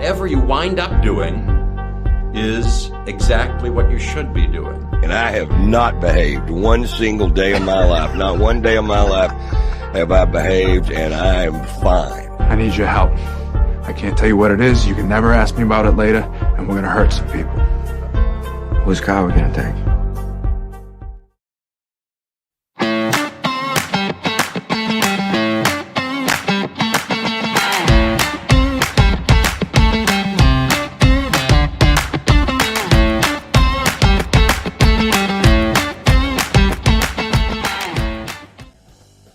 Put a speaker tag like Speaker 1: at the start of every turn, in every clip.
Speaker 1: whatever you wind up doing is exactly what you should be doing.
Speaker 2: And I have not behaved one single day of my life. Not one day of my life have I behaved, and I am fine.
Speaker 3: I need your help. I can't tell you what it is. You can never ask me about it later, and we're gonna hurt some people. Whose car are we gonna take?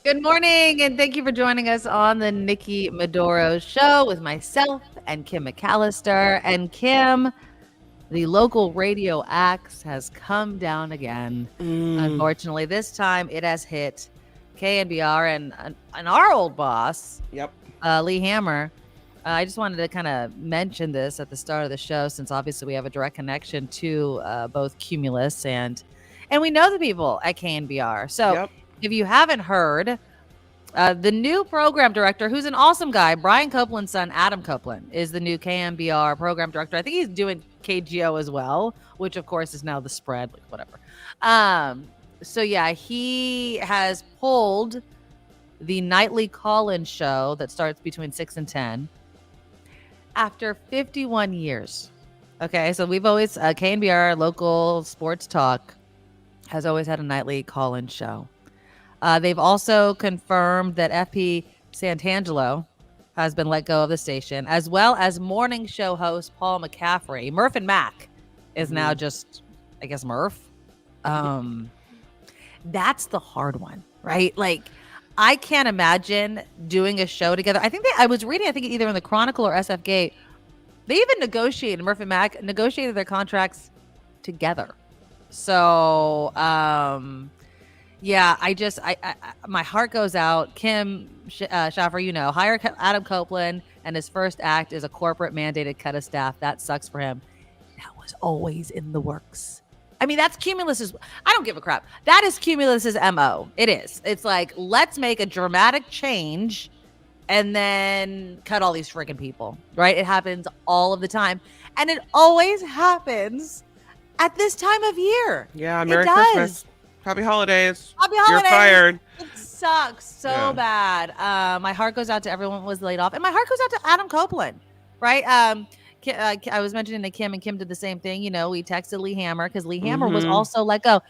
Speaker 4: Good morning, and thank you for joining us on the Nikki Medoro Show with myself and Kim McAllister. And Kim, the local radio axe has come down again. Unfortunately, this time it has hit KNBR and our old boss, Lee Hammer. I just wanted to kind of mention this at the start of the show, since obviously we have a direct connection to both Cumulus and we know the people at KNBR. So if you haven't heard, the new program director, who's an awesome guy, Brian Copeland's son, Adam Copeland, is the new KNBR program director. I think he's doing KGO as well, which of course is now the spread, like whatever. So yeah, he has pulled the nightly call-in show that starts between 6 and 10 after 51 years. Okay, so we've always, KNBR, local sports talk, has always had a nightly call-in show. They've also confirmed that FP Santangelo has been let go of the station, as well as morning show host Paul McCaffrey. Murph and Mac is now just, I guess, Murph. That's the hard one, right? Like, I can't imagine doing a show together. I was reading, either in the Chronicle or SF Gate, they even negotiated, Murph and Mac negotiated their contracts together. So, yeah, my heart goes out. Kim Schaffer, hire Adam Copeland, and his first act is a corporate mandated cut of staff. That sucks for him. That was always in the works. I mean, that's Cumulus's. I don't give a crap. That is Cumulus's MO. It is. It's like, let's make a dramatic change and then cut all these freaking people, right? It happens all of the time. And it always happens at this time of year.
Speaker 5: Yeah, Merry Christmas. Happy holidays. Happy holidays. You're fired.
Speaker 4: It sucks so bad. My heart goes out to everyone who was laid off. And my heart goes out to Adam Copeland, right? I was mentioning to Kim, and Kim did the same thing. We texted Lee Hammer because Lee Hammer was also let go.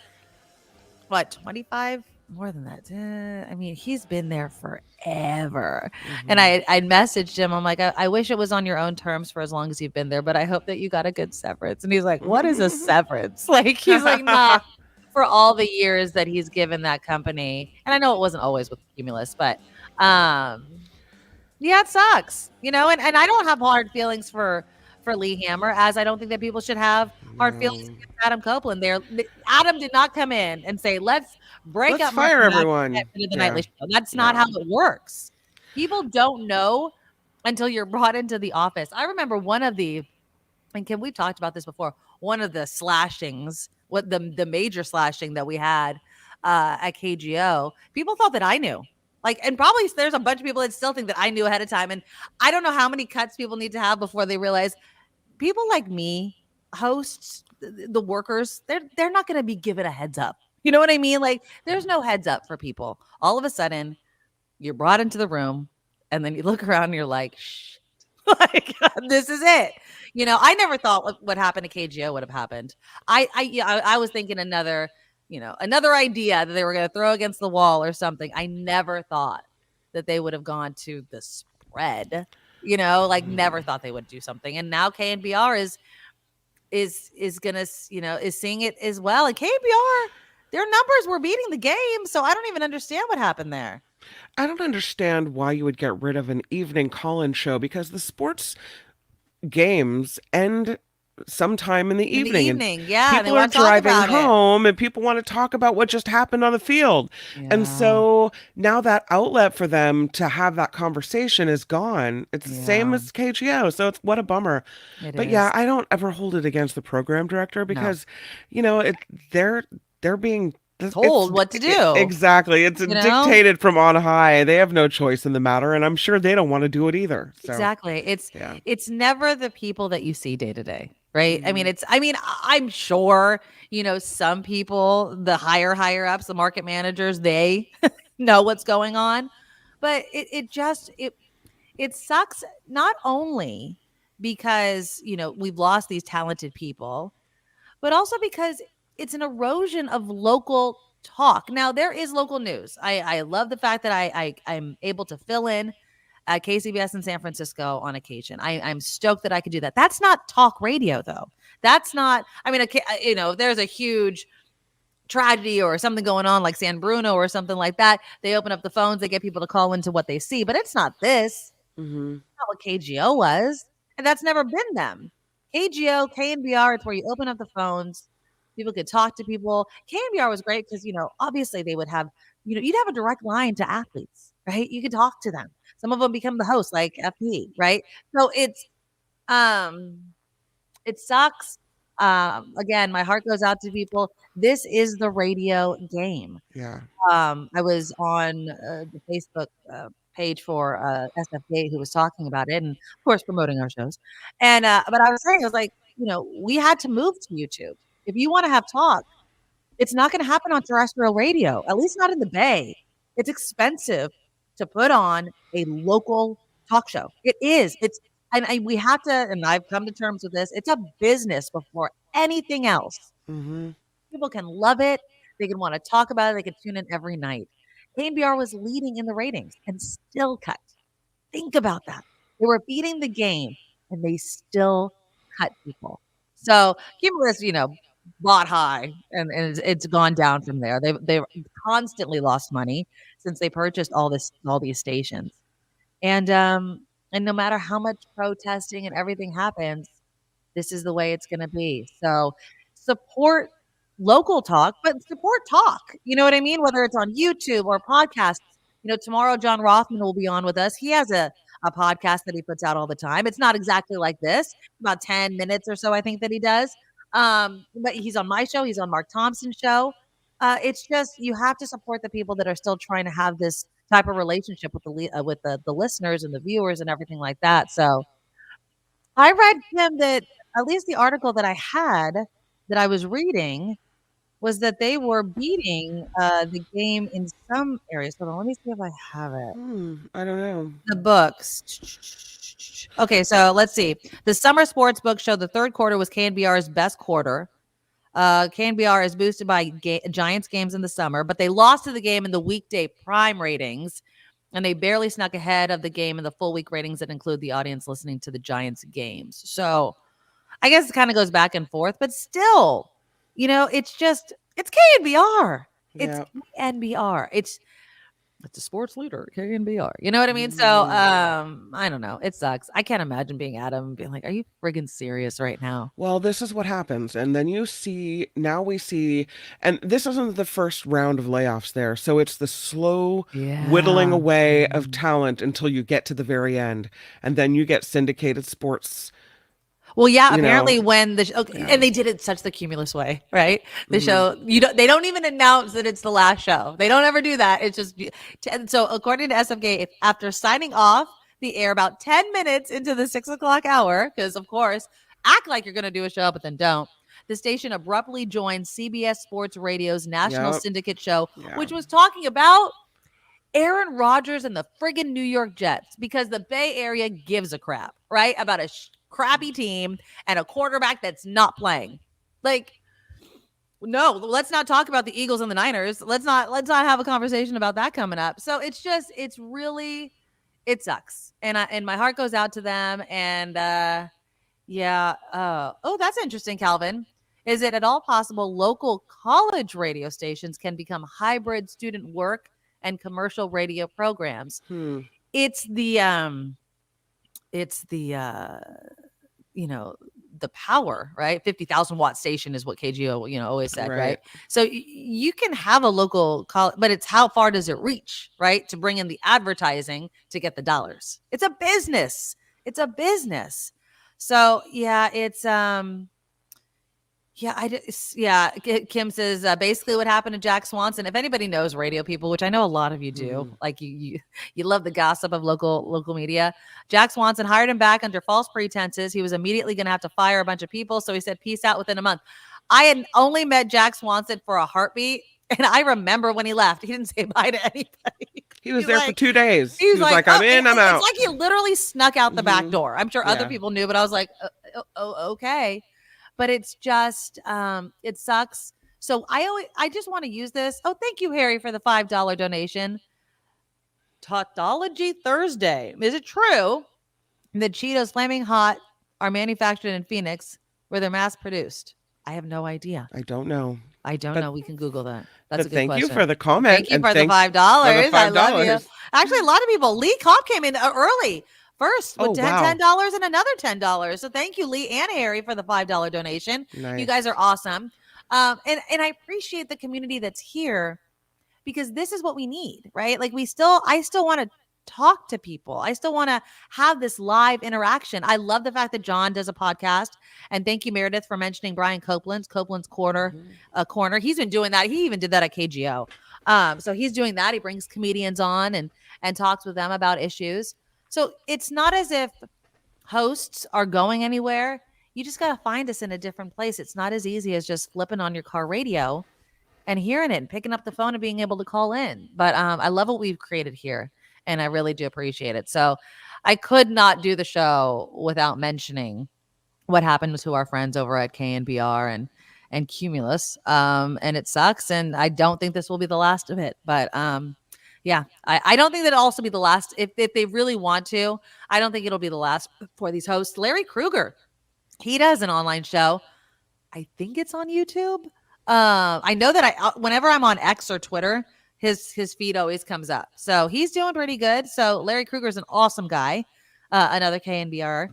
Speaker 4: What, 25? More than that. I mean, he's been there forever. And I messaged him. I'm like, I wish it was on your own terms for as long as you've been there, but I hope that you got a good severance. And he's like, what is a severance? Like, he's like, nah. For all the years that he's given that company. And I know it wasn't always with Cumulus, but yeah, it sucks, and I don't have hard feelings for Lee Hammer, as I don't think that people should have hard feelings against Adam Copeland. Adam did not come in and say, let's
Speaker 5: fire everyone.
Speaker 4: The nightly show. That's not how it works. People don't know until you're brought into the office. I remember and Kim, we've talked about this before, one of the slashings, the major slashing that we had at KGO, people thought that I knew. Like, and probably there's a bunch of people that still think that I knew ahead of time. And I don't know how many cuts people need to have before they realize people like me, hosts, the workers, they're not going to be given a heads up. You know what I mean? Like, there's no heads up for people. All of a sudden, you're brought into the room, and then you look around and you're like, shh, like, this is it. I never thought what happened to KGO would have happened. I was thinking another idea that they were going to throw against the wall or something. I never thought that they would have gone to the spread. Never thought they would do something. And now KNBR is gonna, is seeing it as well. And KNBR, their numbers were beating the game, so I don't even understand what happened there.
Speaker 5: I don't understand why you would get rid of an evening call-in show, because the sports games end sometime in the evening.
Speaker 4: Yeah,
Speaker 5: people are driving home and people want to talk about what just happened on the field. And so now that outlet for them to have that conversation is gone. It's the same as KGO. So it's, what a bummer. But yeah, I don't ever hold it against the program director, because they're being
Speaker 4: told what to do.
Speaker 5: Exactly. It's dictated from on high. They have no choice in the matter, and I'm sure they don't want to do it either. So.
Speaker 4: Exactly. It's never the people that you see day to day, right? I mean, I'm sure, some people, the higher ups, the market managers, they know what's going on. But it sucks not only because, we've lost these talented people, but also because it's an erosion of local talk. Now, there is local news. I love the fact that I'm able to fill in at KCBS in San Francisco on occasion. I'm stoked that I could do that. That's not talk radio, though. That's not, if there's a huge tragedy or something going on like San Bruno or something like that, they open up the phones, they get people to call into what they see, but it's not this.
Speaker 5: Mm-hmm.
Speaker 4: It's not what KGO was, and that's never been them. KGO, KNBR, it's where you open up the phones, people could talk to people. KNBR was great because, obviously they would have, you'd have a direct line to athletes, right? You could talk to them. Some of them become the host, like FP, right? So it sucks. Again, my heart goes out to people. This is the radio game.
Speaker 5: Yeah.
Speaker 4: I was on the Facebook page for SFK who was talking about it, and of course promoting our shows. And but I was like, we had to move to YouTube. If you want to have talk, it's not going to happen on terrestrial radio, at least not in the Bay. It's expensive to put on a local talk show. It is. And we have to, and I've come to terms with this, it's a business before anything else.
Speaker 5: Mm-hmm.
Speaker 4: People can love it. They can want to talk about it. They can tune in every night. KNBR was leading in the ratings and still cut. Think about that. They were beating the game and they still cut people. So Cumulus, bought high and it's gone down from there. They've constantly lost money since they purchased all these stations. And no matter how much protesting and everything happens, this is the way it's going to be. So support local talk, but support talk. You know what I mean? Whether it's on YouTube or podcasts. Tomorrow John Rothman will be on with us. He has a podcast that he puts out all the time. It's not exactly like this, about 10 minutes or so, I think that he does. But he's on my show. He's on Mark Thompson's show. It's just, you have to support the people that are still trying to have this type of relationship with the listeners and the viewers and everything like that. So I read, Kim, that at least the article that I had that I was reading was that they were beating the game in some areas. Hold on, let me see if I have it.
Speaker 5: I don't know.
Speaker 4: The books. Okay, so let's see. The Summer Sports Book showed the third quarter was KNBR's best quarter. KNBR is boosted by Giants games in the summer, but they lost to the game in the weekday prime ratings, and they barely snuck ahead of the game in the full week ratings that include the audience listening to the Giants games. So I guess it kind of goes back and forth, but still, it's KNBR. It's KNBR. It's a sports leader, KNBR. You know what I mean? So I don't know. It sucks. I can't imagine being Adam and being like, are you friggin' serious right now?
Speaker 5: Well, this is what happens. And then we see, and this isn't the first round of layoffs there. So it's the slow whittling away of talent until you get to the very end. And then you get syndicated sports.
Speaker 4: Well, yeah, apparently when and they did it such the Cumulus way, right? The show, they don't even announce that it's the last show. They don't ever do that. It's just, so according to SFK, after signing off the air about 10 minutes into the 6:00 hour, because of course, act like you're going to do a show, but then don't. The station abruptly joined CBS Sports Radio's national syndicate show, which was talking about Aaron Rodgers and the friggin' New York Jets, because the Bay Area gives a crap, right? About a crappy team and a quarterback that's not playing. Like, no, let's not talk about the Eagles and the Niners. Let's not have a conversation about that coming up. So it sucks. And my heart goes out to them. And oh, that's interesting, Calvin. Is it at all possible local college radio stations can become hybrid student work and commercial radio programs? It's the the power, right? 50,000 watt station is what KGO, always said, right? So you can have a local college, but it's how far does it reach, right? To bring in the advertising to get the dollars. It's a business. So yeah, it's, Kim says basically what happened to Jack Swanson. If anybody knows radio people, which I know a lot of you do, like you love the gossip of local media. Jack Swanson hired him back under false pretenses. He was immediately going to have to fire a bunch of people, so he said peace out within a month. I had only met Jack Swanson for a heartbeat, and I remember when he left, he didn't say bye to anybody.
Speaker 5: He was there for 2 days. He was like, I'm in, I'm out.
Speaker 4: It's like he literally snuck out the back door. I'm sure other people knew, but I was like, okay. But it's just, it sucks. So I just want to use this. Oh, thank you, Harry, for the $5 donation. Tautology Thursday. Is it true that Cheetos Flaming Hot are manufactured in Phoenix where they're mass produced? I have no idea.
Speaker 5: I don't know.
Speaker 4: We can Google that. That's a good
Speaker 5: thank
Speaker 4: question.
Speaker 5: you for the comment.
Speaker 4: Thank you for the $5. I love you. Actually, a lot of people. Lee Kopp came in early. First with $10 and another $10. So thank you, Lee and Harry, for the $5 donation. Nice. You guys are awesome. And I appreciate the community that's here because this is what we need, right? Like I still want to talk to people. I still want to have this live interaction. I love the fact that John does a podcast. And thank you, Meredith, for mentioning Brian Copeland's Corner. He's been doing that. He even did that at KGO. So he's doing that. He brings comedians on and talks with them about issues. So it's not as if hosts are going anywhere. You just got to find us in a different place. It's not as easy as just flipping on your car radio and hearing it and picking up the phone and being able to call in. But I love what we've created here, and I really do appreciate it. So I could not do the show without mentioning what happened to our friends over at KNBR and Cumulus. And it sucks, and I don't think this will be the last of it. But I don't think that it'll also be the last. If they really want to, I don't think it'll be the last for these hosts. Larry Krueger, he does an online show. I think it's on YouTube. I know that whenever I'm on X or Twitter, his feed always comes up. So he's doing pretty good. So Larry Krueger is an awesome guy. Another KNBR.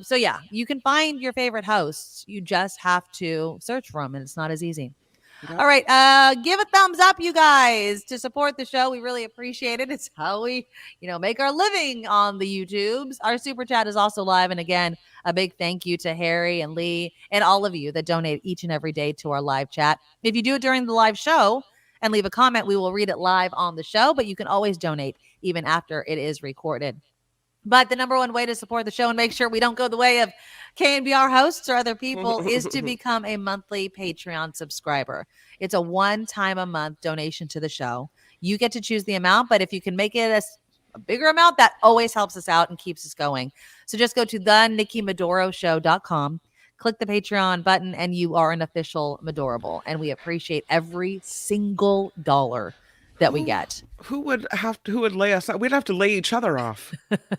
Speaker 4: So yeah, you can find your favorite hosts. You just have to search for them, and it's not as easy. Yep. All right. Give a thumbs up, you guys, to support the show. We really appreciate it. It's how we, make our living on the YouTubes. Our super chat is also live. And again, a big thank you to Harry and Lee and all of you that donate each and every day to our live chat. If you do it during the live show and leave a comment, we will read it live on the show, but you can always donate even after it is recorded. But the number one way to support the show and make sure we don't go the way of KNBR hosts or other people is to become a monthly Patreon subscriber. It's a one-time-a-month donation to the show. You get to choose the amount, but if you can make it a bigger amount, that always helps us out and keeps us going. So just go to theNikkiMedoroShow.com, click the Patreon button, and you are an official Medorable. And we appreciate every single dollar that we get.
Speaker 5: Who would lay us out? We'd have to lay each other off.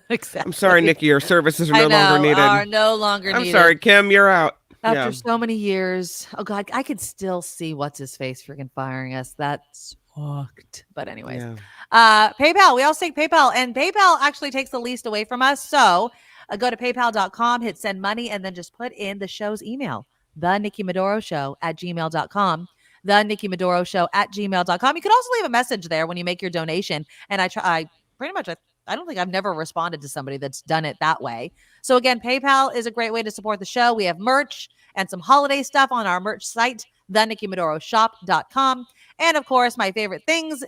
Speaker 4: Exactly.
Speaker 5: I'm sorry, Nikki, your services are no longer needed.
Speaker 4: I'm
Speaker 5: sorry, Kim, you're out.
Speaker 4: After so many years. Oh God, I could still see what's his face freaking firing us. That sucked. But anyways, PayPal. We also take PayPal, and PayPal actually takes the least away from us. So go to paypal.com, hit send money, and then just put in the show's email, theNikkiMedoroShow@gmail.com. theNikkiMedoroShow@gmail.com. You can also leave a message there when you make your donation. And I don't think I've never responded to somebody that's done it that way. So again, PayPal is a great way to support the show. We have merch and some holiday stuff on our merch site, theNikkiMedoroShop.com. And of course, my favorite things,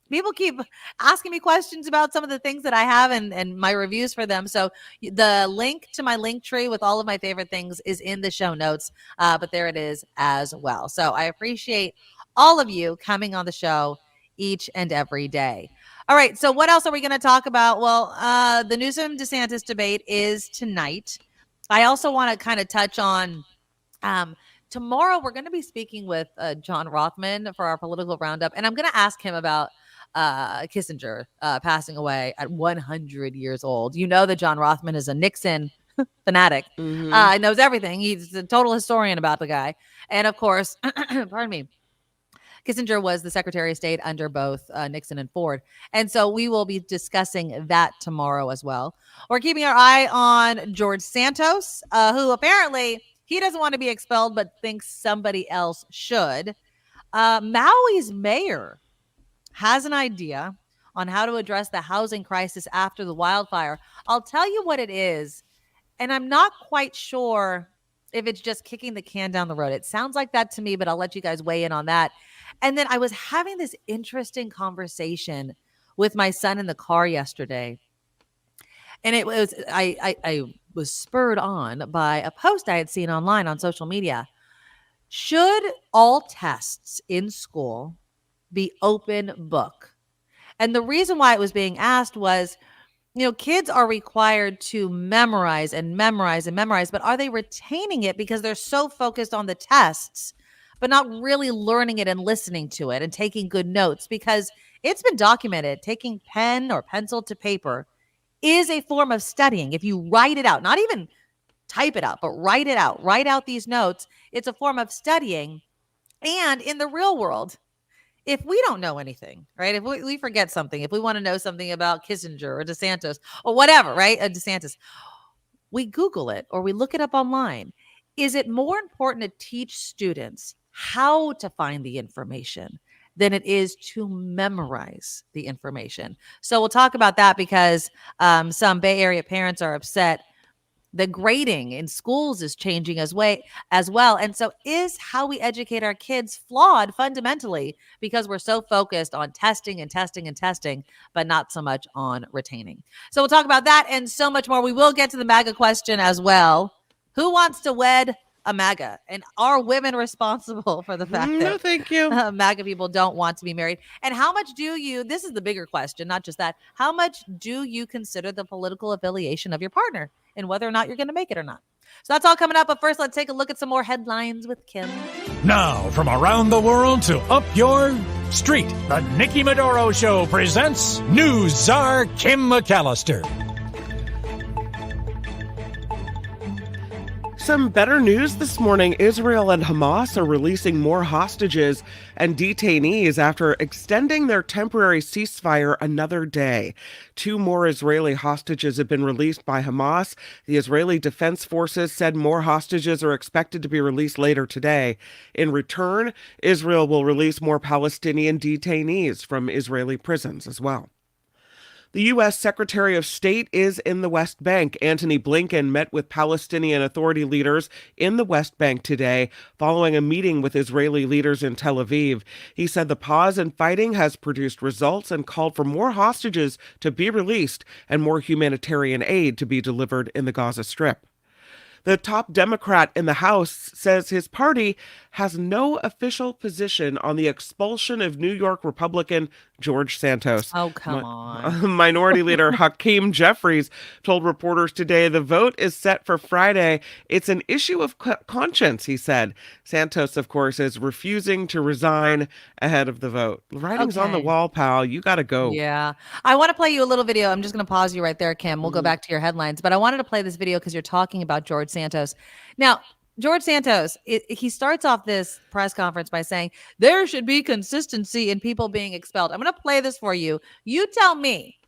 Speaker 4: people keep asking me questions about some of the things that I have and my reviews for them. So the link to my link tree with all of my favorite things is in the show notes, but there it is as well. So I appreciate all of you coming on the show each and every day. All right. So what else are we going to talk about? Well, the Newsom DeSantis debate is tonight. I also want to kind of touch on tomorrow. We're going to be speaking with John Rothman for our political roundup, and I'm going to ask him about Kissinger passing away at 100 years old. You know that John Rothman is a Nixon fanatic. Knows everything. He's a total historian about the guy. And of course, pardon me, Kissinger was the Secretary of State under both Nixon and Ford. And so we will be discussing that tomorrow as well. We're keeping our eye on George Santos, who apparently he doesn't want to be expelled, but thinks somebody else should. Maui's mayor has an idea on how to address the housing crisis after the wildfire. I'll tell you what it is, and I'm not quite sure if it's just kicking the can down the road. It sounds like that to me, but I'll let you guys weigh in on that. And then I was having this interesting conversation with my son in the car yesterday. And it was I was spurred on by a post I had seen online on social media. Should all tests in school be open book? And the reason why it was being asked was, kids are required to memorize and memorize and memorize, but are they retaining it because they're so focused on the tests, but not really learning it and listening to it and taking good notes? Because it's been documented, taking pen or pencil to paper is a form of studying. If you write it out, not even type it out, but write it out, write out these notes, it's a form of studying. And in the real world, if we don't know anything, right? If we forget something, if we want to know something about Kissinger or DeSantis or whatever, right? DeSantis, we Google it or we look it up online. Is it more important to teach students how to find the information than it is to memorize the information? So we'll talk about that because some Bay Area parents are upset. The grading in schools is changing as well. And so is how we educate our kids flawed fundamentally because we're so focused on testing and testing and testing, but not so much on retaining. So we'll talk about that and so much more. We will get to the MAGA question as well. Who wants to wed a MAGA? And are women responsible for the fact that
Speaker 5: no, thank you.
Speaker 4: MAGA people don't want to be married? And how much do you, this is the bigger question, not just that, how much do you consider the political affiliation of your partner and whether or not you're going to make it or not? So that's all coming up. But first, let's take a look at some more headlines with Kim.
Speaker 6: Now, from around the world to up your street, the Nikki Medoro Show presents News Czar Kim McAllister.
Speaker 5: Some better news this morning. Israel and Hamas are releasing more hostages and detainees after extending their temporary ceasefire another day. 2 more Israeli hostages have been released by Hamas. The Israeli Defense Forces said more hostages are expected to be released later today. In return, Israel will release more Palestinian detainees from Israeli prisons as well. The U.S. Secretary of State is in the West Bank. Antony Blinken met with Palestinian Authority leaders in the West Bank today, following a meeting with Israeli leaders in Tel Aviv. He said the pause in fighting has produced results and called for more hostages to be released and more humanitarian aid to be delivered in the Gaza Strip. The top Democrat in the House says his party has no official position on the expulsion of New York Republican George Santos.
Speaker 4: Oh, come on.
Speaker 5: Minority Leader Hakeem Jeffries told reporters today the vote is set for Friday. It's an issue of conscience, he said. Santos, of course, is refusing to resign ahead of the vote. The writing's on the wall, pal. You got to go.
Speaker 4: Yeah. I want to play you a little video. I'm just going to pause you right there, Kim. We'll go back to your headlines. But I wanted to play this video because you're talking about George Santos. Now, George Santos, he starts off this press conference by saying there should be consistency in people being expelled. I'm going to play this for you. You tell me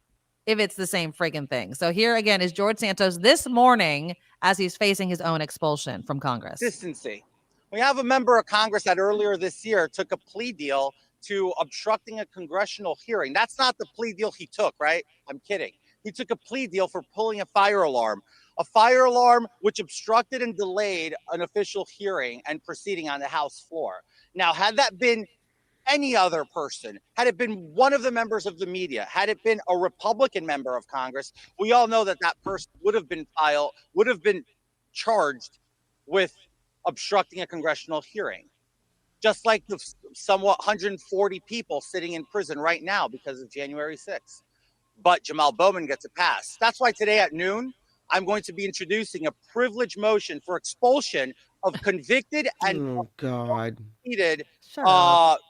Speaker 4: if it's the same friggin' thing. So here again is George Santos this morning as he's facing his own expulsion from Congress.
Speaker 7: Consistency. We have a member of Congress that earlier this year took a plea deal to obstructing a congressional hearing. That's not the plea deal he took, right? I'm kidding. He took a plea deal for pulling a fire alarm which obstructed and delayed an official hearing and proceeding on the House floor. Now, had that been any other person, had it been one of the members of the media, had it been a Republican member of Congress, we all know that that person would have been charged with obstructing a congressional hearing. Just like the somewhat 140 people sitting in prison right now because of January 6th. But Jamal Bowman gets a pass. That's why today at noon, I'm going to be introducing a privilege motion for expulsion of convicted and defeated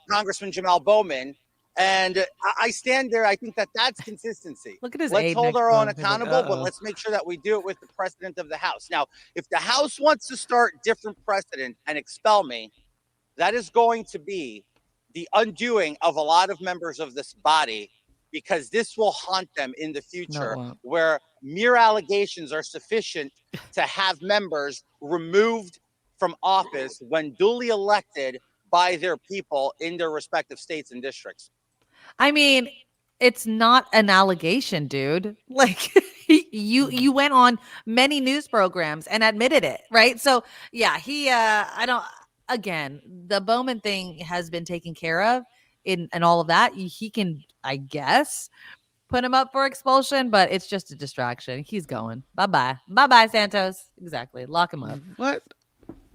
Speaker 7: Congressman Jamal Bowman. And I stand there. I think that that's consistency.
Speaker 4: Look at his
Speaker 7: Let's
Speaker 4: aide
Speaker 7: hold
Speaker 4: next
Speaker 7: our
Speaker 4: to
Speaker 7: own
Speaker 4: him.
Speaker 7: accountable, but let's make sure that we do it with the president of the House. Now, if the House wants to start different precedent and expel me, that is going to be the undoing of a lot of members of this body, because this will haunt them in the future, where mere allegations are sufficient to have members removed from office when duly elected by their people in their respective states and districts.
Speaker 4: I mean, it's not an allegation, dude. Like you went on many news programs and admitted it, right? So yeah, he I don't again, the Bowman thing has been taken care of in all of that. He can, I guess, put him up for expulsion, but it's just a distraction. He's going. Bye-bye. Bye-bye, Santos. Exactly. Lock him up.
Speaker 5: What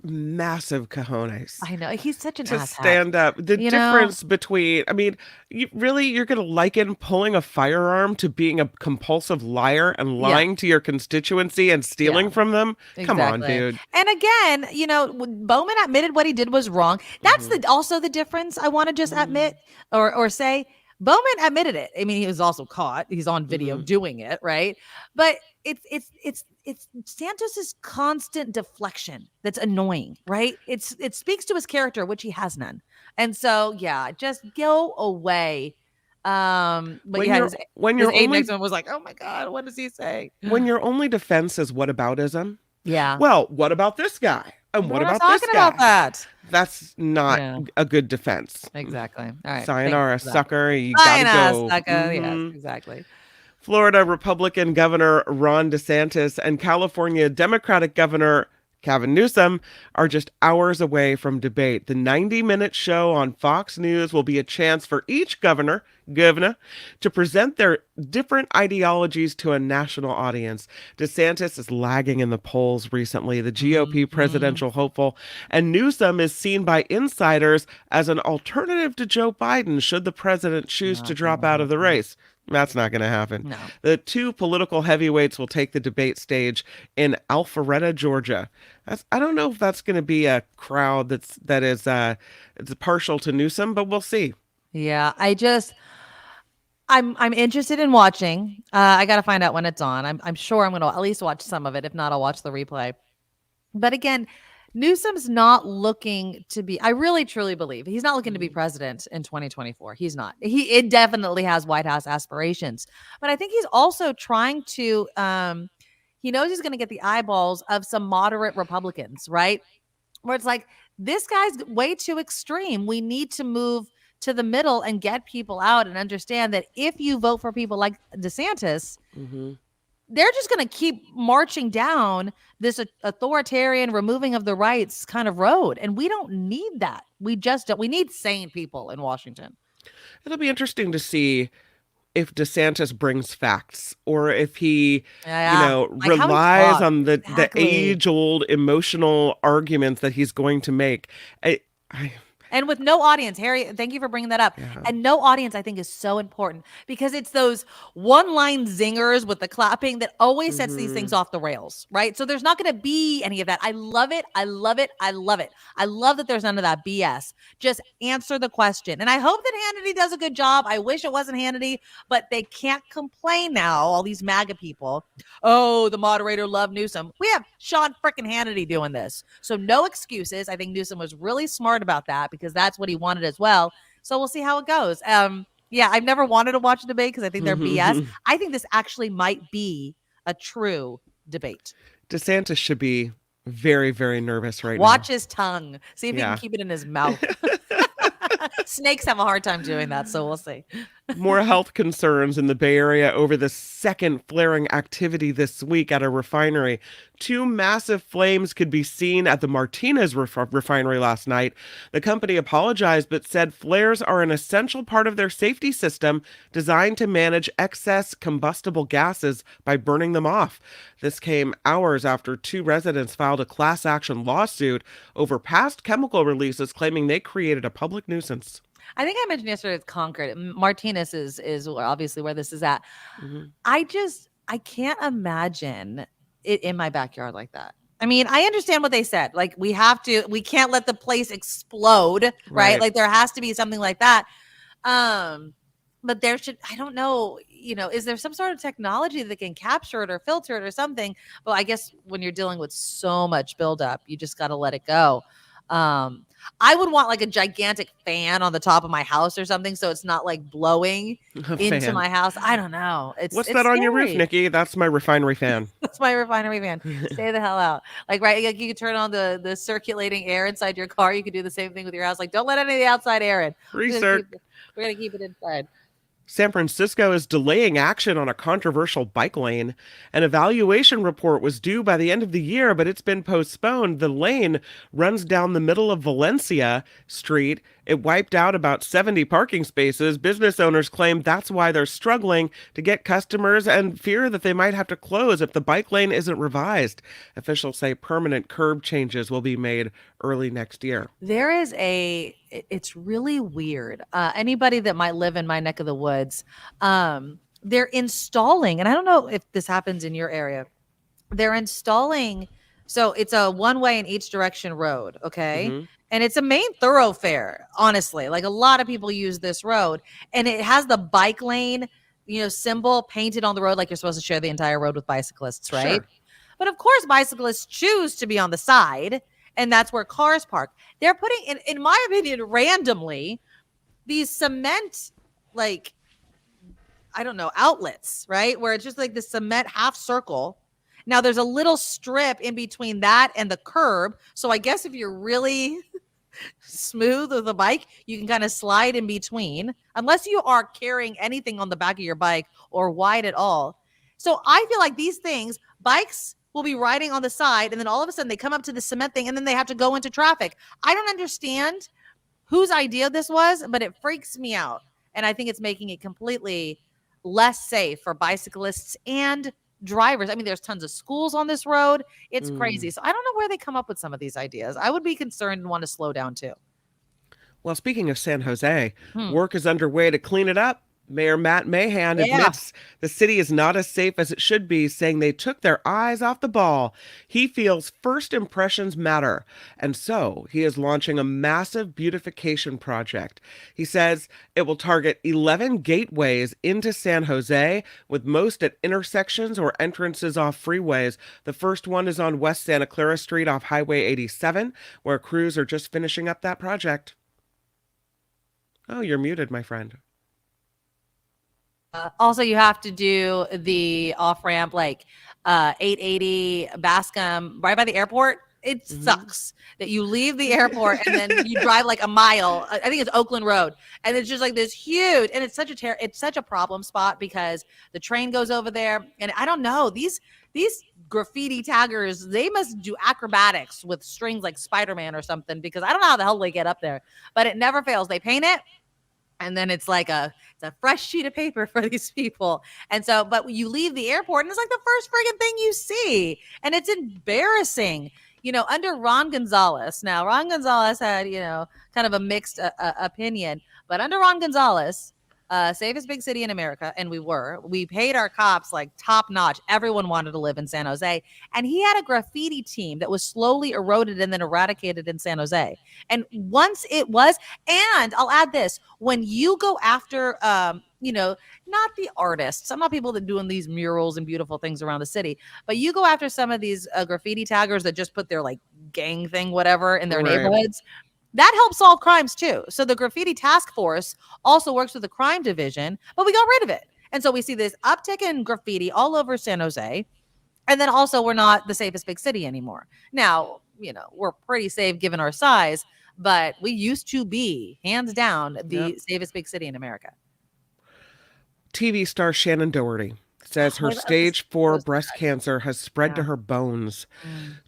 Speaker 5: massive cojones.
Speaker 4: I know. He's such an
Speaker 5: To
Speaker 4: asshat.
Speaker 5: stand up. The difference between, I mean, you're going to liken pulling a firearm to being a compulsive liar and lying to your constituency and stealing from them?
Speaker 4: Exactly.
Speaker 5: Come on, dude.
Speaker 4: And again, Bowman admitted what he did was wrong. That's also the difference I want to just admit or say. Bowman admitted it. I mean, he was also caught. He's on video doing it, right? But it's Santos's constant deflection that's annoying, right? It speaks to his character, which he has none. And so, yeah, just go away. But when his aide next to him was like, "Oh my God, what does he say?"
Speaker 5: When your only defense is whataboutism,
Speaker 4: yeah.
Speaker 5: Well, what about this guy? And what about this guy?
Speaker 4: About that.
Speaker 5: That's not a good defense.
Speaker 4: Exactly. All right.
Speaker 5: Sayonara, sucker. You gotta go.
Speaker 4: Sucker. Yes, exactly.
Speaker 5: Florida Republican Governor Ron DeSantis and California Democratic Governor Gavin Newsom are just hours away from debate. The 90-minute show on Fox News will be a chance for each governor to present their different ideologies to a national audience. DeSantis is lagging in the polls recently, the GOP presidential hopeful, and Newsom is seen by insiders as an alternative to Joe Biden should the president choose to drop out of the race. That's not going to happen.
Speaker 4: No.
Speaker 5: The two political heavyweights will take the debate stage in Alpharetta, Georgia. I don't know if that's going to be a crowd that is it's partial to Newsom, but we'll see.
Speaker 4: Yeah, I'm interested in watching. I got to find out when it's on. I'm sure I'm going to at least watch some of it. If not, I'll watch the replay. But again, Newsom's not looking to be, I really truly believe he's not looking to be president in 2024. He's not. It definitely has White House aspirations. But I think he's also trying to, he knows he's going to get the eyeballs of some moderate Republicans, right? Where it's like, this guy's way too extreme. We need to move to the middle and get people out and understand that if you vote for people like DeSantis, they're just going to keep marching down this authoritarian removing of the rights kind of road. And we don't need that. We just don't. We need sane people in Washington.
Speaker 5: It'll be interesting to see if DeSantis brings facts or if he, relies on the age-old emotional arguments that he's going to make.
Speaker 4: And with no audience, Harry, thank you for bringing that up. Yeah. And no audience, I think, is so important because it's those one-line zingers with the clapping that always sets these things off the rails, right? So there's not going to be any of that. I love it. I love it. I love it. I love that there's none of that BS. Just answer the question. And I hope that Hannity does a good job. I wish it wasn't Hannity, but they can't complain now, all these MAGA people. Oh, the moderator loved Newsom. We have Sean frickin' Hannity doing this. So no excuses. I think Newsom was really smart about that because that's what he wanted as well. So we'll see how it goes. I've never wanted to watch a debate because I think they're BS. I think this actually might be a true debate.
Speaker 5: DeSantis should be very, very nervous right now.
Speaker 4: Watch his tongue. See if he can keep it in his mouth. Snakes have a hard time doing that, so we'll see.
Speaker 5: More health concerns in the Bay Area over the second flaring activity this week at a refinery. 2 massive flames could be seen at the Martinez refinery last night. The company apologized but said flares are an essential part of their safety system designed to manage excess combustible gases by burning them off. This came hours after 2 residents filed a class action lawsuit over past chemical releases claiming they created a public nuisance.
Speaker 4: I think I mentioned yesterday with Concord. Martinez is obviously where this is at. I can't imagine it in my backyard like that. I mean, I understand what they said. Like we can't let the place explode, right? Like there has to be something like that. But there should, I don't know, is there some sort of technology that can capture it or filter it or something? But I guess when you're dealing with so much buildup, you just got to let it go. I would want like a gigantic fan on the top of my house or something so it's not like blowing into my house. I don't know.
Speaker 5: What's that on your roof, Nikki? That's my refinery fan.
Speaker 4: That's my refinery fan. Stay the hell out. Like, right, like you could turn on the circulating air inside your car. You could do the same thing with your house. Like, don't let any of the outside air in.
Speaker 5: We're
Speaker 4: going to keep it inside.
Speaker 5: San Francisco is delaying action on a controversial bike lane. An evaluation report was due by the end of the year, but it's been postponed. The lane runs down the middle of Valencia Street. It wiped out about 70 parking spaces. Business owners claim that's why they're struggling to get customers and fear that they might have to close if the bike lane isn't revised. Officials say permanent curb changes will be made early next year.
Speaker 4: It's really weird. Anybody that might live in my neck of the woods, they're installing, and I don't know if this happens in your area, they're installing, so it's a one-way in each direction road, okay?
Speaker 5: Mm-hmm.
Speaker 4: And it's a main thoroughfare, honestly. Like, a lot of people use this road, and it has the bike lane, symbol painted on the road, like you're supposed to share the entire road with bicyclists, right? Sure. But of course, bicyclists choose to be on the side, and that's where cars park. They're putting, in my opinion, randomly, these cement, like, I don't know, outlets, right? Where it's just like the cement half circle. Now there's a little strip in between that and the curb. So I guess if you're really smooth with a bike, you can kind of slide in between, unless you are carrying anything on the back of your bike or wide at all. So I feel like these things, bikes will be riding on the side, and then all of a sudden they come up to the cement thing, and then they have to go into traffic. I don't understand whose idea this was, but it freaks me out. And I think it's making it completely less safe for bicyclists and drivers. I mean, there's tons of schools on this road. It's crazy. So I don't know where they come up with some of these ideas. I would be concerned and want to slow down too.
Speaker 5: Well, speaking of San Jose, work is underway to clean it up. Mayor Matt Mahan admits the city is not as safe as it should be, saying they took their eyes off the ball. He feels first impressions matter, and so he is launching a massive beautification project. He says it will target 11 gateways into San Jose, with most at intersections or entrances off freeways. The first one is on West Santa Clara Street off Highway 87, where crews are just finishing up that project. Oh, you're muted, my friend.
Speaker 4: Also, you have to do the off-ramp, like 880 Bascom, right by the airport. It sucks that you leave the airport and then you drive like a mile. I think it's Oakland Road, and it's just like this huge, and it's such a problem spot because the train goes over there, and I don't know, these graffiti taggers, they must do acrobatics with strings like Spider-Man or something, because I don't know how the hell they get up there, but it never fails. They paint it, and then it's like it's a fresh sheet of paper for these people. And so, but you leave the airport and it's like the first friggin' thing you see. And it's embarrassing, under Ron Gonzalez. Now, Ron Gonzalez had, kind of a mixed opinion, but under Ron Gonzalez, safest big city in America, and we paid our cops like top notch. Everyone wanted to live in San Jose, and he had a graffiti team that was slowly eroded and then eradicated in San Jose. And once it was, and I'll add this, when you go after not the artists, some of people that doing these murals and beautiful things around the city, but you go after some of these graffiti taggers that just put their like gang thing whatever in their neighborhoods. That helps solve crimes too. So the graffiti task force also works with the crime division, but we got rid of it. And so we see this uptick in graffiti all over San Jose. And then also we're not the safest big city anymore. Now, we're pretty safe given our size, but we used to be, hands down, the safest big city in America.
Speaker 5: TV star Shannon Doherty says her stage 4 breast cancer has spread to her bones.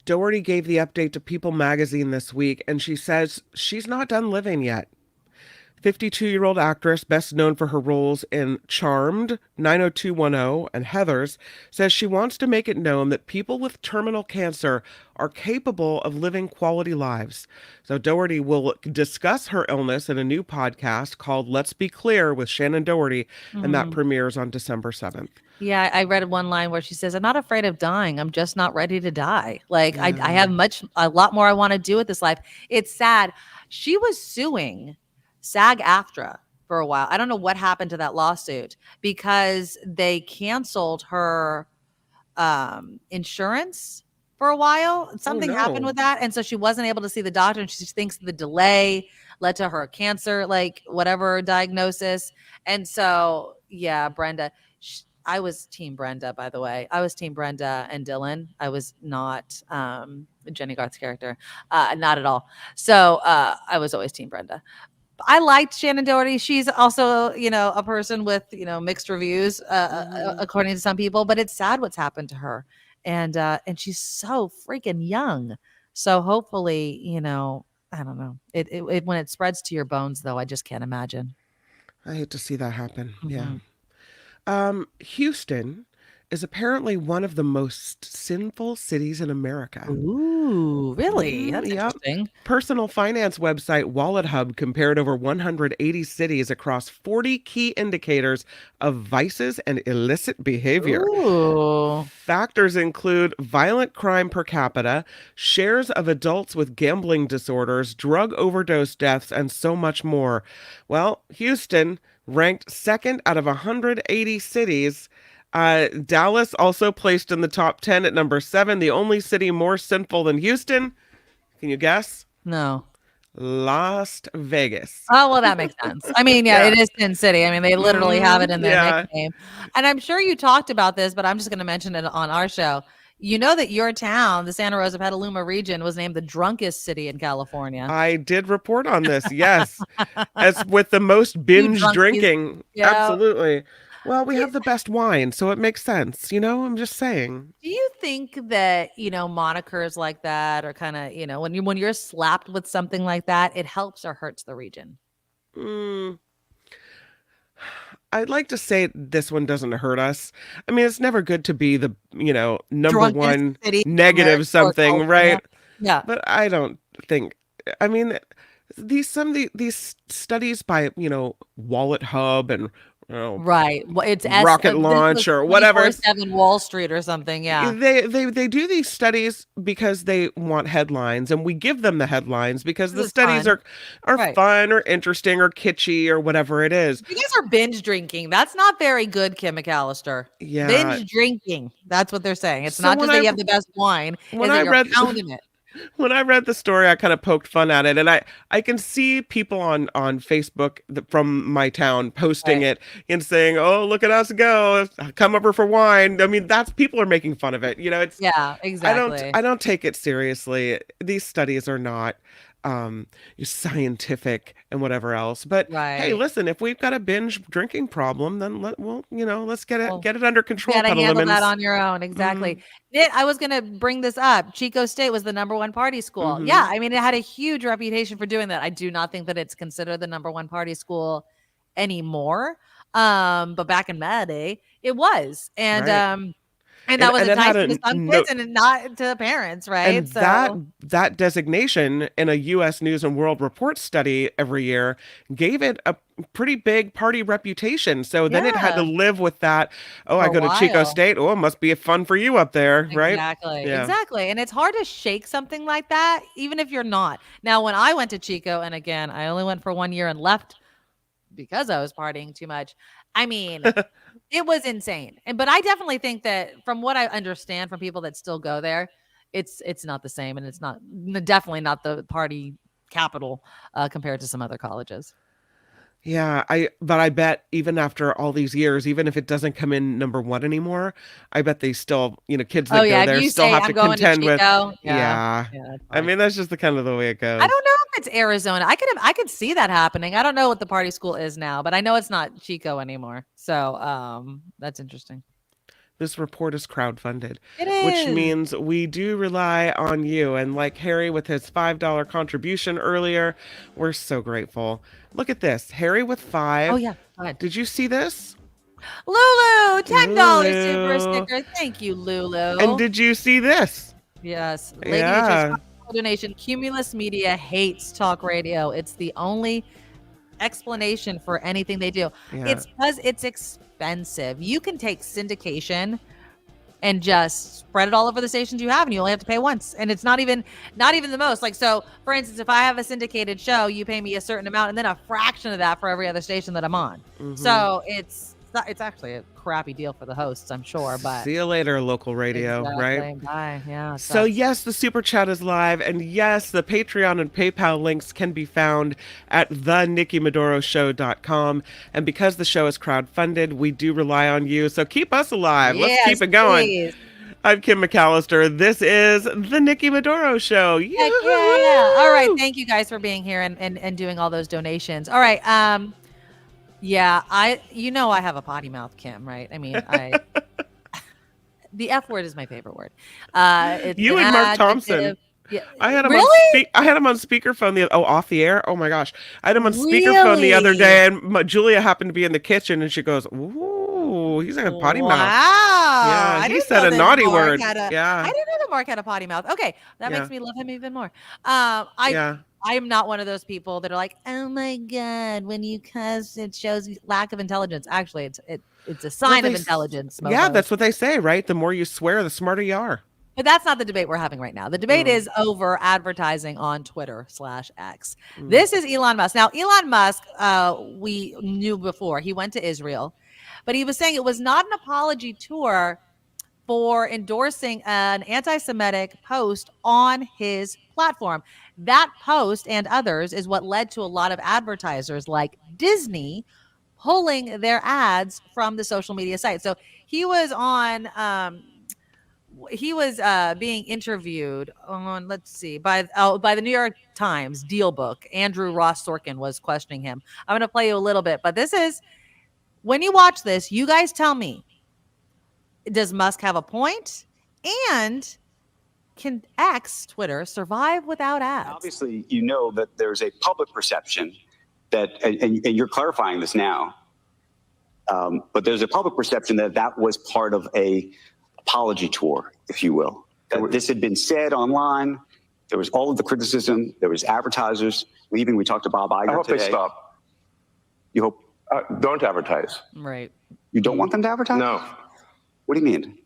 Speaker 5: Doherty gave the update to People magazine this week, and she says she's not done living yet. 52-year-old actress, best known for her roles in Charmed, 90210, and Heathers, says she wants to make it known that people with terminal cancer are capable of living quality lives. So Doherty will discuss her illness in a new podcast called Let's Be Clear with Shannon Doherty, and that premieres on December 7th.
Speaker 4: Yeah, I read one line where she says, I'm not afraid of dying. I'm just not ready to die. Like, I have a lot more I want to do with this life. It's sad. She was suing SAG-AFTRA for a while. I don't know what happened to that lawsuit because they canceled her insurance for a while. Something happened with that. And so she wasn't able to see the doctor, and she thinks the delay led to her cancer, like whatever diagnosis. And so, yeah, Brenda, I was team Brenda, by the way. I was team Brenda and Dylan. I was not Jenny Garth's character. Not at all. So I was always team Brenda. I liked Shannon Doherty. She's also, a person with, mixed reviews, according to some people, but it's sad what's happened to her. And she's so freaking young. So hopefully, I don't know. It when it spreads to your bones, though, I just can't imagine.
Speaker 5: I hate to see that happen.
Speaker 4: Mhm.
Speaker 5: Yeah. Houston is apparently one of the most sinful cities in America.
Speaker 4: Ooh, really? That's
Speaker 5: Yep.
Speaker 4: interesting.
Speaker 5: Personal finance website Wallet Hub compared over 180 cities across 40 key indicators of vices and illicit behavior.
Speaker 4: Ooh.
Speaker 5: Factors include violent crime per capita, shares of adults with gambling disorders, drug overdose deaths, and so much more. Well, Houston ranked second out of 180 cities. Dallas also placed in the top 10 at number 7. The only city more sinful than Houston, can you guess?
Speaker 4: No.
Speaker 5: Las Vegas.
Speaker 4: Oh, well, that makes sense. I mean, yeah, it is Sin City. I mean, they literally have it in their nickname. And I'm sure you talked about this, but I'm just going to mention it on our show. You know that your town, the Santa Rosa Petaluma region, was named the drunkest city in California.
Speaker 5: I did report on this, yes. As with the most binge drinking.
Speaker 4: Yeah.
Speaker 5: Absolutely. Well, we have the best wine, so it makes sense. I'm just saying.
Speaker 4: Do you think that, monikers like that or kind of, when you're slapped with something like that, it helps or hurts the region?
Speaker 5: I'd like to say this one doesn't hurt us. I mean, it's never good to be the, number
Speaker 4: Drunkest
Speaker 5: one
Speaker 4: city
Speaker 5: negative something, right?
Speaker 4: Yeah.
Speaker 5: But I don't think, I mean, these studies by, Wallet Hub and
Speaker 4: right. Well, it's
Speaker 5: rocket launch or whatever.
Speaker 4: 7 Wall Street or something. Yeah.
Speaker 5: They do these studies because they want headlines, and we give them the headlines because the studies are
Speaker 4: right.
Speaker 5: fun or interesting or kitschy or whatever it is.
Speaker 4: You guys are binge drinking. That's not very good, Kim McAllister.
Speaker 5: Yeah.
Speaker 4: Binge drinking. That's what they're saying. It's not just that you have the best wine.
Speaker 5: When I read
Speaker 4: pounding it.
Speaker 5: When I read the story, I kind of poked fun at it, and I can see people on Facebook from my town posting it and saying, "Oh, look at us go! Come over for wine." I mean, people are making fun of it. It's
Speaker 4: exactly.
Speaker 5: I don't take it seriously. These studies are not scientific and whatever else. But hey, listen, if we've got a binge drinking problem, then let's get it under control.
Speaker 4: You gotta handle that on your own. Exactly. I was gonna bring this up. Chico State was the number 1 party school. Yeah, I mean, it had a huge reputation for doing that. I do not think that it's considered the number 1 party school anymore. But back in my day, it was. And that was enticing to some kids and not to the parents, right?
Speaker 5: And that designation in a U.S. News and World Report study every year gave it a pretty big party reputation. So then it had to live with that. Oh, I go to Chico State. Oh, it must be fun for you up there, right?
Speaker 4: Exactly. Yeah. Exactly. And it's hard to shake something like that, even if you're not. Now, when I went to Chico, and again, I only went for 1 year and left because I was partying too much. I mean, it was insane. But I definitely think that from what I understand from people that still go there, it's not the same. And it's definitely not the party capital compared to some other colleges.
Speaker 5: Yeah, but I bet even after all these years, even if it doesn't come in number 1 anymore, I bet they still, kids that go there still have to contend with. Yeah. I mean, that's just the kind of the way it goes.
Speaker 4: I don't know if it's Arizona. I could see that happening. I don't know what the party school is now, but I know it's not Chico anymore. So that's interesting.
Speaker 5: This report is crowdfunded,
Speaker 4: which
Speaker 5: means we do rely on you. And like Harry with his $5 contribution earlier, we're so grateful. Look at this. Harry with $5.
Speaker 4: Oh, yeah. Go ahead.
Speaker 5: Did you see this?
Speaker 4: Lulu, $10 super sticker. Thank you, Lulu.
Speaker 5: And did you see this?
Speaker 4: Yes. Lady donation. Cumulus Media hates talk radio. It's the only explanation for anything they do. Yeah. It's because it's expensive. You can take syndication and just spread it all over the stations you have, and you only have to pay once. And it's not even the most. Like, so for instance, if I have a syndicated show, you pay me a certain amount and then a fraction of that for every other station that I'm on. So it's actually a crappy deal for the hosts, I'm sure. But
Speaker 5: see you later, local radio, right?
Speaker 4: Bye. Yeah.
Speaker 5: So yes, the super chat is live, and yes, the Patreon and PayPal links can be found at thenikkimedoroshow.com. And because the show is crowdfunded, we do rely on you. So keep us alive. Let's keep it going.
Speaker 4: Please.
Speaker 5: I'm Kim McAllister. This is the Nikki Medoro Show.
Speaker 4: Yeah. All right. Thank you guys for being here and doing all those donations. All right. Yeah, I have a potty mouth, Kim, right? I mean, the F word is my favorite word. It's
Speaker 5: You
Speaker 4: an
Speaker 5: and Mark
Speaker 4: adjective.
Speaker 5: Thompson.
Speaker 4: Yeah.
Speaker 5: I had him
Speaker 4: Really?
Speaker 5: I had him on speakerphone off the air. Oh my gosh. I had him on speakerphone the other day, and Julia happened to be in the kitchen, and she goes, "Ooh, he's in a potty mouth."
Speaker 4: Wow.
Speaker 5: Yeah, he said a naughty word.
Speaker 4: I didn't know that Mark had a potty mouth. Okay, that makes me love him even more. I am not one of those people that are like, "Oh my God, when you cuss, it shows lack of intelligence." Actually, it's a sign of intelligence.
Speaker 5: Yeah, that's what they say, right? The more you swear, the smarter you are.
Speaker 4: But that's not the debate we're having right now. The debate is over advertising on Twitter/X. This is Elon Musk. Now, Elon Musk, we knew before. He went to Israel, but he was saying it was not an apology tour for endorsing an anti-Semitic post on his platform. That post and others is what led to a lot of advertisers like Disney pulling their ads from the social media site. So he was on... he was being interviewed on, let's see, by the New York Times Deal Book. Andrew Ross Sorkin was questioning him. I'm going to play you a little bit, but this is, when you watch this, you guys tell me, does Musk have a point? And can X, Twitter, survive without ads?
Speaker 8: Obviously, you know that there's a public perception that, and you're clarifying this now, but there's a public perception that was part of a apology tour, if you will. That this had been said online. There was all of the criticism. There was advertisers leaving. We talked to Bob Iger today.
Speaker 9: I hope they stop.
Speaker 8: You hope?
Speaker 9: Don't advertise.
Speaker 4: Right.
Speaker 8: You don't want them to advertise?
Speaker 9: No.
Speaker 8: What do you mean?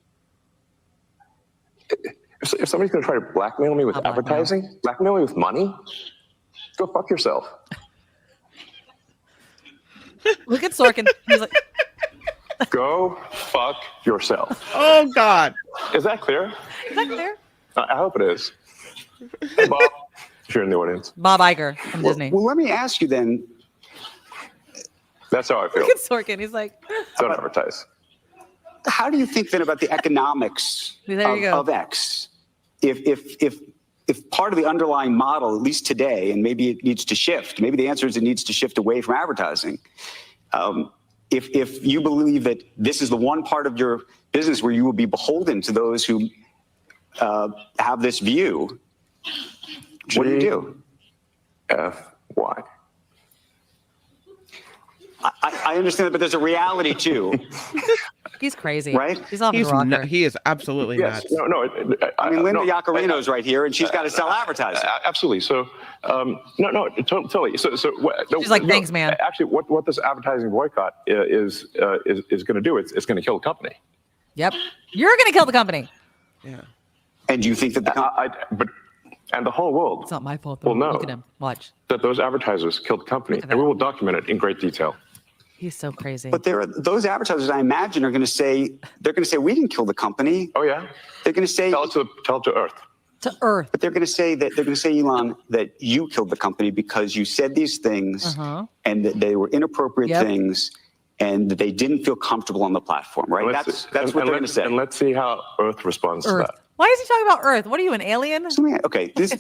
Speaker 9: If somebody's going to try to blackmail me with advertising, blackmail me with money, go fuck yourself.
Speaker 4: Look at Sorkin. He's like...
Speaker 9: Go fuck yourself.
Speaker 5: Oh, God.
Speaker 9: Is that clear?
Speaker 4: Is that clear?
Speaker 9: I hope it is. Hey, Bob, if you're in the audience.
Speaker 4: Bob Iger from Disney.
Speaker 8: Well, let me ask you then.
Speaker 9: That's how I feel.
Speaker 4: Look at Sorkin. He's like...
Speaker 9: Don't advertise.
Speaker 8: How do you think then about the economics of X? If part of the underlying model, at least today, and maybe it needs to shift, maybe the answer is it needs to shift away from advertising. If you believe that this is the one part of your business where you will be beholden to those who have this view, what do you do?
Speaker 9: Why?
Speaker 8: I understand that, but there's a reality too.
Speaker 4: He's crazy,
Speaker 8: right?
Speaker 4: He's off the rocker.
Speaker 5: He is absolutely nuts.
Speaker 9: No.
Speaker 8: I mean, Linda Yaccarino's right here, and she's got to sell advertising.
Speaker 9: Absolutely. So, totally. So
Speaker 4: she's like, thanks, man.
Speaker 9: Actually, what this advertising boycott is going to do? It's going to kill the company.
Speaker 4: Yep, you're going to kill the company.
Speaker 5: Yeah.
Speaker 8: And do you think that
Speaker 9: and the whole world?
Speaker 4: It's not my fault. Though.
Speaker 9: Will know.
Speaker 4: Look at him. Watch.
Speaker 9: That those advertisers killed the company, and we will document it in great detail.
Speaker 4: He's so crazy.
Speaker 8: But those advertisers, I imagine, are going to say, we didn't kill the company.
Speaker 9: Oh yeah.
Speaker 8: They're going to say,
Speaker 9: tell it to Earth.
Speaker 4: To Earth.
Speaker 8: But they're going to say, Elon, that you killed the company because you said these things and that they were inappropriate things and that they didn't feel comfortable on the platform, right? That's what they're going to say.
Speaker 9: And let's see how Earth responds to that.
Speaker 4: Why is he talking about Earth? What are you, an alien?
Speaker 8: Okay, this.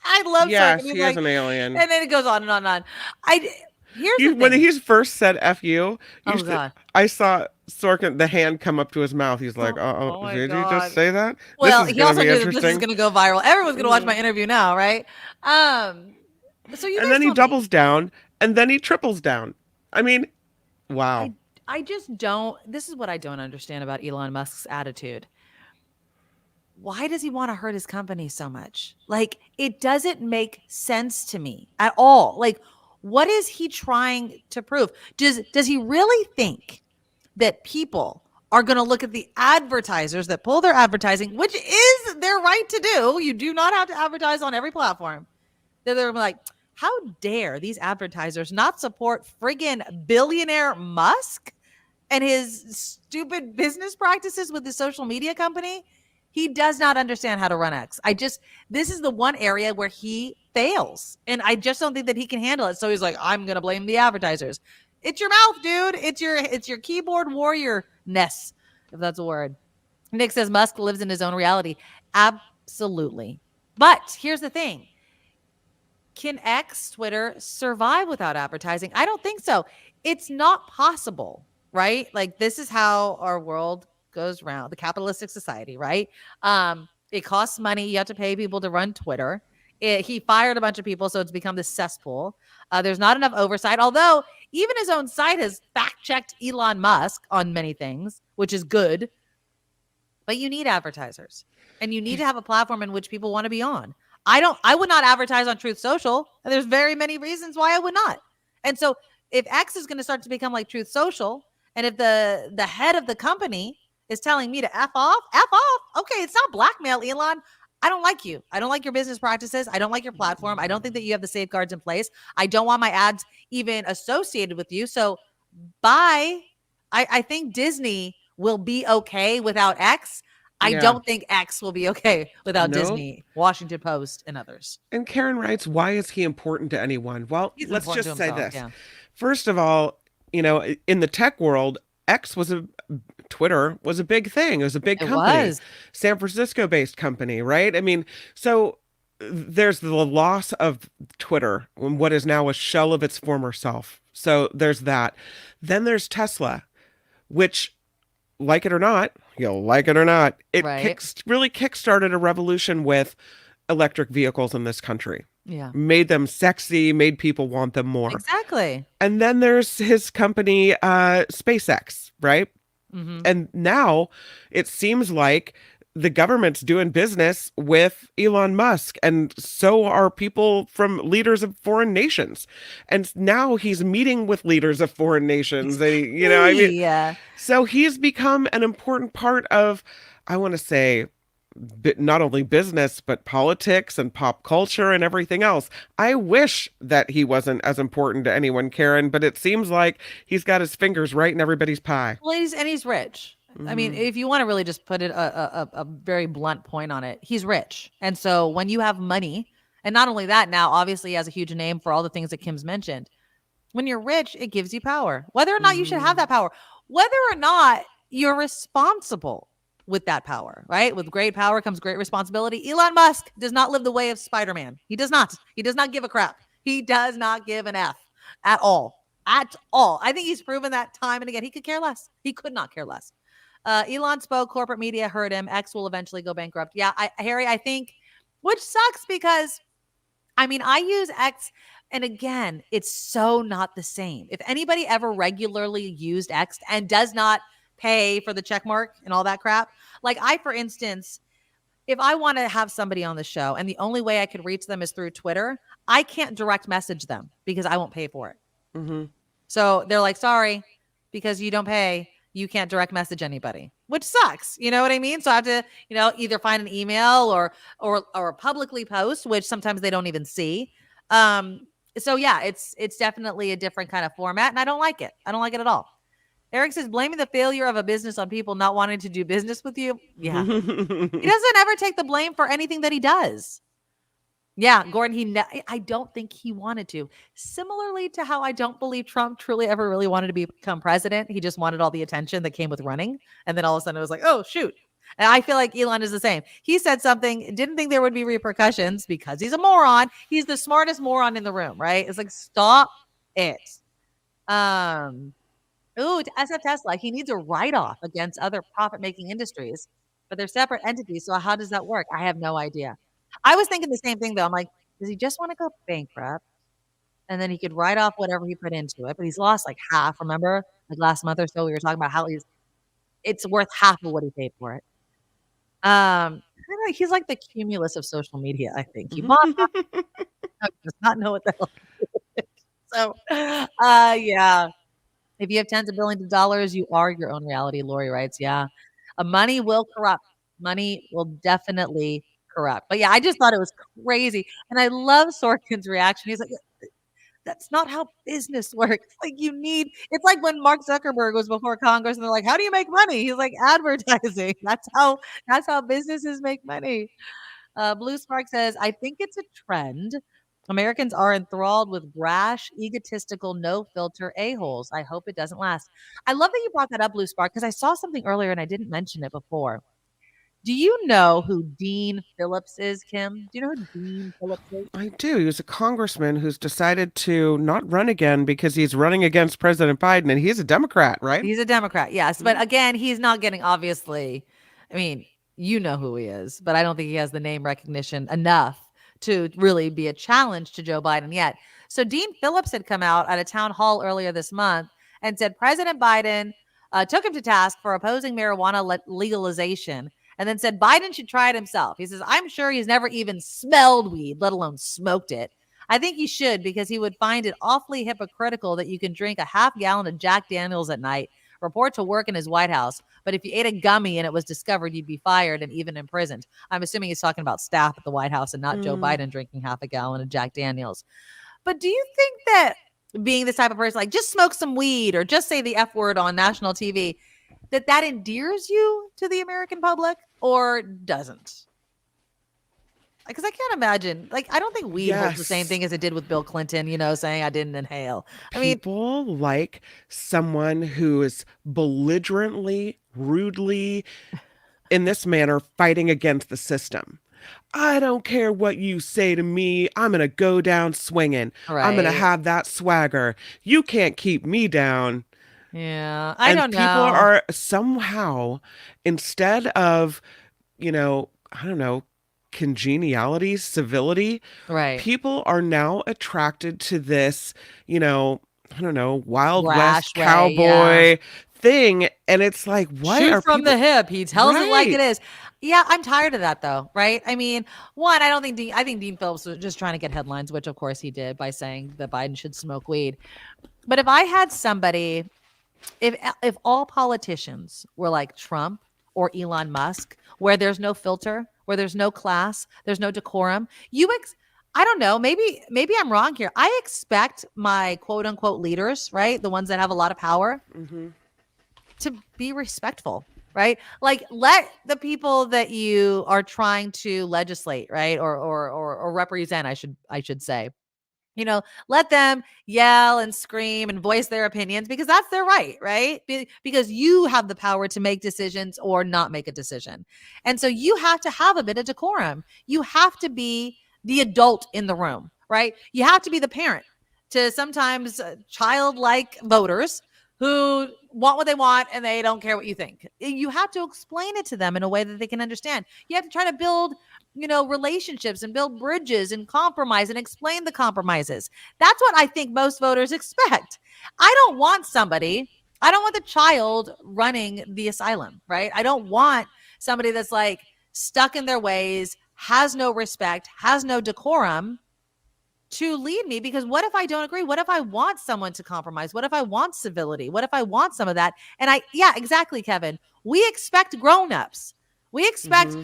Speaker 4: I love.
Speaker 5: Yes,
Speaker 4: Sorkin.
Speaker 5: he is an alien.
Speaker 4: And then it goes on and on and on.
Speaker 5: When he first said "F you,"
Speaker 4: God.
Speaker 5: I saw Sorkin, the hand come up to his mouth. He's like, did you just say that?
Speaker 4: Well, he also knew that this is going to go viral. Everyone's going to watch my interview now, right? And
Speaker 5: then he doubles down, and then he triples down. I mean, wow.
Speaker 4: I just don't. This is what I don't understand about Elon Musk's attitude. Why does he want to hurt his company so much? Like, it doesn't make sense to me at all. Like, what is he trying to prove? Does he really think that people are going to look at the advertisers that pull their advertising, which is their right to do? You do not have to advertise on every platform. They're like, how dare these advertisers not support friggin' billionaire Musk and his stupid business practices with his social media company? He does not understand how to run X. This is the one area where he fails. And I just don't think that he can handle it. So he's like, I'm going to blame the advertisers. It's your mouth, dude. It's your keyboard warrior-ness, if that's a word. Nick says Musk lives in his own reality. Absolutely. But here's the thing. Can X, Twitter, survive without advertising? I don't think so. It's not possible, right? Like, this is how our world goes round, the capitalistic society, right? It costs money. You have to pay people to run Twitter. He fired a bunch of people, so it's become this cesspool. There's not enough oversight, although even his own site has fact-checked Elon Musk on many things, which is good. But you need advertisers, and you need to have a platform in which people want to be on. I would not advertise on Truth Social, and there's very many reasons why I would not. And so if X is going to start to become like Truth Social, and if the head of the company is telling me to F off, okay, it's not blackmail, Elon. I don't like you. I don't like your business practices. I don't like your platform. I don't think that you have the safeguards in place. I don't want my ads even associated with you. So bye. I think Disney will be okay without X. I don't think X will be okay without Disney, Washington Post, and others.
Speaker 5: And Karen writes, why is he important to anyone? Well, let's just say this.
Speaker 4: Yeah.
Speaker 5: First of all, in the tech world, Twitter was a big thing. It was a big company. San Francisco-based company, right? I mean, so there's the loss of Twitter, what is now a shell of its former self. So there's that. Then there's Tesla, which, like it or not, it really kickstarted a revolution with electric vehicles in this country.
Speaker 4: Yeah.
Speaker 5: Made them sexy, made people want them more.
Speaker 4: Exactly.
Speaker 5: And then there's his company, SpaceX, right?
Speaker 4: Mm-hmm.
Speaker 5: And now it seems like the government's doing business with Elon Musk, and so are people from leaders of foreign nations. And now he's meeting with leaders of foreign nations. And, so he's become an important part of, I want to say, not only business, but politics and pop culture and everything else. I wish that he wasn't as important to anyone, Karen, but it seems like he's got his fingers right in everybody's pie.
Speaker 4: Well, he's rich. I mean, if you want to really just put it a very blunt point on it, he's rich. And so when you have money, and not only that, now obviously he has a huge name for all the things that Kim's mentioned. When you're rich, it gives you power. Whether or not you should have that power, whether or not you're responsible with that power, right? With great power comes great responsibility. Elon Musk does not live the way of Spider-Man. He does not. He does not give a crap. He does not give an F at all. At all. I think he's proven that time and again. He could care less. He could not care less. Elon spoke, corporate media heard him. X will eventually go bankrupt. Yeah, Harry, I think, which sucks because, I mean, I use X, and again, it's so not the same. If anybody ever regularly used X and does not pay for the check mark and all that crap, like for instance, if I want to have somebody on the show and the only way I could reach them is through Twitter, I can't direct message them because I won't pay for it.
Speaker 5: Mm-hmm.
Speaker 4: So they're like, sorry, because you don't pay, you can't direct message anybody, which sucks. You know what I mean? So I have to, either find an email or publicly post, which sometimes they don't even see. So yeah, it's definitely a different kind of format, and I don't like it. I don't like it at all. Eric says, blaming the failure of a business on people not wanting to do business with you. Yeah. He doesn't ever take the blame for anything that he does. Yeah, Gordon, I don't think he wanted to. Similarly to how I don't believe Trump truly ever really wanted to become president. He just wanted all the attention that came with running. And then all of a sudden it was like, oh, shoot. And I feel like Elon is the same. He said something, didn't think there would be repercussions because he's a moron. He's the smartest moron in the room, right? It's like, stop it. To SF Tesla, he needs a write-off against other profit-making industries, but they're separate entities. So how does that work? I have no idea. I was thinking the same thing, though. I'm like, does he just want to go bankrupt? And then he could write off whatever he put into it. But he's lost like half. Remember, like last month or so, we were talking about how it's worth half of what he paid for it. He's like the Cumulus of social media, I think. He bought does not know what the hell. So, yeah. If you have tens of billions of dollars, you are your own reality, Lori writes. Yeah. Money will corrupt. Money will definitely corrupt. But yeah, I just thought it was crazy. And I love Sorkin's reaction. He's like, that's not how business works. Like it's like when Mark Zuckerberg was before Congress and they're like, how do you make money? He's like, advertising. That's how businesses make money. Blue Spark says, I think it's a trend. Americans are enthralled with brash, egotistical, no-filter a-holes. I hope it doesn't last. I love that you brought that up, Blue Spark, because I saw something earlier and I didn't mention it before. Do you know who Dean Phillips is, Kim? Do you know who Dean Phillips is?
Speaker 5: I do. He was a congressman who's decided to not run again because he's running against President Biden, and he's a Democrat, right?
Speaker 4: He's a Democrat, yes. But again, he's not getting, obviously, I mean, you know who he is, but I don't think he has the name recognition enough to really be a challenge to Joe Biden yet. So Dean Phillips had come out at a town hall earlier this month and said President Biden took him to task for opposing marijuana legalization, and then said Biden should try it himself. He says, I'm sure he's never even smelled weed, let alone smoked it. I think he should, because he would find it awfully hypocritical that you can drink a half gallon of Jack Daniels at night, report to work in his White House, but if you ate a gummy and it was discovered, you'd be fired and even imprisoned. I'm assuming he's talking about staff at the White House and not Joe Biden drinking half a gallon of Jack Daniels. But do you think that being this type of person, like just smoke some weed or just say the F word on national TV, that endears you to the American public, or doesn't? Because I can't imagine, like, I don't think weed holds the same thing as it did with Bill Clinton, saying I didn't inhale.
Speaker 5: People like someone who is belligerently, rudely, in this manner, fighting against the system. I don't care what you say to me. I'm going to go down swinging. Right. I'm going to have that swagger. You can't keep me down.
Speaker 4: Yeah, I don't know.
Speaker 5: People are somehow, instead of, congeniality, civility,
Speaker 4: right?
Speaker 5: People are now attracted to this, Wild West cowboy thing. And it's like, what?
Speaker 4: Shoot from the hip. He tells it like it is. Yeah, I'm tired of that, though, right? I mean, one, I think Dean Phillips was just trying to get headlines, which of course he did by saying that Biden should smoke weed. But if I had somebody, if all politicians were like Trump or Elon Musk, where there's no filter, where there's no class, there's no decorum, I don't know, maybe I'm wrong here. I expect my quote unquote leaders, right? The ones that have a lot of power, to be respectful. Right? Like, let the people that you are trying to legislate, right? Or represent, I should say, let them yell and scream and voice their opinions, because that's their right? Because you have the power to make decisions or not make a decision. And so you have to have a bit of decorum. You have to be the adult in the room, right? You have to be the parent to sometimes childlike voters who want what they want and they don't care what you think. You have to explain it to them in a way that they can understand. You have to try to build, relationships and build bridges and compromise and explain the compromises. That's what I think most voters expect. I don't want the child running the asylum, right? I don't want somebody that's like stuck in their ways, has no respect, has no decorum to lead me, because what if I don't agree? What if I want someone to compromise? What if I want civility? What if I want some of that? And exactly, Kevin. We expect grown-ups. We expect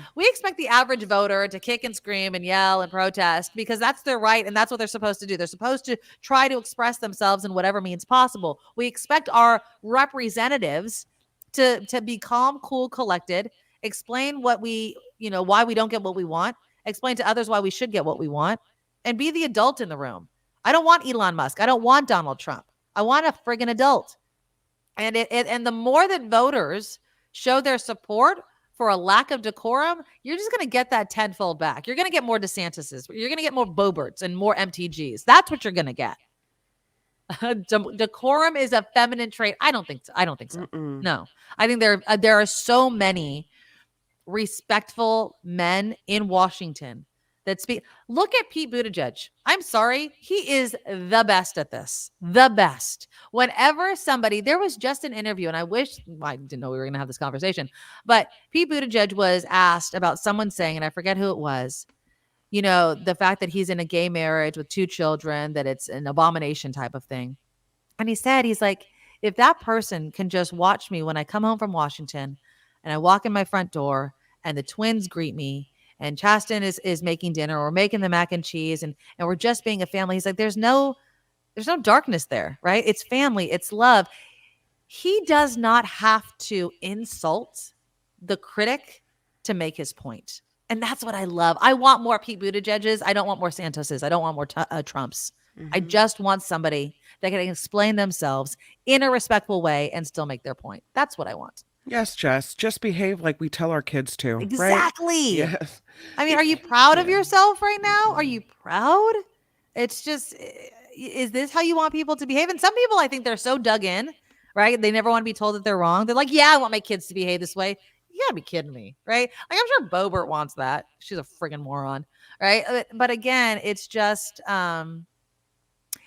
Speaker 4: the average voter to kick and scream and yell and protest, because that's their right and that's what they're supposed to do. They're supposed to try to express themselves in whatever means possible. We expect our representatives to be calm, cool, collected, explain why we don't get what we want, explain to others why we should get what we want, and be the adult in the room. I don't want Elon Musk. I don't want Donald Trump. I want a friggin' adult. And and the more that voters show their support for a lack of decorum, you're just going to get that tenfold back. You're going to get more DeSantis's. You're going to get more Boeberts and more MTGs. That's what you're going to get. Decorum is a feminine trait. I don't think so. No, I think there are so many respectful men in Washington that speak. Look at Pete Buttigieg. I'm sorry. He is the best at this. The best. Whenever there was just an interview, and I didn't know we were going to have this conversation, but Pete Buttigieg was asked about someone saying, and I forget who it was, the fact that he's in a gay marriage with 2 children, that it's an abomination type of thing. And he said, he's like, if that person can just watch me when I come home from Washington and I walk in my front door and the twins greet me, and Chasten is making dinner or making the mac and cheese, and we're just being a family. He's like, there's no darkness there, right? It's family, it's love. He does not have to insult the critic to make his point. And that's what I love. I want more Pete Buttigieg's. I don't want more Santos's. I don't want more Trump's. I just want somebody that can explain themselves in a respectful way and still make their point. That's what I want.
Speaker 5: Yes, Jess. Just behave like we tell our kids to.
Speaker 4: Exactly.
Speaker 5: Right? Yes.
Speaker 4: I mean, are you proud of yourself right now? Are you proud? It's just, is this how you want people to behave? And some people, I think they're so dug in, right? They never want to be told that they're wrong. They're like, yeah, I want my kids to behave this way. You gotta be kidding me, right? Like, I'm sure Boebert wants that. She's a friggin' moron, right? But again, it's just,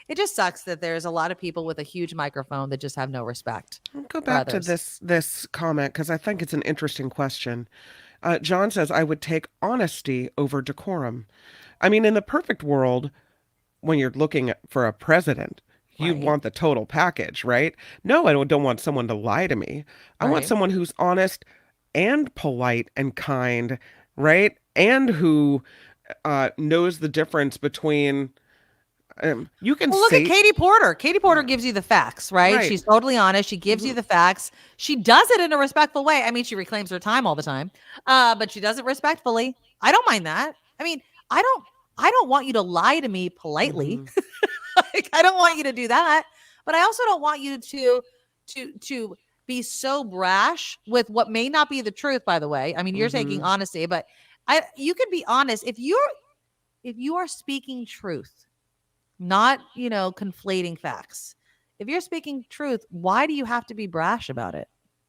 Speaker 4: it just sucks that there's a lot of people with a huge microphone that just have no respect.
Speaker 5: I'll go back to this comment because I think it's an interesting question. John says, I would take honesty over decorum. I mean, in the perfect world, when you're looking for a president, you want the total package, right? No, I don't want someone to lie to me. I want someone who's honest and polite and kind, right? And who knows the difference between... you can
Speaker 4: look at Katie Porter. Katie Porter gives you the facts, right? She's totally honest. She gives you the facts. She does it in a respectful way. I mean, she reclaims her time all the time, but she does it respectfully. I don't mind that. I mean, I don't want you to lie to me politely. Like, I don't want you to do that, but I also don't want you to be so brash with what may not be the truth. By the way, I mean, you're taking honesty, but you can be honest if you are speaking truth. Not, conflating facts. If you're speaking truth, why do you have to be brash about it?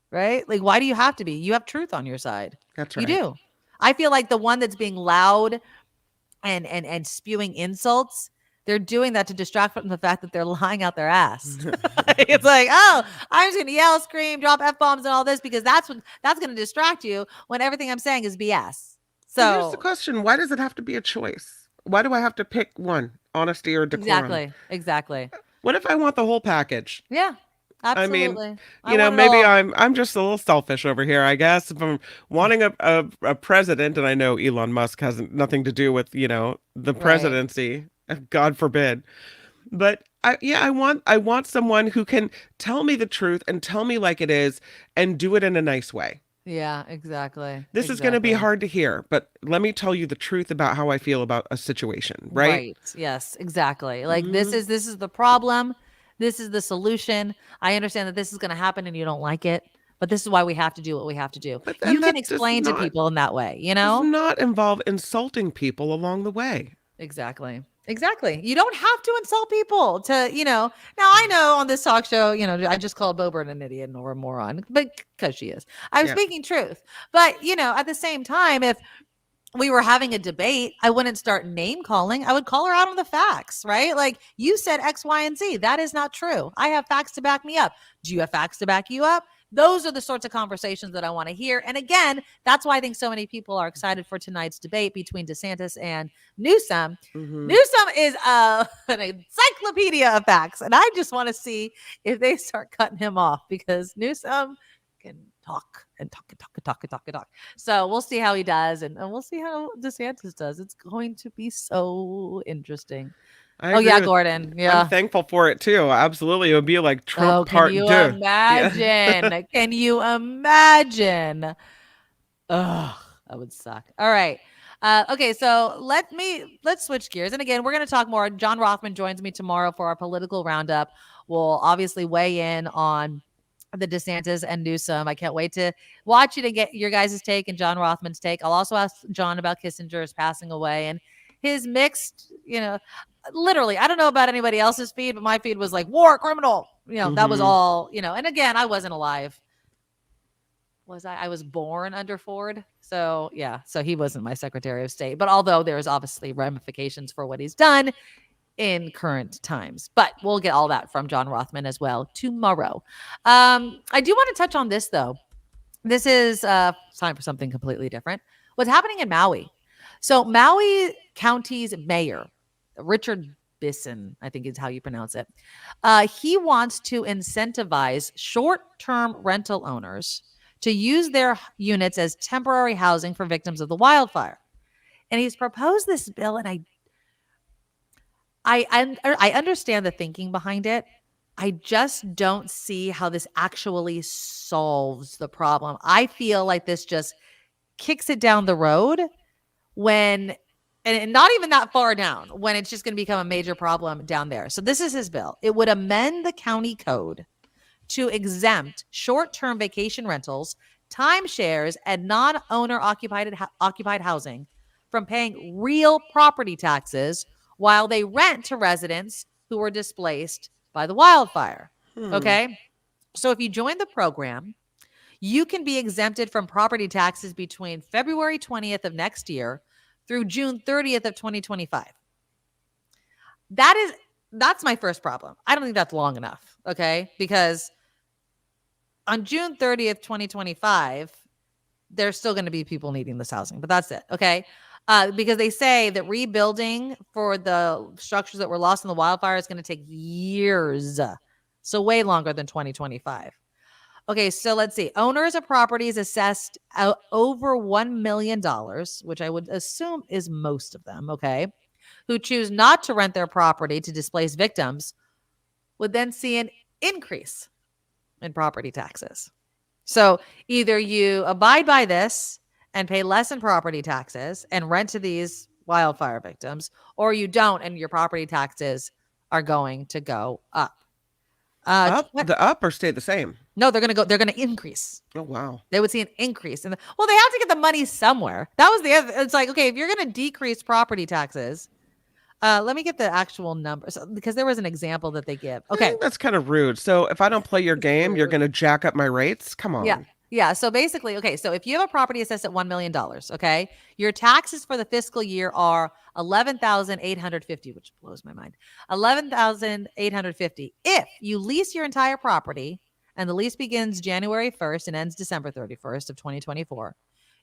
Speaker 4: Right? Like, why do you have to be? You have truth on your side.
Speaker 5: That's right.
Speaker 4: You do. I feel like the one that's being loud and spewing insults, they're doing that to distract from the fact that they're lying out their ass. It's like, oh, I'm just going to yell, scream, drop F-bombs and all this because that's going to distract you when everything I'm saying is BS. So
Speaker 5: here's the question. Why does it have to be a choice? Why do I have to pick one? Honesty or decorum?
Speaker 4: Exactly.
Speaker 5: What if I want the whole package?
Speaker 4: Yeah, absolutely.
Speaker 5: I mean, maybe I'm just a little selfish over here, I guess. If I'm wanting a president, and I know Elon Musk has nothing to do with the presidency, God forbid. But I want someone who can tell me the truth and tell me like it is and do it in a nice way.
Speaker 4: Yeah, exactly.
Speaker 5: This is going to be hard to hear, but let me tell you the truth about how I feel about a situation, right?
Speaker 4: Right. Yes, exactly. Like this is the problem. This is the solution. I understand that this is going to happen and you don't like it, but this is why we have to do what we have to do. You can explain to people in that way,
Speaker 5: Does not involve insulting people along the way.
Speaker 4: Exactly. You don't have to insult people to, now I know on this talk show, I just called Boebert an idiot or a moron, but because she is. I was speaking truth. But, at the same time, if we were having a debate, I wouldn't start name calling. I would call her out on the facts, right? Like, you said X, Y, and Z. That is not true. I have facts to back me up. Do you have facts to back you up? Those are the sorts of conversations that I want to hear. And again, that's why I think so many people are excited for tonight's debate between DeSantis and Newsom. Newsom is an encyclopedia of facts. And I just want to see if they start cutting him off because Newsom can talk and talk. So we'll see how he does. And we'll see how DeSantis does. It's going to be so interesting. Gordon. Yeah.
Speaker 5: I'm thankful for it too. Absolutely. It would be like Trump part 2.
Speaker 4: Imagine? Can you imagine? Ugh, that would suck. All right. Okay, so let's switch gears. And again, we're going to talk more. John Rothman joins me tomorrow for our political roundup. We'll obviously weigh in on the DeSantis and Newsom. I can't wait to watch it and get your guys' take and John Rothman's take. I'll also ask John about Kissinger's passing away and his mixed, literally, I don't know about anybody else's feed, but my feed was like war criminal. That was all, and again, I wasn't alive. Was I? I was born under Ford. So yeah. So he wasn't my Secretary of State, but although there's obviously ramifications for what he's done in current times, but we'll get all that from John Rothman as well tomorrow. I do want to touch on this though. This is time for something completely different. What's happening in Maui? So Maui County's mayor, Richard Bisson, I think is how you pronounce it. He wants to incentivize short-term rental owners to use their units as temporary housing for victims of the wildfire. And he's proposed this bill, and I understand the thinking behind it. I just don't see how this actually solves the problem. I feel like this just kicks it down the road and not even that far down, when it's just going to become a major problem down there. So this is his bill. It would amend the county code to exempt short-term vacation rentals, timeshares, and non-owner occupied housing from paying real property taxes while they rent to residents who were displaced by the wildfire. Okay? So if you join the program, you can be exempted from property taxes between February 20th of next year through June 30th of 2025. That's my first problem. I don't think that's long enough, okay? Because on June 30th, 2025, there's still going to be people needing this housing, but that's it, okay? Because they say that rebuilding for the structures that were lost in the wildfire is going to take years, so way longer than 2025. Okay, so let's see. Owners of properties assessed over $1 million, which I would assume is most of them, okay, who choose not to rent their property to displaced victims would then see an increase in property taxes. So either you abide by this and pay less in property taxes and rent to these wildfire victims, or you don't and your property taxes are going to go up.
Speaker 5: Up or stay the same?
Speaker 4: No, they're going to increase.
Speaker 5: Oh, wow.
Speaker 4: They would see an increase. They have to get the money somewhere. That was the other. It's like, okay, if you're going to decrease property taxes, let me get the actual numbers because there was an example that they give. Okay.
Speaker 5: That's kind of rude. So if I don't play your game, you're going to jack up my rates? Come on.
Speaker 4: Yeah. Yeah. So basically, okay, so if you have a property assessed at $1 million, okay, your taxes for the fiscal year are $11,850, which blows my mind. $11,850. If you lease your entire property and the lease begins January 1st and ends December 31st of 2024,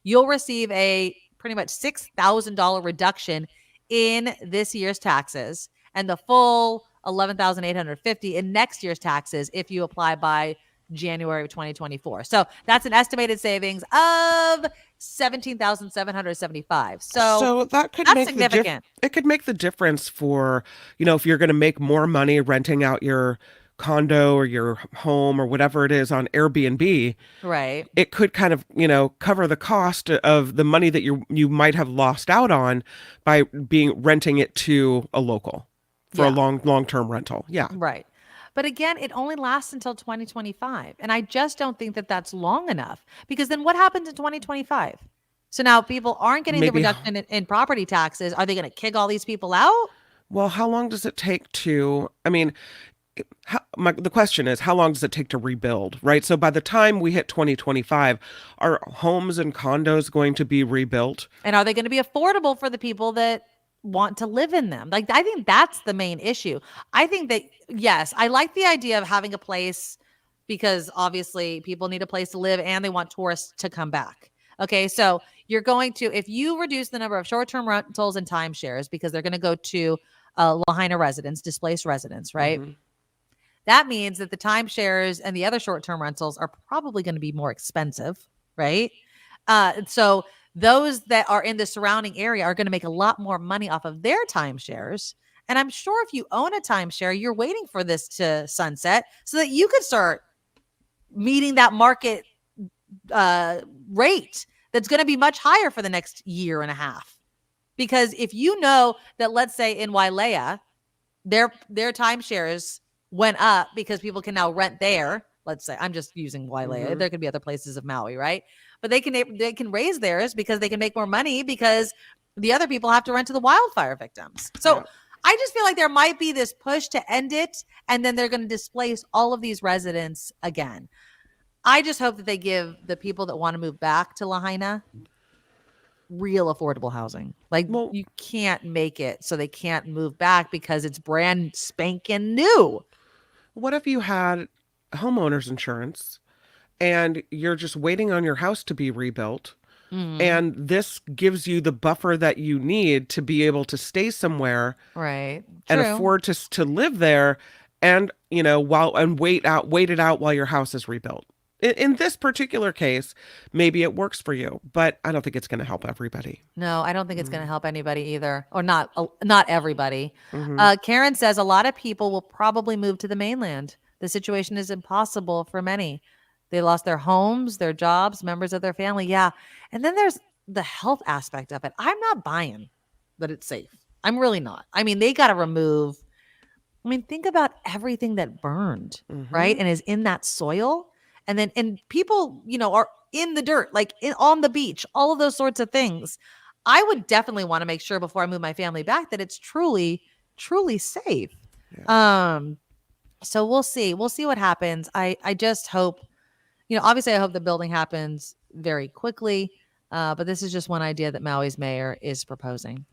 Speaker 4: you'll receive a pretty much $6,000 reduction in this year's taxes and the full $11,850 in next year's taxes if you apply by January of 2024. So that's an estimated savings of $17,775. So
Speaker 5: that could
Speaker 4: that's
Speaker 5: make
Speaker 4: significant.
Speaker 5: It could make the difference for, if you're going to make more money renting out your condo or your home or whatever it is on Airbnb.
Speaker 4: Right.
Speaker 5: It could kind of, cover the cost of the money that you might have lost out on by renting it to a local for a long-term rental. Yeah.
Speaker 4: Right. But again, it only lasts until 2025. And I just don't think that that's long enough because then what happens in 2025? So now people aren't getting the reduction in property taxes. Are they going to kick all these people out?
Speaker 5: Well, how long does it take to, the question is, how long does it take to rebuild, right? So by the time we hit 2025, are homes and condos going to be rebuilt?
Speaker 4: And are they going to be affordable for the people that want to live in them? Like, I think that's the main issue. I think that, yes, I like the idea of having a place because obviously people need a place to live and they want tourists to come back. Okay, so you're going to, if you reduce the number of short-term rentals and timeshares because they're going to go to Lahaina residents, displaced residents, right? Mm-hmm. That means that the timeshares and the other short-term rentals are probably going to be more expensive, right? So those that are in the surrounding area are going to make a lot more money off of their timeshares. And I'm sure if you own a timeshare, you're waiting for this to sunset so that you could start meeting that market rate that's going to be much higher for the next year and a half. Because if you know that, let's say in Wailea, their timeshares went up because people can now rent there. Let's say, I'm just using Wailea. Mm-hmm. There could be other places of Maui, right? But they can raise theirs because they can make more money because the other people have to rent to the wildfire victims. So I just feel like there might be this push to end it, and then they're going to displace all of these residents again. I just hope that they give the people that want to move back to Lahaina real affordable housing. Like, you can't make it so they can't move back because it's brand spanking new.
Speaker 5: What if you had homeowners insurance and you're just waiting on your house to be rebuilt? Mm. And this gives you the buffer that you need to be able to stay somewhere,
Speaker 4: right?
Speaker 5: And afford to live there, and wait it out while your house is rebuilt. In this particular case, maybe it works for you, but I don't think it's going to help everybody.
Speaker 4: No, I don't think it's going to help anybody either, or not everybody. Mm-hmm. Karen says a lot of people will probably move to the mainland. The situation is impossible for many. They lost their homes, their jobs, members of their family. Yeah. And then there's the health aspect of it. I'm not buying that it's safe. I'm really not. I mean, they got to remove I mean, think about everything that burned, right? And is in that soil. And people, are in the dirt, like on the beach, all of those sorts of things. I would definitely want to make sure before I move my family back that it's truly, truly safe. Yeah. So we'll see. We'll see what happens. I just hope, obviously I hope the building happens very quickly. But this is just one idea that Maui's mayor is proposing.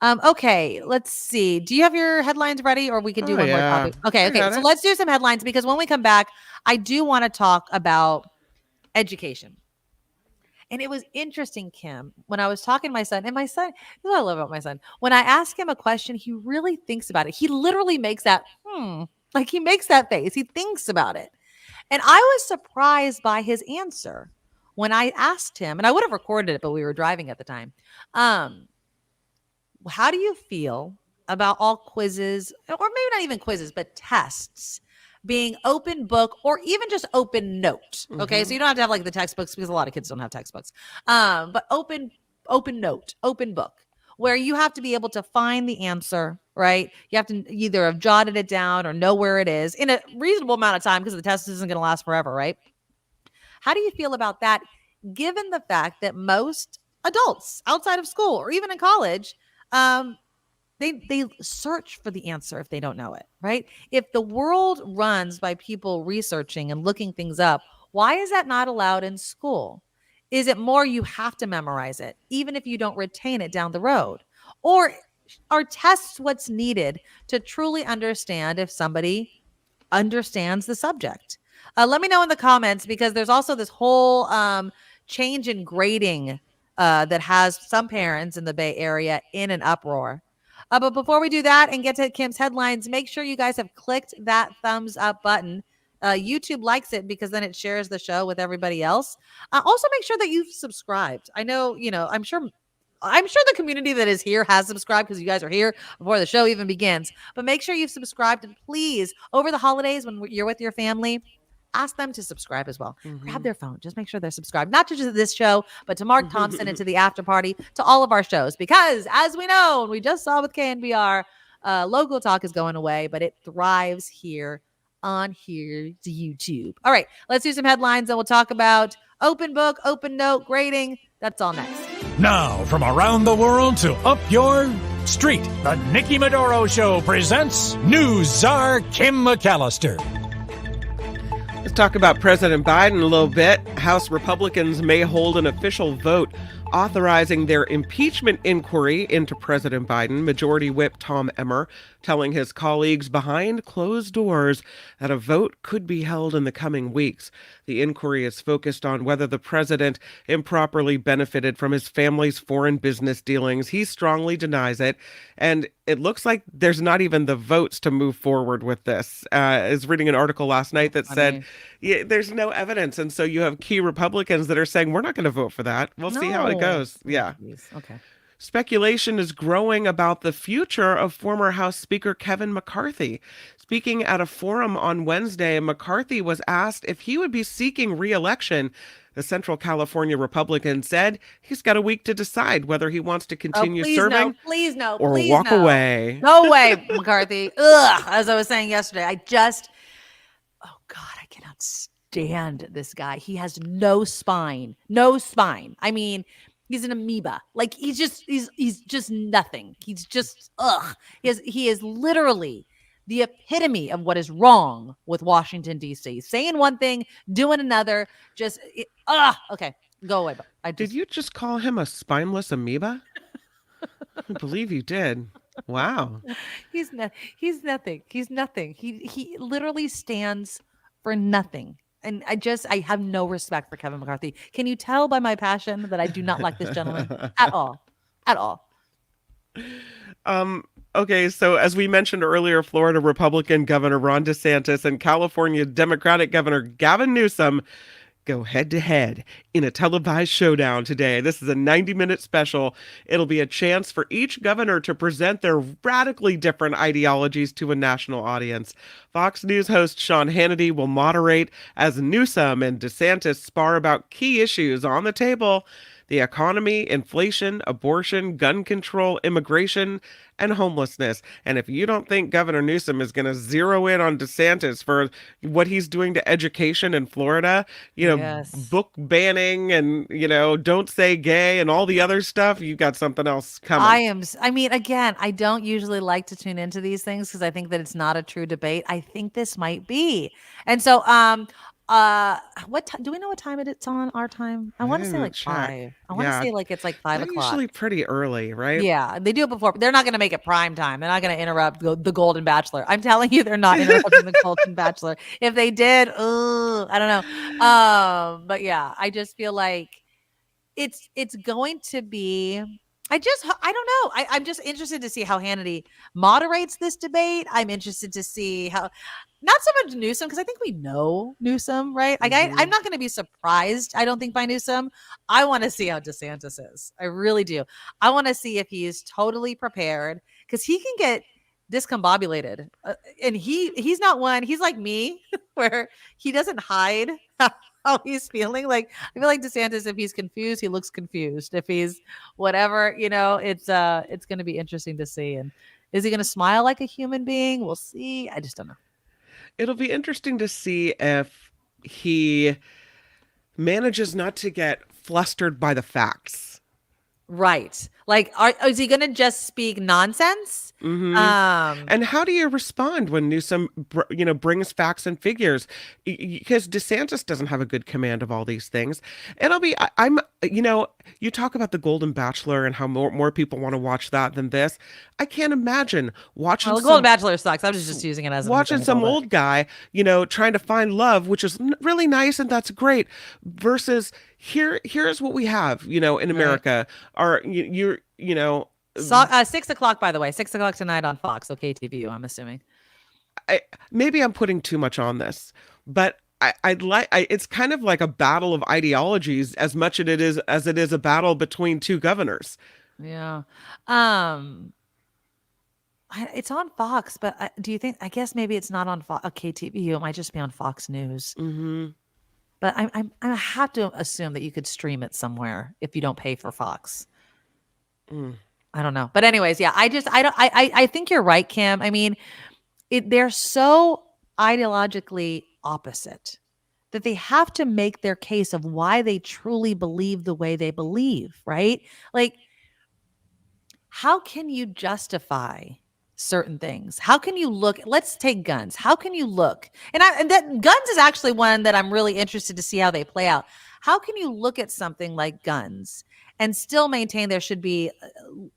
Speaker 4: Okay, let's see. Do you have your headlines ready, or we could do one more topic? Okay. So let's do some headlines, because when we come back, I do want to talk about education. And it was interesting, Kim, when I was talking to my son, this is what I love about my son. When I ask him a question, he really thinks about it. He literally makes that, like he makes that face. He thinks about it. And I was surprised by his answer when I asked him, and I would have recorded it, but we were driving at the time. How do you feel about all quizzes, or maybe not even quizzes, but tests being open book or even just open note? Okay. So you don't have to have like the textbooks, because a lot of kids don't have textbooks. But open note, open book, where you have to be able to find the answer, right? You have to either have jotted it down or know where it is in a reasonable amount of time, because the test isn't going to last forever, right? How do you feel about that, given the fact that most adults outside of school or even in college, they search for the answer if they don't know it, right? If the world runs by people researching and looking things up, why is that not allowed in school? Is it more you have to memorize it, even if you don't retain it down the road? Or are tests what's needed to truly understand if somebody understands the subject? Let me know in the comments, because there's also this whole change in grading that has some parents in the Bay Area in an uproar. But before we do that and get to Kim's headlines, make sure you guys have clicked that thumbs up button. YouTube likes it because then it shares the show with everybody else. Also, make sure that you've subscribed. I know, I'm sure the community that is here has subscribed, because you guys are here before the show even begins. But make sure you've subscribed, and please, over the holidays when you're with your family, ask them to subscribe as well. Grab their phone. Just make sure they're subscribed, not just to this show, but to Mark Thompson and to the After Party, to all of our shows. Because as we know, and we just saw with KNBR, local talk is going away, but it thrives here on here's YouTube. All right, let's do some headlines, and we'll talk about open book, open note, grading. That's all next.
Speaker 6: Now, from around the world to up your street, the Nikki Medoro Show presents News Czar Kim McAllister.
Speaker 5: Let's talk about President Biden a little bit. House Republicans may hold an official vote authorizing their impeachment inquiry into President Biden. Majority Whip Tom Emmer telling his colleagues behind closed doors that a vote could be held in the coming weeks. The inquiry is focused on whether the president improperly benefited from his family's foreign business dealings. He strongly denies it, and it looks like there's not even the votes to move forward with this. I was reading an article last night that said there's no evidence, and so you have key Republicans that are saying, we're not going to vote for that. We'll see how it goes. Yeah.
Speaker 4: Okay.
Speaker 5: Speculation is growing about the future of former House Speaker Kevin McCarthy. Speaking at a forum on Wednesday, McCarthy was asked if he would be seeking re-election. The Central California Republican said he's got a week to decide whether he wants to continue serving or walk away.
Speaker 4: No way, McCarthy. Ugh, as I was saying yesterday, oh God, I cannot stand this guy. He has no spine. No spine. I mean, he's an amoeba. Like he's just nothing. He's just He is literally the epitome of what is wrong with Washington D.C. Saying one thing, doing another. Okay, go away.
Speaker 5: Did you just call him a spineless amoeba? I believe you did. Wow.
Speaker 4: He's nothing. He's nothing. He literally stands for nothing. And I have no respect for Kevin McCarthy. Can you tell by my passion that I do not like this gentleman at all? At all.
Speaker 5: Okay, so as we mentioned earlier, Florida Republican Governor Ron DeSantis and California Democratic Governor Gavin Newsom go head-to-head in a televised showdown today. This is a 90-minute special. It'll be a chance for each governor to present their radically different ideologies to a national audience. Fox News host Sean Hannity will moderate as Newsom and DeSantis spar about key issues on the table. the economy, inflation, abortion, gun control, immigration, and homelessness. And if you don't think Governor Newsom is going to zero in on DeSantis for what he's doing to education in Florida, book banning and, don't say gay and all the other stuff, you got something else coming.
Speaker 4: Again, I don't usually like to tune into these things because I think that it's not a true debate. I think this might be. And so, do we know what time it's on our time? I want to say like 5. I want to say like it's like 5 o'clock.
Speaker 5: Usually pretty early, right?
Speaker 4: Yeah, they do it before. But they're not going to make it prime time. They're not going to interrupt the Golden Bachelor. I'm telling you, they're not interrupting the Golden Bachelor. If they did, I don't know. But yeah, I just feel like it's going to be. I don't know. I'm just interested to see how Hannity moderates this debate. I'm interested to see how. Not so much Newsom, because I think we know Newsom, right? Like I'm not going to be surprised, I don't think, by Newsom. I want to see how DeSantis is. I really do. I want to see if he is totally prepared, because he can get discombobulated. And he's not one. He's like me, where he doesn't hide how he's feeling. Like, I feel like DeSantis, if he's confused, he looks confused. If he's whatever, it's going to be interesting to see. And is he going to smile like a human being? We'll see. I just don't know.
Speaker 5: It'll be interesting to see if he manages not to get flustered by the facts.
Speaker 4: Right. Like, is he going to just speak nonsense?
Speaker 5: Mm-hmm. And how do you respond when Newsom, brings facts and figures? Because DeSantis doesn't have a good command of all these things. You talk about the Golden Bachelor and how more people want to watch that than this. I can't imagine watching.
Speaker 4: Well, the Golden Bachelor sucks. I was just using it as
Speaker 5: watching some old guy, trying to find love, which is really nice and that's great. Versus here's what we have, in America. Right.
Speaker 4: 6 o'clock, by the way, 6 o'clock tonight on Fox. Okay, KTVU, I'm assuming.
Speaker 5: Maybe I'm putting too much on this, but it's kind of like a battle of ideologies as much as it is a battle between two governors.
Speaker 4: Yeah. It's on Fox, but do you think? I guess maybe it's not on KTVU. It might just be on Fox News.
Speaker 5: Mm-hmm.
Speaker 4: But I have to assume that you could stream it somewhere if you don't pay for Fox. I don't know. But anyways, yeah, I think you're right, Kim. I mean, they're so ideologically opposite that they have to make their case of why they truly believe the way they believe, right? Like, how can you justify certain things? How can you look? Let's take guns. How can you look? And that guns is actually one that I'm really interested to see how they play out. How can you look at something like guns and still maintain there should be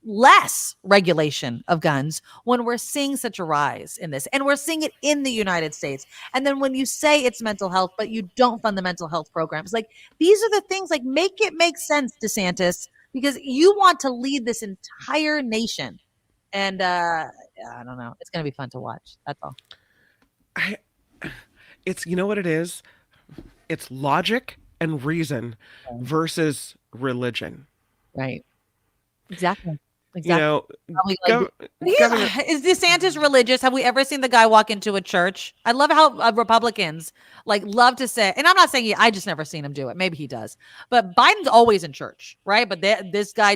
Speaker 4: less regulation of guns when we're seeing such a rise in this? And we're seeing it in the United States. And then when you say it's mental health, but you don't fund the mental health programs, like, these are the things, like, make it make sense, DeSantis, because you want to lead this entire nation. And I don't know. It's going to be fun to watch. That's all.
Speaker 5: It's, you know what it is? It's logic and reason versus religion.
Speaker 4: Right. Exactly.
Speaker 5: Is
Speaker 4: DeSantis religious? Have we ever seen the guy walk into a church? I love how Republicans love to say, and I'm not saying I just never seen him do it. Maybe he does, but Biden's always in church, right? But this guy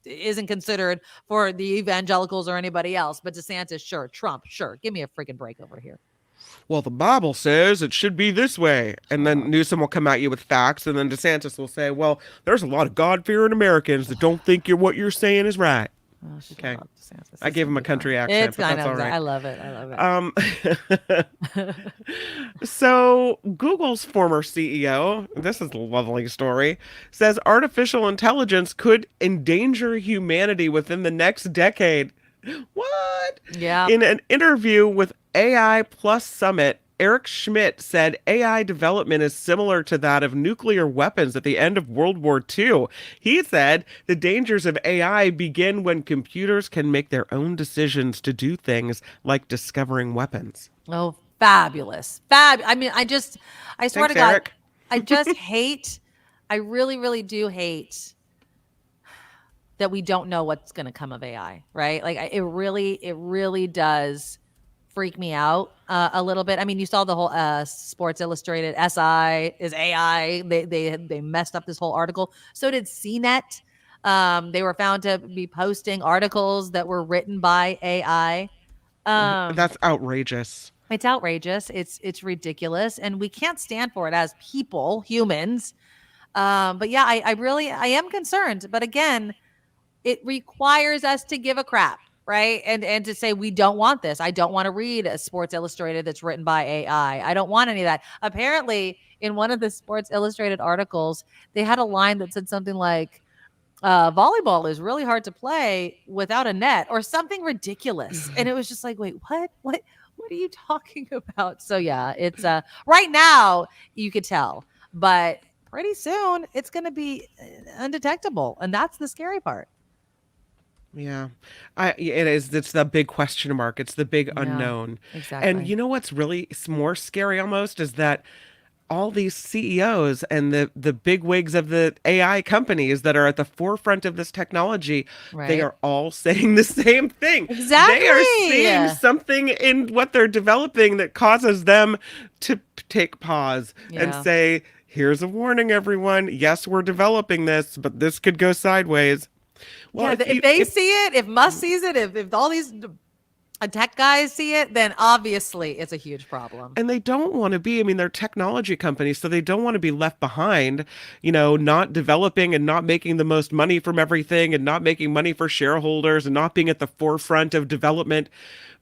Speaker 4: isn't considered for the evangelicals or anybody else. But DeSantis, sure. Trump, sure. Give me a freaking break over here.
Speaker 5: Well, the Bible says it should be this way. And then Newsom will come at you with facts. And then DeSantis will say, well, there's a lot of God-fearing Americans that don't think what you're saying is right.
Speaker 4: Oh,
Speaker 5: okay. I gave him a country accent, but that's all right.
Speaker 4: I love it.
Speaker 5: So Google's former CEO, this is a lovely story, says artificial intelligence could endanger humanity within the next decade. What?
Speaker 4: Yeah.
Speaker 5: In an interview with AI Plus Summit, Eric Schmidt said AI development is similar to that of nuclear weapons at the end of World War II. He said the dangers of AI begin when computers can make their own decisions to do things like discovering weapons.
Speaker 4: Oh, fabulous. I mean, I swear to God,
Speaker 5: Eric.
Speaker 4: I just I really, really do hate that we don't know what's going to come of AI, right? Like, it really does freak me out a little bit. I mean, you saw the whole Sports Illustrated SI is AI. They messed up this whole article. So did CNET. They were found to be posting articles that were written by AI.
Speaker 5: That's outrageous.
Speaker 4: It's outrageous. It's ridiculous, and we can't stand for it as people, humans. But yeah, I am concerned. But again, it requires us to give a crap, right? And to say we don't want this. I don't want to read a Sports Illustrated that's written by AI. I don't want any of that. Apparently, in one of the Sports Illustrated articles, they had a line that said something like, volleyball is really hard to play without a net or something ridiculous. And it was just like, wait, what are you talking about? So yeah, it's right now you could tell, but pretty soon it's going to be undetectable. And that's the scary part.
Speaker 5: Yeah, it is. It's the big question mark. It's the big unknown.
Speaker 4: Exactly.
Speaker 5: And you know what's really more scary almost is that all these CEOs and the big wigs of the AI companies that are at the forefront of this technology, they are all saying the same thing.
Speaker 4: Exactly.
Speaker 5: They are seeing something in what they're developing that causes them to take pause and say, here's a warning, everyone. Yes, we're developing this, but this could go sideways.
Speaker 4: Well, if they see it, if Musk sees it, if all these tech guys see it, then obviously it's a huge problem.
Speaker 5: And they don't want to be, I mean, they're technology companies, so they don't want to be left behind, you know, not developing and not making the most money from everything and not making money for shareholders and not being at the forefront of development.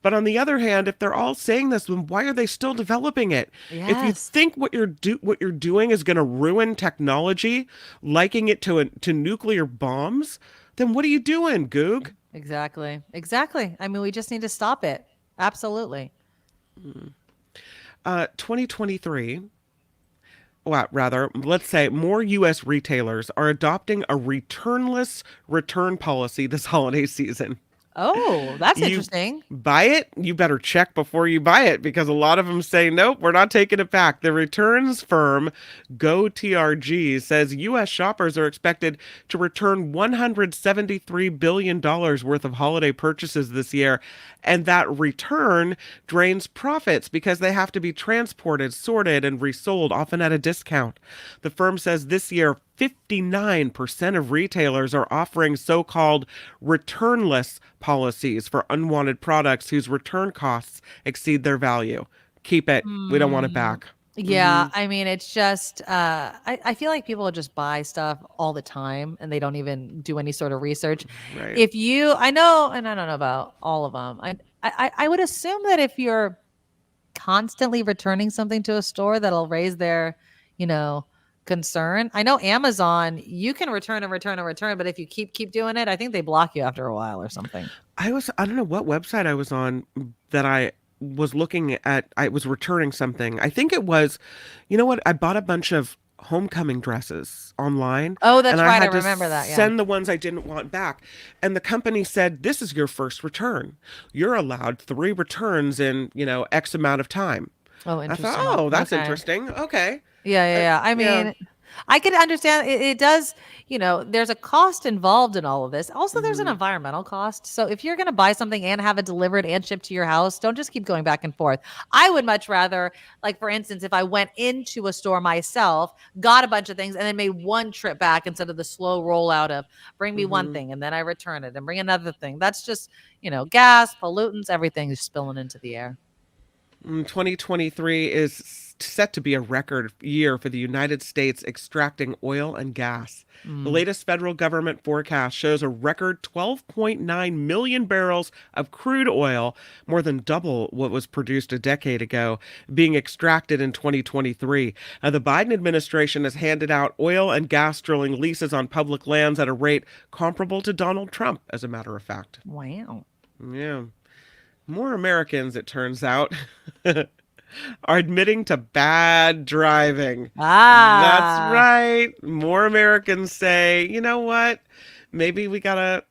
Speaker 5: But on the other hand, if they're all saying this, then why are they still developing it?
Speaker 4: Yes.
Speaker 5: If you think what you're doing is going to ruin technology, liking it to nuclear bombs, then what are you doing, Goog?
Speaker 4: Exactly. I mean, we just need to stop it. Absolutely.
Speaker 5: 2023, well, rather, let's say more U.S. retailers are adopting a returnless return policy this holiday season.
Speaker 4: Oh, that's interesting.
Speaker 5: Buy it, you better check before you buy it, because a lot of them say, nope, we're not taking it back. The returns firm GoTRG says U.S. shoppers are expected to return $173 billion worth of holiday purchases this year. And that return drains profits because they have to be transported, sorted, and resold, often at a discount. The firm says this year, 59% of retailers are offering so-called returnless policies for unwanted products whose return costs exceed their value. Keep it. We don't want it back.
Speaker 4: Yeah, I mean, it's just, I feel like people just buy stuff all the time and they don't even do any sort of research.
Speaker 5: Right.
Speaker 4: I know, and I don't know about all of them. I would assume that if you're constantly returning something to a store, that'll raise their, concern. I know Amazon, you can return, but if you keep doing it, I think they block you after a while or something.
Speaker 5: I don't know what website I was on that I was looking at. I was returning something. I think it was, you know what? I bought a bunch of homecoming dresses online.
Speaker 4: Oh, that's right.
Speaker 5: I
Speaker 4: remember that. Yeah.
Speaker 5: Send the ones I didn't want back. And the company said, this is your first return. You're allowed 3 returns in, X amount of time.
Speaker 4: Oh, interesting.
Speaker 5: I thought, that's interesting. Okay.
Speaker 4: Yeah. I mean, I could understand it does, there's a cost involved in all of this. Also, there's an environmental cost. So if you're going to buy something and have it delivered and shipped to your house, don't just keep going back and forth. I would much rather, like, for instance, if I went into a store myself, got a bunch of things, and then made one trip back instead of the slow rollout of bring me one thing and then I return it and bring another thing. That's just, gas, pollutants, everything is spilling into the air.
Speaker 5: 2023 is set to be a record year for the United States extracting oil and gas. The latest federal government forecast shows a record 12.9 million barrels of crude oil, more than double what was produced a decade ago, being extracted in 2023. The Biden administration has handed out oil and gas drilling leases on public lands at a rate comparable to Donald Trump, as a matter of fact.
Speaker 4: Wow.
Speaker 5: Yeah. More Americans, it turns out, are admitting to bad driving. That's right. More Americans say, you know what? Maybe we got a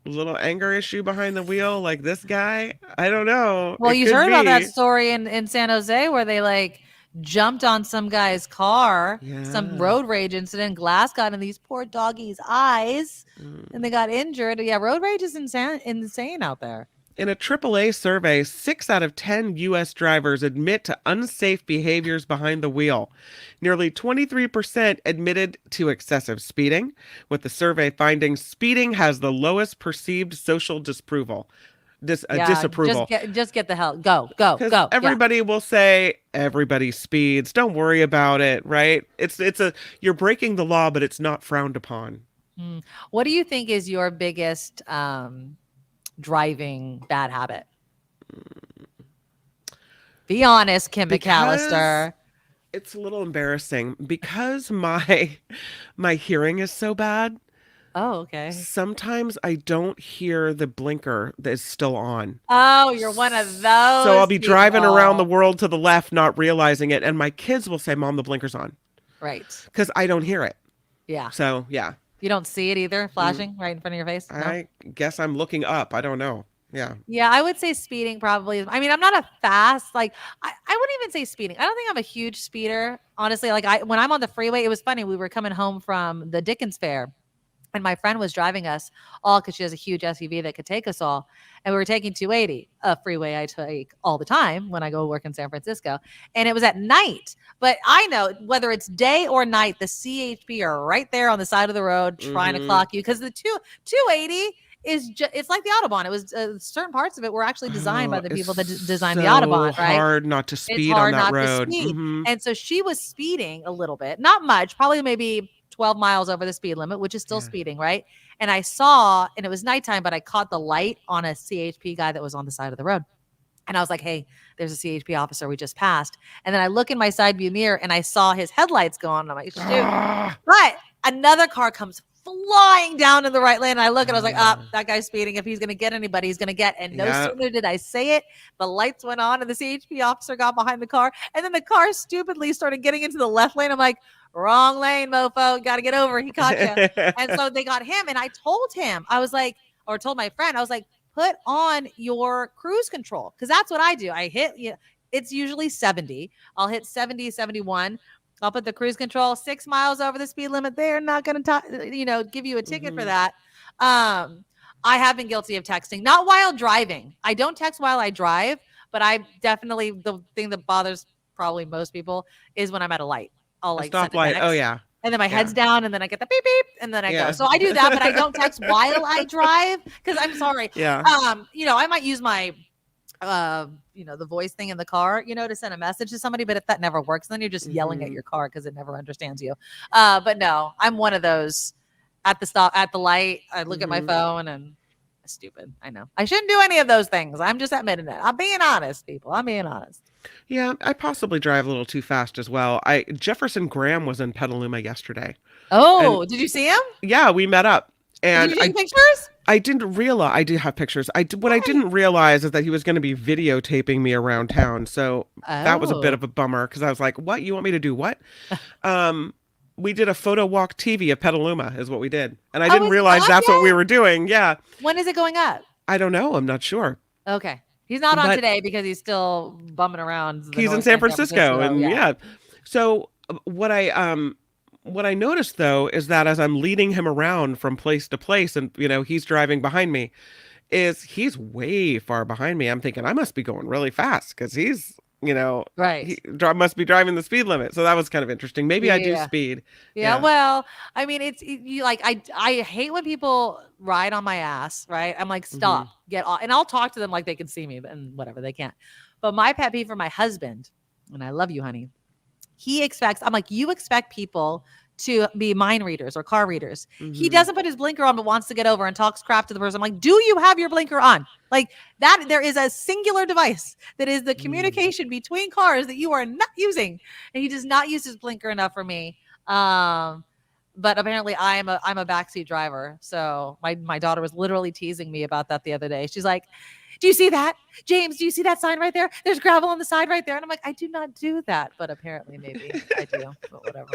Speaker 5: little anger issue behind the wheel like this guy. I don't know.
Speaker 4: Well, you heard about that story in San Jose where they jumped on some guy's car, some road rage incident, glass got in these poor doggies' eyes and they got injured. Yeah, road rage is insane out there.
Speaker 5: In a AAA survey, 6 out of 10 U.S. drivers admit to unsafe behaviors behind the wheel. Nearly 23% admitted to excessive speeding, with the survey finding speeding has the lowest perceived social disapproval. Disapproval.
Speaker 4: Just get the hell. Go.
Speaker 5: Because everybody will say everybody speeds. Don't worry about it, right? You're breaking the law, but it's not frowned upon.
Speaker 4: What do you think is your biggest driving bad habit? Be honest, Kim McAllister.
Speaker 5: It's a little embarrassing because my hearing is so bad.
Speaker 4: Oh, okay.
Speaker 5: Sometimes I don't hear the blinker that is still on.
Speaker 4: Oh, you're one of those.
Speaker 5: So I'll be driving around the world to the left, not realizing it, and my kids will say, "Mom, the blinker's on."
Speaker 4: Right.
Speaker 5: Because I don't hear it.
Speaker 4: Yeah.
Speaker 5: So yeah.
Speaker 4: You don't see it either, flashing right in front of your face? No?
Speaker 5: I guess I'm looking up. I don't know. Yeah.
Speaker 4: Yeah, I would say speeding probably. I mean, I'm not a fast, I wouldn't even say speeding. I don't think I'm a huge speeder. Honestly, when I'm on the freeway, it was funny. We were coming home from the Dickens Fair, and my friend was driving us all because she has a huge SUV that could take us all. And we were taking 280, a freeway I take all the time when I go work in San Francisco. And it was at night. But I know whether it's day or night, the CHP are right there on the side of the road trying to clock you. Because the 280 is it's like the Autobahn. It was certain parts of it were actually designed by the people that designed the Autobahn, right?
Speaker 5: It's hard not to speed on that road.
Speaker 4: And so she was speeding a little bit, not much, probably maybe 12 miles over the speed limit, which is still speeding, right? And I saw, and it was nighttime, but I caught the light on a CHP guy that was on the side of the road. And I was like, hey, there's a CHP officer we just passed. And then I look in my side view mirror and I saw his headlights go on. And I'm like, shoot. But another car comes flying down in the right lane. And I look and I was like, that guy's speeding. If he's going to get anybody, he's going to get. And no sooner did I say it, the lights went on and the CHP officer got behind the car. And then the car stupidly started getting into the left lane. I'm like, wrong lane, mofo. Got to get over. He caught you. And so they got him. And I told him, I was like, or told my friend, I was like, put on your cruise control. Because that's what I do. I hit, it's usually 70. I'll hit 70, 71. I'll put the cruise control 6 miles over the speed limit. They're not going to, give you a ticket for that. I have been guilty of texting, not while driving. I don't text while I drive, but I definitely, the thing that bothers probably most people is when I'm at a light. I'll like
Speaker 5: stop light. Oh yeah.
Speaker 4: And then my head's down and then I get the beep beep and then I go. So I do that, but I don't text while I drive because I'm sorry.
Speaker 5: Yeah.
Speaker 4: I might use my the voice thing in the car, to send a message to somebody, but if that never works, then you're just yelling at your car because it never understands you. But no, I'm one of those at the light. I look at my phone and stupid. I know I shouldn't do any of those things. I'm just admitting it. I'm being honest, people. I'm being honest.
Speaker 5: Yeah, I possibly drive a little too fast as well. Jefferson Graham was in Petaluma yesterday.
Speaker 4: Oh, did you see him?
Speaker 5: Yeah, we met up. And
Speaker 4: did you take pictures?
Speaker 5: I didn't realize. I did have pictures. What I didn't realize is that he was going to be videotaping me around town. So that was a bit of a bummer because I was like, what? You want me to do what? We did a photo walk TV of Petaluma is what we did. And I didn't realize that's what we were doing. Yeah.
Speaker 4: When is it going up?
Speaker 5: I don't know. I'm not on
Speaker 4: Okay. He's not on today because he's still bumming around.
Speaker 5: He's in San Francisco. And yeah. So what I noticed though is that as I'm leading him around from place to place and he's driving behind me, he's way far behind me. I'm thinking I must be going really fast because he's
Speaker 4: right.
Speaker 5: He must be driving the speed limit. So that was kind of interesting. Maybe I do speed.
Speaker 4: Yeah. Well, I mean, I hate when people ride on my ass, right? I'm like, stop, get off. And I'll talk to them like they can see me and whatever, they can't. But my pet peeve for my husband, and I love you, honey, I'm like, you expect people to be mind readers or car readers. He doesn't put his blinker on, but wants to get over and talks crap to the person. I'm like, do you have your blinker on? Like that, there is a singular device that is the communication between cars that you are not using. And he does not use his blinker enough for me. But apparently I'm a backseat driver. So my daughter was literally teasing me about that the other day. She's like, do you see that? James, do you see that sign right there? There's gravel on the side right there. And I'm like, I do not do that. But apparently maybe I do, but whatever.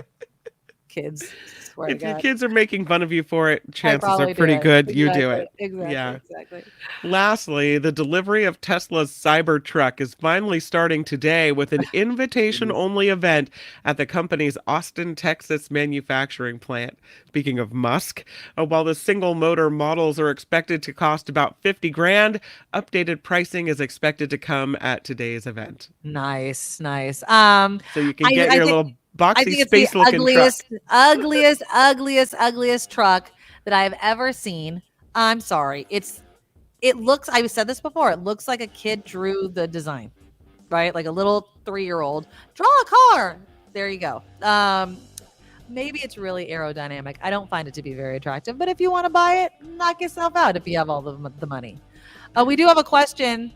Speaker 4: kids. Swear
Speaker 5: If
Speaker 4: to
Speaker 5: your
Speaker 4: God.
Speaker 5: kids are making fun of you for it, chances
Speaker 4: probably
Speaker 5: are pretty
Speaker 4: do it.
Speaker 5: good you do
Speaker 4: Exactly,
Speaker 5: it.
Speaker 4: Exactly.
Speaker 5: Yeah.
Speaker 4: Exactly.
Speaker 5: Lastly, the delivery of Tesla's Cybertruck is finally starting today with an invitation-only event at the company's Austin, Texas manufacturing plant. Speaking of Musk, while the single motor models are expected to cost about 50 grand, updated pricing is expected to come at today's event.
Speaker 4: Nice.
Speaker 5: So you can get your little
Speaker 4: I
Speaker 5: boxy
Speaker 4: think it's the
Speaker 5: space-looking truck.
Speaker 4: ugliest truck that I've ever seen. I'm sorry. It looks, I've said this before, it looks like a kid drew the design, right? Like a little 3-year-old, draw a car. There you go. Maybe it's really aerodynamic. I don't find it to be very attractive, but if you want to buy it, knock yourself out if you have all the money. We do have a question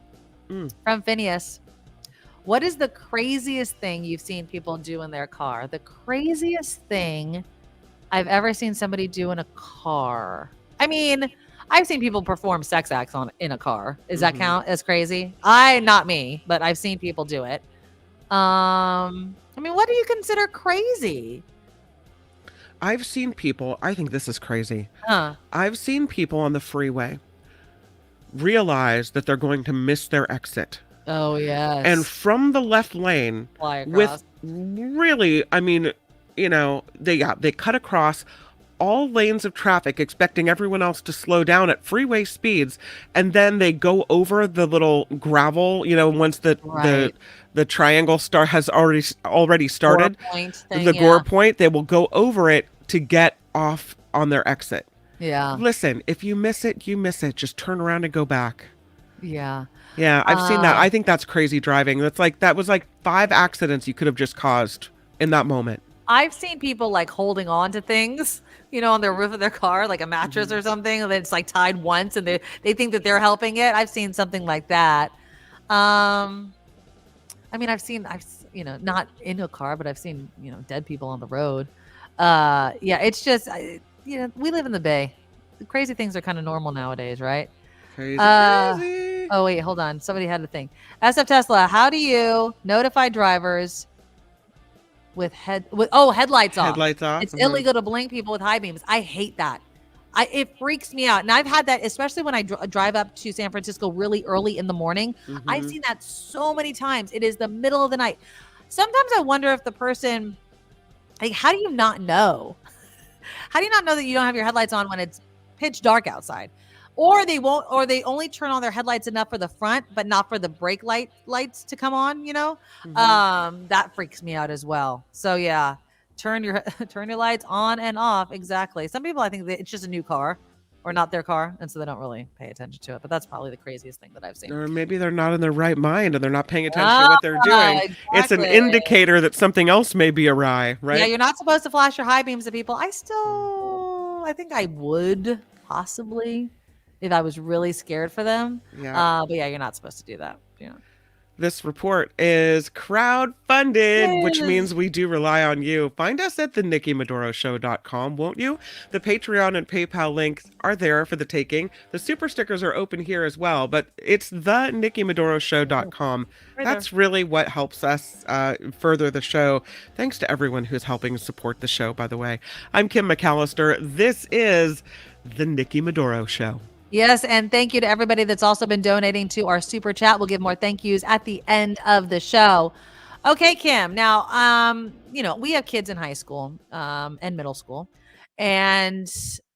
Speaker 4: from Phineas. What is the craziest thing you've seen people do in their car? The craziest thing I've ever seen somebody do in a car. I mean, I've seen people perform sex acts in a car. Does that count as crazy? Not me, but I've seen people do it. I mean, what do you consider crazy?
Speaker 5: I've seen people, I think this is crazy.
Speaker 4: Huh.
Speaker 5: I've seen people on the freeway realize that they're going to miss their exit.
Speaker 4: Oh, yes.
Speaker 5: And from the left lane, with really, I mean, you know, they cut across all lanes of traffic, expecting everyone else to slow down at freeway speeds, and then they go over the little gravel, you know, once the triangle has already started, the gore point, they will go over it to get off on their exit.
Speaker 4: Yeah.
Speaker 5: Listen, if you miss it, you miss it. Just turn around and go back.
Speaker 4: Yeah.
Speaker 5: Yeah, I've seen that. I think that's crazy driving. That was like 5 accidents you could have just caused in that moment.
Speaker 4: I've seen people like holding on to things, you know, on the roof of their car, like a mattress or something, and it's like tied once and they think that they're helping it. I've seen something like that. I mean, I've you know, not in a car, but I've seen, you know, dead people on the road. Yeah, it's just, you know, we live in the Bay. The crazy things are kind of normal nowadays, right?
Speaker 5: Crazy.
Speaker 4: Oh, wait, hold on. Somebody had a thing. SF Tesla, how do you notify drivers with headlights off?
Speaker 5: Headlights off.
Speaker 4: It's illegal to blink people with high beams. I hate that. It freaks me out. And I've had that, especially when I drive up to San Francisco really early in the morning. I've seen that so many times. It is the middle of the night. Sometimes I wonder if the person, like, how do you not know? How do you not know that you don't have your headlights on when it's pitch dark outside? Or they only turn on their headlights enough for the front, but not for the brake lights to come on, you know? That freaks me out as well. So yeah, turn your lights on and off. Exactly. Some people, I think that it's just a new car or not their car, and so they don't really pay attention to it. But that's probably the craziest thing that I've seen.
Speaker 5: Or maybe they're not in their right mind and they're not paying attention to what they're doing.
Speaker 4: Exactly.
Speaker 5: It's an indicator that something else may be awry, right?
Speaker 4: Yeah, you're not supposed to flash your high beams at people. I think I would possibly if I was really scared for them.
Speaker 5: Yeah.
Speaker 4: But yeah, you're not supposed to do that. Yeah.
Speaker 5: This report is crowd-funded, which means we do rely on you. Find us at thenikkimedoroshow.com, won't you? The Patreon and PayPal links are there for the taking. The super stickers are open here as well, but it's thenikkimedoroshow.com. That's really what helps us further the show. Thanks to everyone who's helping support the show, by the way. I'm Kim McAllister. This is The Nikki Medoro Show.
Speaker 4: Yes, and thank you to everybody that's also been donating to our super chat. We'll give more thank yous at the end of the show. Okay, Kim. Now, you know, we have kids in high school and middle school, and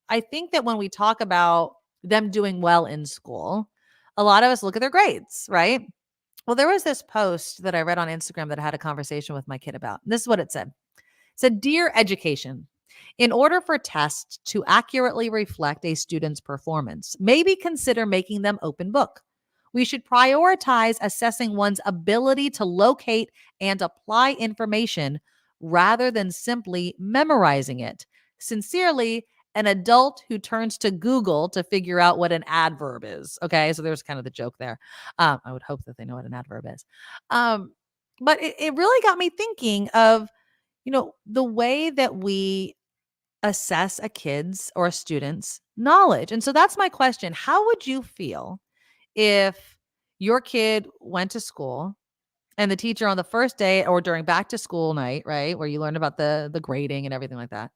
Speaker 4: I think that when we talk about them doing well in school, a lot of us look at their grades, right? Well, there was this post that I read on Instagram that I had a conversation with my kid about. This is what it said. It said, "Dear Education, in order for tests to accurately reflect a student's performance, maybe consider making them open book. We should prioritize assessing one's ability to locate and apply information rather than simply memorizing it. Sincerely, an adult who turns to Google to figure out what an adverb is." Okay, so there's kind of the joke there. I would hope that they know what an adverb is. But it really got me thinking of, you know, the way that we assess a kid's or a student's knowledge. And so that's my question. How would you feel if your kid went to school and the teacher on the first day or during back to school night, right, where you learn about the grading and everything like that,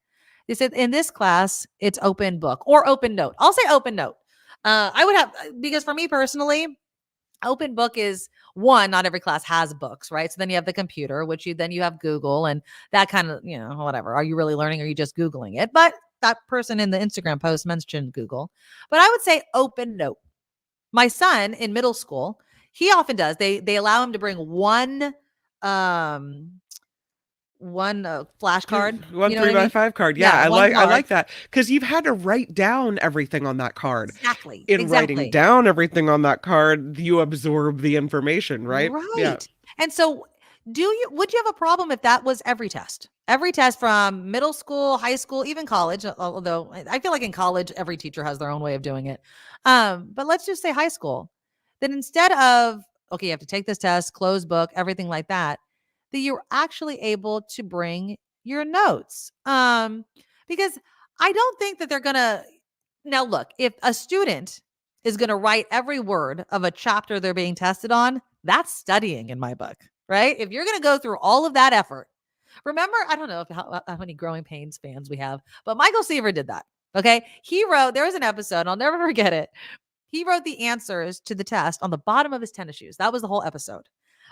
Speaker 4: They said in this class, it's open book or open note. I'll say open note. I would have, because for me personally, open book is one, not every class has books, right? So then you have the computer, which you have Google and that kind of, whatever. Are you really learning or are you just Googling it? But that person in the Instagram post mentioned Google. But I would say open note. My son in middle school, he often does. They allow him to bring one flashcard,
Speaker 5: one 3x5 card. Yeah, I like that, because you've had to write down everything on that card.
Speaker 4: Exactly.
Speaker 5: Writing down everything on that card, you absorb the information, right?
Speaker 4: Right.
Speaker 5: Yeah.
Speaker 4: And so would you have a problem if that was every test from middle school, high school, even college? Although I feel like in college, every teacher has their own way of doing it. But let's just say high school, then instead of, okay, you have to take this test, closed book, everything like that you're actually able to bring your notes. Because I don't think that they're going to, now look, if a student is going to write every word of a chapter they're being tested on, that's studying in my book, right? If you're going to go through all of that effort, remember, I don't know how many Growing Pains fans we have, but Michael Seaver did that. Okay. There was an episode, I'll never forget it. He wrote the answers to the test on the bottom of his tennis shoes. That was the whole episode.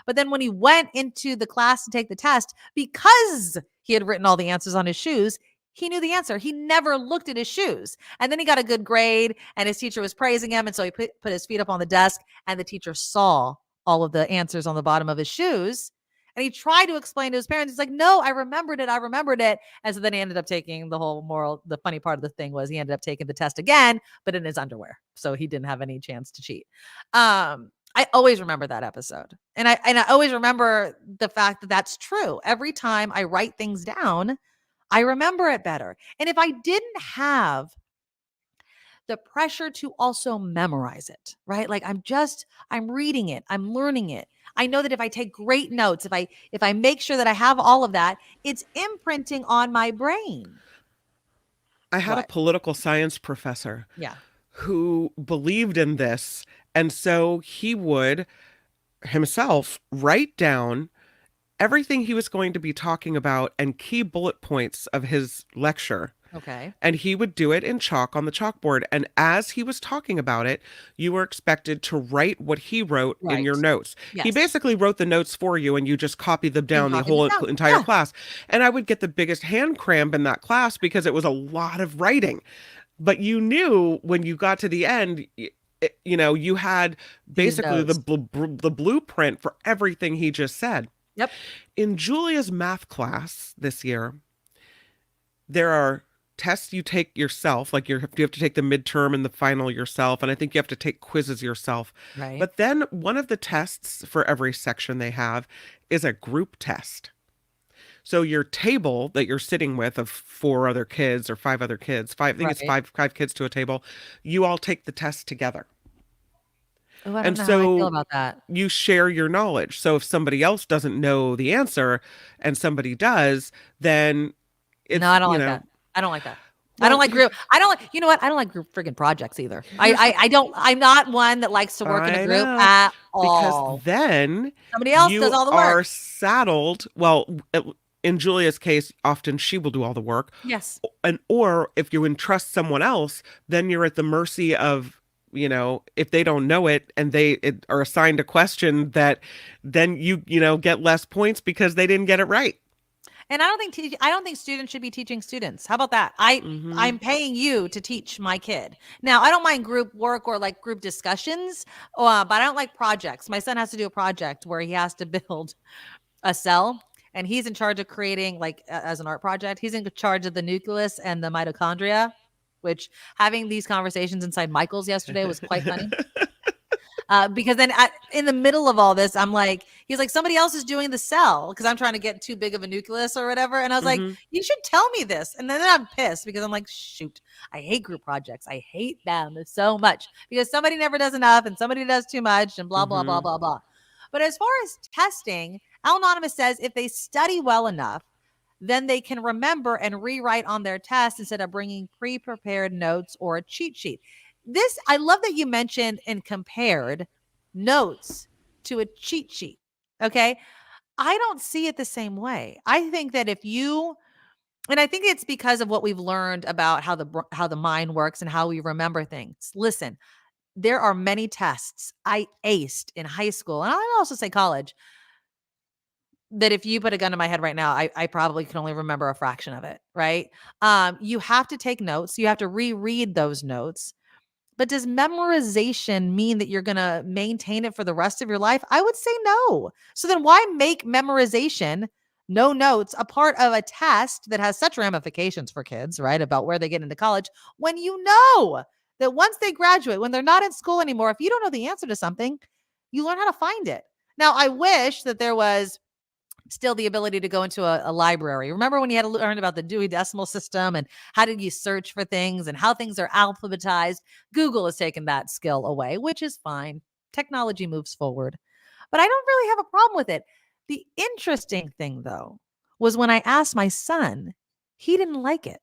Speaker 4: But then when he went into the class to take the test, because he had written all the answers on his shoes, he knew the answer. He never looked at his shoes. And then he got a good grade and his teacher was praising him. And so he put his feet up on the desk and the teacher saw all of the answers on the bottom of his shoes. And he tried to explain to his parents. He's like, no, I remembered it. And so then he ended up taking the funny part of the thing was he ended up taking the test again, but in his underwear. So he didn't have any chance to cheat. I always remember that episode. And I always remember the fact that that's true. Every time I write things down, I remember it better. And if I didn't have the pressure to also memorize it, right? Like I'm reading it, I'm learning it. I know that if I take great notes, if I make sure that I have all of that, it's imprinting on my brain.
Speaker 5: I had a political science professor who believed in this. And so he would himself write down everything he was going to be talking about and key bullet points of his lecture.
Speaker 4: Okay.
Speaker 5: And he would do it in chalk on the chalkboard. And as he was talking about it, you were expected to write what he wrote in your notes. Yes. He basically wrote the notes for you and you just copied them down the whole entire class. And I would get the biggest hand cramp in that class because it was a lot of writing. But you knew when you got to the end, you had basically the blueprint for everything he just said.
Speaker 4: Yep.
Speaker 5: In Julia's math class this year, there are tests you take yourself, like you have to take the midterm and the final yourself, and I think you have to take quizzes yourself.
Speaker 4: Right.
Speaker 5: But then one of the tests for every section they have is a group test. So your table that you're sitting with of 4 other kids or 5 other kids, it's five kids to a table, you all take the test together.
Speaker 4: Oh, I don't know how I feel about that.
Speaker 5: You share your knowledge. So if somebody else doesn't know the answer and somebody does, then it's,
Speaker 4: no, I don't like that. I don't like that. Well, I don't like group. I don't like group friggin' projects either. I'm not one that likes to work in a group at all.
Speaker 5: Because then
Speaker 4: somebody else does all the work.
Speaker 5: You are saddled. Well, in Julia's case, often she will do all the work.
Speaker 4: Yes.
Speaker 5: Or if you entrust someone else, then you're at the mercy of, if they don't know it and they are assigned a question that then you get less points because they didn't get it right.
Speaker 4: And I don't think students should be teaching students. How about that? I'm paying you to teach my kid. Now, I don't mind group work or like group discussions, but I don't like projects. My son has to do a project where he has to build a cell. And he's in charge of creating, as an art project, he's in charge of the nucleus and the mitochondria, which having these conversations inside Michael's yesterday was quite funny. Because then in the middle of all this, he's like, somebody else is doing the cell because I'm trying to get too big of a nucleus or whatever. And I was like, you should tell me this. And then I'm pissed because I'm like, shoot, I hate group projects. I hate them so much because somebody never does enough and somebody does too much and blah, blah, blah, blah, blah. But as far as testing, Al Anonymous says if they study well enough, then they can remember and rewrite on their test instead of bringing pre-prepared notes or a cheat sheet. I love that you mentioned and compared notes to a cheat sheet. Okay. I don't see it the same way. I think that if you And I think it's because of what we've learned about how the mind works and how we remember things. Listen, there are many tests I aced in high school, and I'll also say college, that if you put a gun to my head right now, I probably can only remember a fraction of it, right? You have to take notes. You have to reread those notes. But does memorization mean that you're going to maintain it for the rest of your life? I would say no. So then why make memorization, no notes, a part of a test that has such ramifications for kids, right? About where they get into college, when you know that once they graduate, when they're not in school anymore, if you don't know the answer to something, you learn how to find it. Now, I wish that there was still the ability to go into a library. Remember when you had to learn about the Dewey Decimal System and how did you search for things and how things are alphabetized? Google has taken that skill away, which is fine. Technology moves forward. But I don't really have a problem with it. The interesting thing, though, was when I asked my son, he didn't like it.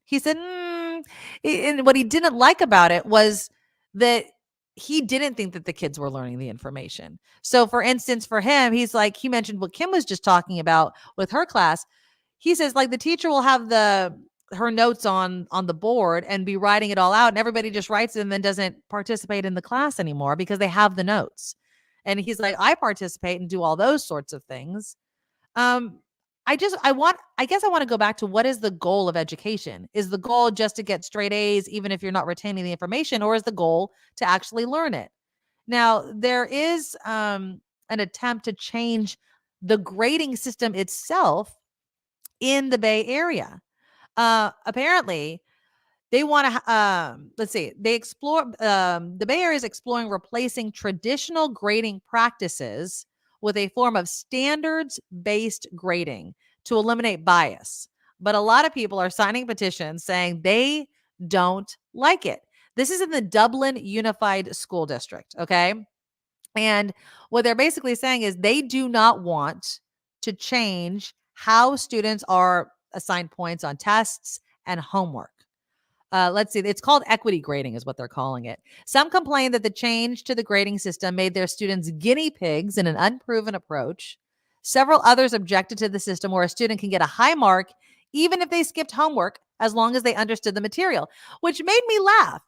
Speaker 4: He said, and what he didn't like about it was that he didn't think that the kids were learning the information. So for instance, for him, he's like, he mentioned what Kim was just talking about with her class. He says, like, the teacher will have her notes on the board and be writing it all out, and everybody just writes it and then doesn't participate in the class anymore because they have the notes. And he's like, I participate and do all those sorts of things. I guess I want to go back to, what is the goal of education? Is the goal just to get straight A's, even if you're not retaining the information, or is the goal to actually learn it? Now, there is an attempt to change the grading system itself in the Bay Area. Apparently, they want to, the Bay Area is exploring replacing traditional grading practices with a form of standards-based grading to eliminate bias. But a lot of people are signing petitions saying they don't like it. This is in the Dublin Unified School District, okay? And what they're basically saying is they do not want to change how students are assigned points on tests and homework. Let's see. It's called equity grading is what they're calling it. Some complain that the change to the grading system made their students guinea pigs in an unproven approach. Several others objected to the system where a student can get a high mark even if they skipped homework, as long as they understood the material, which made me laugh.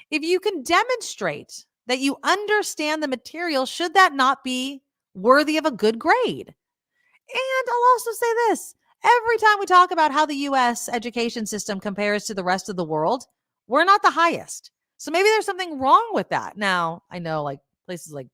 Speaker 4: If you can demonstrate that you understand the material, should that not be worthy of a good grade? And I'll also say this. Every time we talk about how the U.S. education system compares to the rest of the world, we're not the highest. So maybe there's something wrong with that. Now, I know like places like,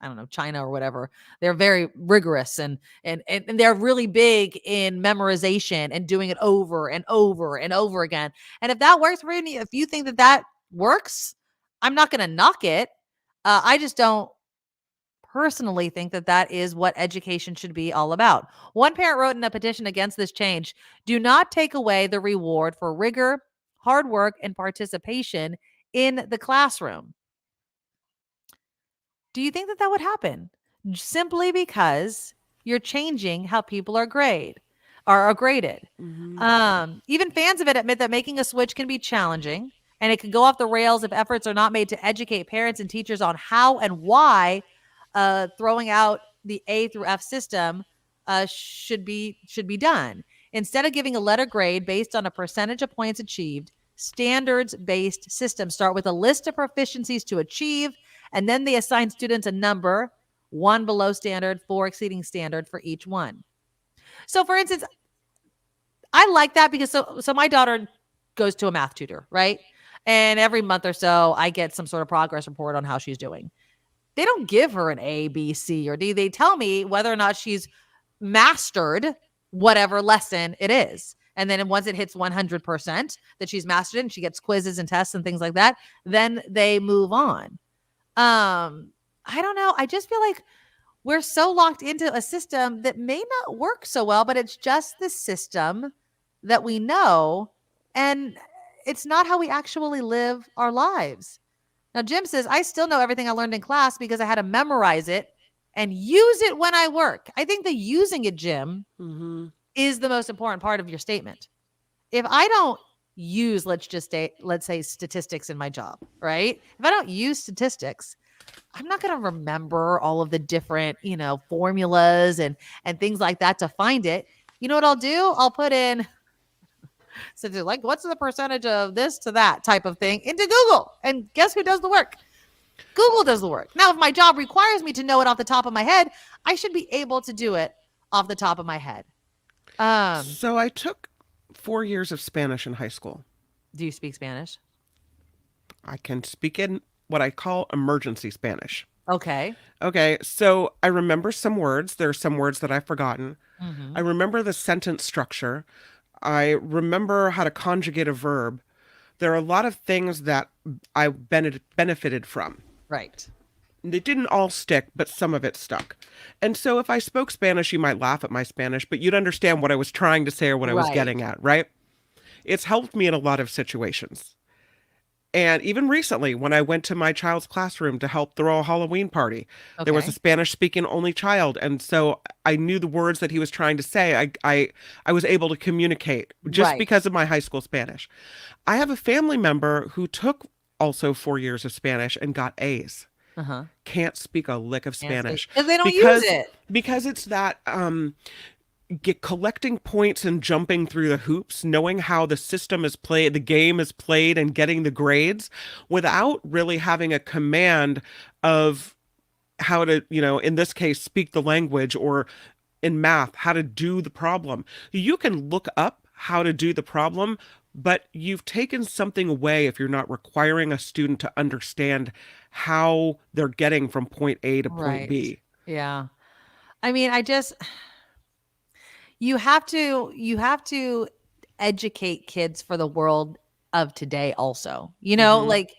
Speaker 4: I don't know, China or whatever, they're very rigorous and they're really big in memorization and doing it over and over and over again. And if that works for you, if you think that works, I'm not going to knock it. I just don't personally think that is what education should be all about. One parent wrote in a petition against this change, do not take away the reward for rigor, hard work, and participation in the classroom. Do you think that would happen? Simply because you're changing how people are graded. Mm-hmm. Even fans of it admit that making a switch can be challenging, and it can go off the rails if efforts are not made to educate parents and teachers on how and why throwing out the A through F system should be done. Instead of giving a letter grade based on a percentage of points achieved, standards-based systems start with a list of proficiencies to achieve, and then they assign students a number, 1 below standard, 4 exceeding standard for each one. So, for instance, I like that because so my daughter goes to a math tutor, right? And every month or so, I get some sort of progress report on how she's doing. They don't give her an A, B, C, or D. They tell me whether or not she's mastered whatever lesson it is. And then once it hits 100% that she's mastered it and she gets quizzes and tests and things like that, then they move on. I don't know. I just feel like we're so locked into a system that may not work so well, but it's just the system that we know. And it's not how we actually live our lives. Now, Jim says, I still know everything I learned in class because I had to memorize it and use it when I work. I think the using it, Jim, is the most important part of your statement. If I don't use, let's say statistics in my job, right? If I don't use statistics, I'm not going to remember all of the different, formulas and things like that to find it. You know what I'll do? I'll put in, so like, what's the percentage of this to that type of thing into Google? And guess who does the work? Google does the work. Now, if my job requires me to know it off the top of my head, I should be able to do it off the top of my head.
Speaker 5: So I took 4 years of Spanish in high school.
Speaker 4: Do you speak Spanish?
Speaker 5: I can speak in what I call emergency Spanish.
Speaker 4: Okay.
Speaker 5: Okay, so I remember some words. There are some words that I've forgotten.
Speaker 4: Mm-hmm.
Speaker 5: I remember the sentence structure. I remember how to conjugate a verb. There are a lot of things that I benefited from.
Speaker 4: Right.
Speaker 5: They didn't all stick, but some of it stuck. And so if I spoke Spanish, you might laugh at my Spanish, but you'd understand what I was trying to say or what I was getting at, right? It's helped me in a lot of situations. And even recently, when I went to my child's classroom to help throw a Halloween party, there was a Spanish-speaking only child. And so I knew the words that he was trying to say. I was able to communicate just because of my high school Spanish. I have a family member who took also 4 years of Spanish and got A's. Can't speak a lick of Spanish.
Speaker 4: Because they don't use it.
Speaker 5: Because it's that... collecting points and jumping through the hoops, knowing how the system is played, the game is played, and getting the grades without really having a command of how to, in this case, speak the language, or in math, how to do the problem. You can look up how to do the problem, but you've taken something away if you're not requiring a student to understand how they're getting from point A to point B.
Speaker 4: Yeah. I mean, you have to educate kids for the world of today also. Like,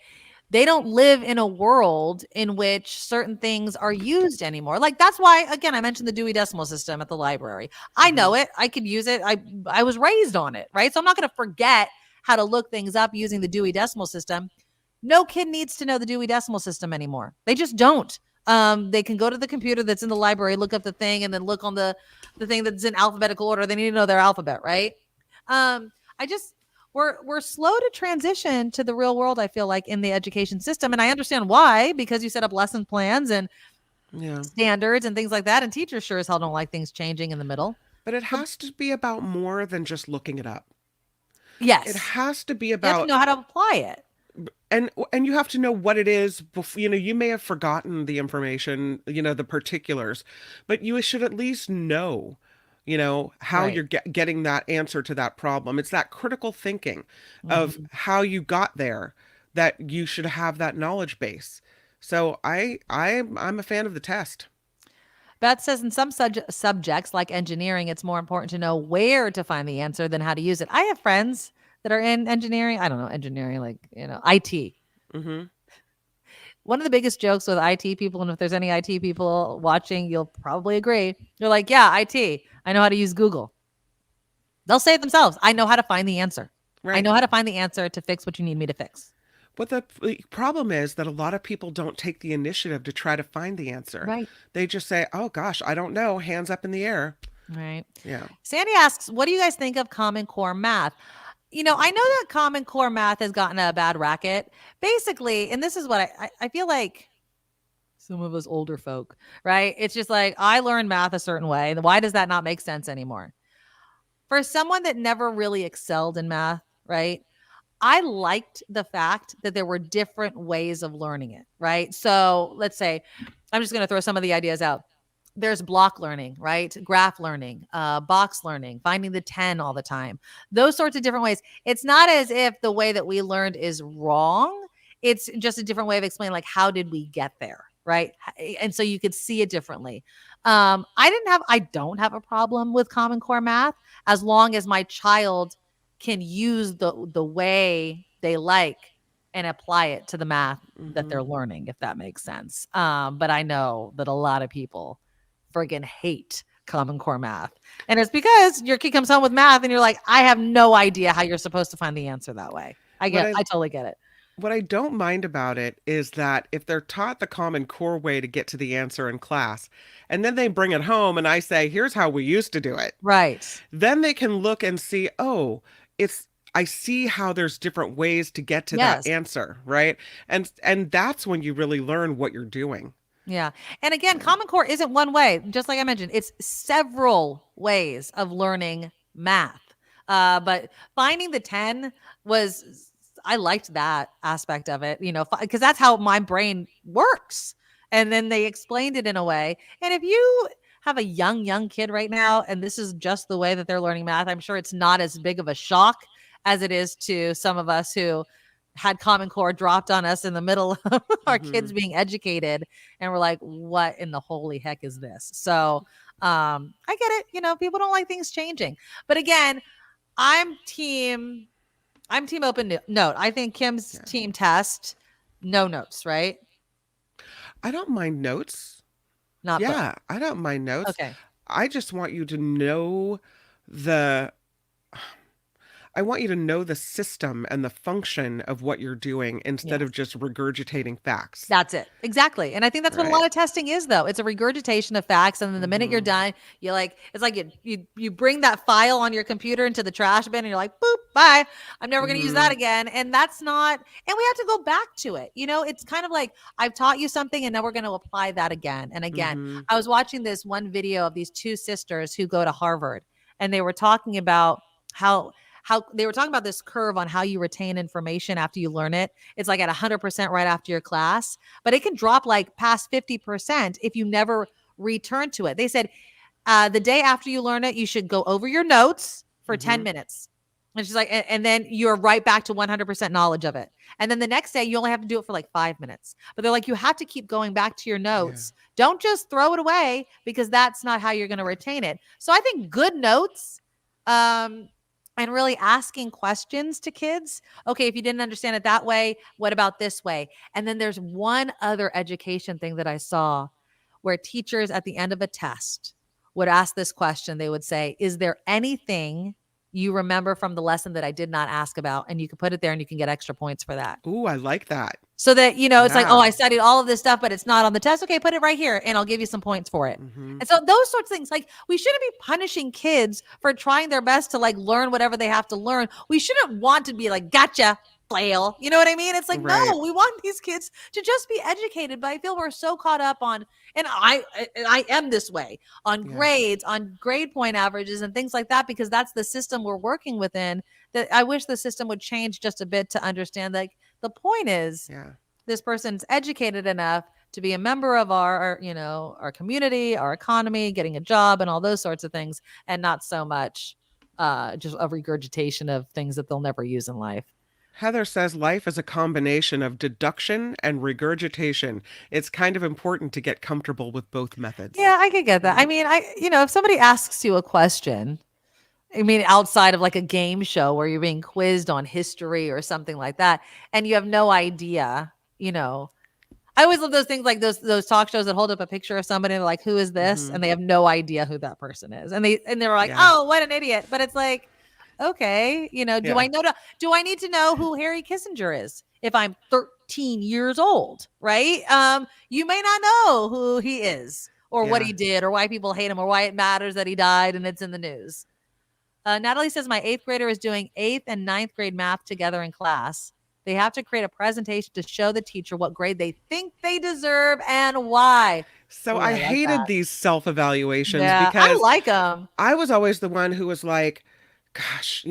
Speaker 4: they don't live in a world in which certain things are used anymore. Like, that's why, again, I mentioned the Dewey Decimal System at the library. I know it. I could use it. I was raised on it, right? So I'm not going to forget how to look things up using the Dewey Decimal System. No kid needs to know the Dewey Decimal System anymore. They just don't. They can go to the computer that's in the library, look up the thing, and then look on the thing that's in alphabetical order. They need to know their alphabet, right? We're slow to transition to the real world, I feel like, in the education system. And I understand why, because you set up lesson plans and standards and things like that. And teachers sure as hell don't like things changing in the middle.
Speaker 5: But it has to be about more than just looking it up.
Speaker 4: Yes.
Speaker 5: It has to be about...
Speaker 4: You have to know how to apply it.
Speaker 5: And you have to know what it is. You may have forgotten the information, the particulars, but you should at least know, how you're getting that answer to that problem. It's that critical thinking of how you got there that you should have that knowledge base. So I'm a fan of the test.
Speaker 4: Beth says in some subjects like engineering, it's more important to know where to find the answer than how to use it. I have friends that are in engineering. I don't know, engineering, like, IT.
Speaker 5: Mm-hmm.
Speaker 4: One of the biggest jokes with IT people, and if there's any IT people watching, you'll probably agree. They're like, yeah, IT, I know how to use Google. They'll say it themselves. I know how to find the answer. Right. I know how to find the answer to fix what you need me to fix.
Speaker 5: But the problem is that a lot of people don't take the initiative to try to find the answer.
Speaker 4: Right.
Speaker 5: They just say, oh, gosh, I don't know. Hands up in the air.
Speaker 4: Right.
Speaker 5: Yeah.
Speaker 4: Sandy asks, what do you guys think of Common Core math? I know that Common Core math has gotten a bad racket. Basically, and this is what I feel like some of us older folk, right? It's just like, I learned math a certain way. Why does that not make sense anymore? For someone that never really excelled in math, right? I liked the fact that there were different ways of learning it, right? So let's say, I'm just going to throw some of the ideas out. There's block learning, right? Graph learning, box learning, finding the 10 all the time. Those sorts of different ways. It's not as if the way that we learned is wrong. It's just a different way of explaining, like, how did we get there, right? And so you could see it differently. I don't have a problem with Common Core math as long as my child can use the way they like and apply it to the math that they're learning, if that makes sense. But I know that a lot of people friggin' hate Common Core math. And it's because your kid comes home with math and you're like, I have no idea how you're supposed to find the answer that way. I totally get it.
Speaker 5: What I don't mind about it is that if they're taught the Common Core way to get to the answer in class, and then they bring it home and I say, here's how we used to do it.
Speaker 4: Right.
Speaker 5: Then they can look and see, oh, I see how there's different ways to get to that answer, right? And that's when you really learn what you're doing.
Speaker 4: Yeah. And again, Common Core isn't one way. Just like I mentioned, it's several ways of learning math. But finding the 10 I liked that aspect of it, because that's how my brain works. And then they explained it in a way. And if you have a young kid right now, and this is just the way that they're learning math, I'm sure it's not as big of a shock as it is to some of us who had Common Core dropped on us in the middle of our kids being educated. And we're like, what in the holy heck is this? So I get it. People don't like things changing. But again, I'm team open note. I think Kim's team test, no notes, right?
Speaker 5: I don't mind notes.
Speaker 4: I
Speaker 5: don't mind notes.
Speaker 4: Okay.
Speaker 5: I just want you to know I want you to know the system and the function of what you're doing instead of just regurgitating facts.
Speaker 4: That's it. Exactly. And I think that's what a lot of testing is, though. It's a regurgitation of facts. And then the minute you're done, it's like you bring that file on your computer into the trash bin and you're like, boop, bye. I'm never going to use that again. And that's not, and we have to go back to it. It's kind of like I've taught you something and now we're going to apply that again and again. I was watching this one video of these two sisters who go to Harvard, and they were talking about how they were talking about this curve on how you retain information after you learn it. It's like at 100% right after your class, but it can drop like past 50% if you never return to it. They said the day after you learn it, you should go over your notes for 10 minutes. And she's like, and then you're right back to 100% knowledge of it. And then the next day, you only have to do it for like 5 minutes. But they're like, you have to keep going back to your notes. Yeah. Don't just throw it away, because that's not how you're going to retain it. So I think good notes, and really asking questions to kids. Okay, if you didn't understand it that way, what about this way? And then there's one other education thing that I saw where teachers at the end of a test would ask this question. They would say, is there anything you remember from the lesson that I did not ask about? And you can put it there and you can get extra points for that.
Speaker 5: Ooh, I like that.
Speaker 4: So that, it's like, oh, I studied all of this stuff, but it's not on the test. Okay, put it right here and I'll give you some points for it. And so those sorts of things, like, we shouldn't be punishing kids for trying their best to like learn whatever they have to learn. We shouldn't want to be like, gotcha, flail. You know what I mean? It's like, no, we want these kids to just be educated. But I feel we're so caught up on, and I am this way, on grades, on grade point averages and things like that, because that's the system we're working within, that I wish the system would change just a bit to understand that the point is this person's educated enough to be a member of our community, our economy, getting a job and all those sorts of things, and not so much just a regurgitation of things that they'll never use in life.
Speaker 5: Heather says life is a combination of deduction and regurgitation. It's kind of important to get comfortable with both methods.
Speaker 4: Yeah, I could get that. I mean, if somebody asks you a question, outside of like a game show where you're being quizzed on history or something like that, and you have no idea, I always love those things, like those talk shows that hold up a picture of somebody and they're like, who is this? And they have no idea who that person is. And they're like, oh, what an idiot. But it's like, okay, do I need to know who Harry Kissinger is if I'm 13 years old, right? You may not know who he is or what he did or why people hate him or why it matters that he died and it's in the news. Natalie says, my 8th grader is doing 8th and 9th grade math together in class. They have to create a presentation to show the teacher what grade they think they deserve and why.
Speaker 5: So I hated these self-evaluations because
Speaker 4: I like them.
Speaker 5: I was always the one who was like, gosh,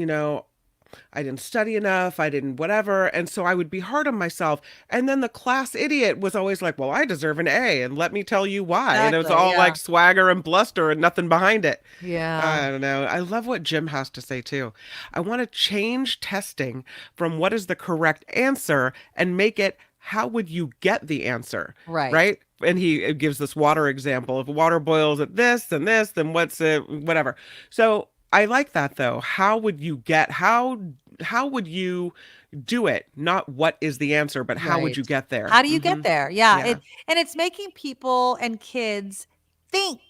Speaker 5: I didn't study enough. I didn't whatever. And so I would be hard on myself. And then the class idiot was always like, well, I deserve an A and let me tell you why. Exactly, and it was all like swagger and bluster and nothing behind it.
Speaker 4: Yeah.
Speaker 5: I don't know. I love what Jim has to say too. I want to change testing from what is the correct answer and make it, how would you get the answer? Right. And he gives this water example. If water boils at this and this, then what's it, whatever. So I like that though. How would you do it? Not what is the answer, but how would you get there?
Speaker 4: How do you get there? Yeah. And it's making people and kids think,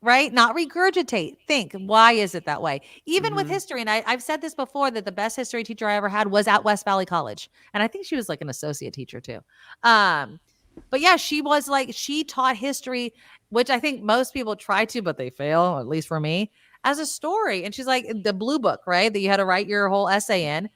Speaker 4: right? Not regurgitate, think. Why is it that way? Even with history. And I've said this before, that the best history teacher I ever had was at West Valley College. And I think she was like an associate teacher too. But yeah, she taught history, which I think most people try to, but they fail, at least for me, as a story. And she's like, the blue book, right? That you had to write your whole essay in,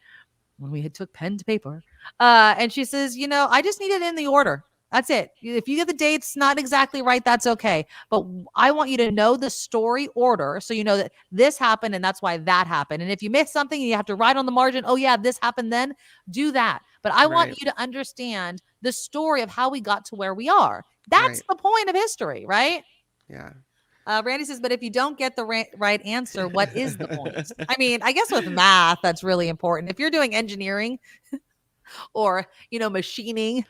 Speaker 4: when we had took pen to paper. And she says, I just need it in the order. That's it. If you get the dates not exactly right, that's okay. But I want you to know the story order so you know that this happened and that's why that happened. And if you miss something and you have to write on the margin, oh yeah, this happened then, do that. But I want you to understand the story of how we got to where we are. That's the point of history, right?
Speaker 5: Yeah.
Speaker 4: Randy says, but if you don't get the right answer, what is the point? I mean, I guess with math, that's really important. If you're doing engineering or, machining,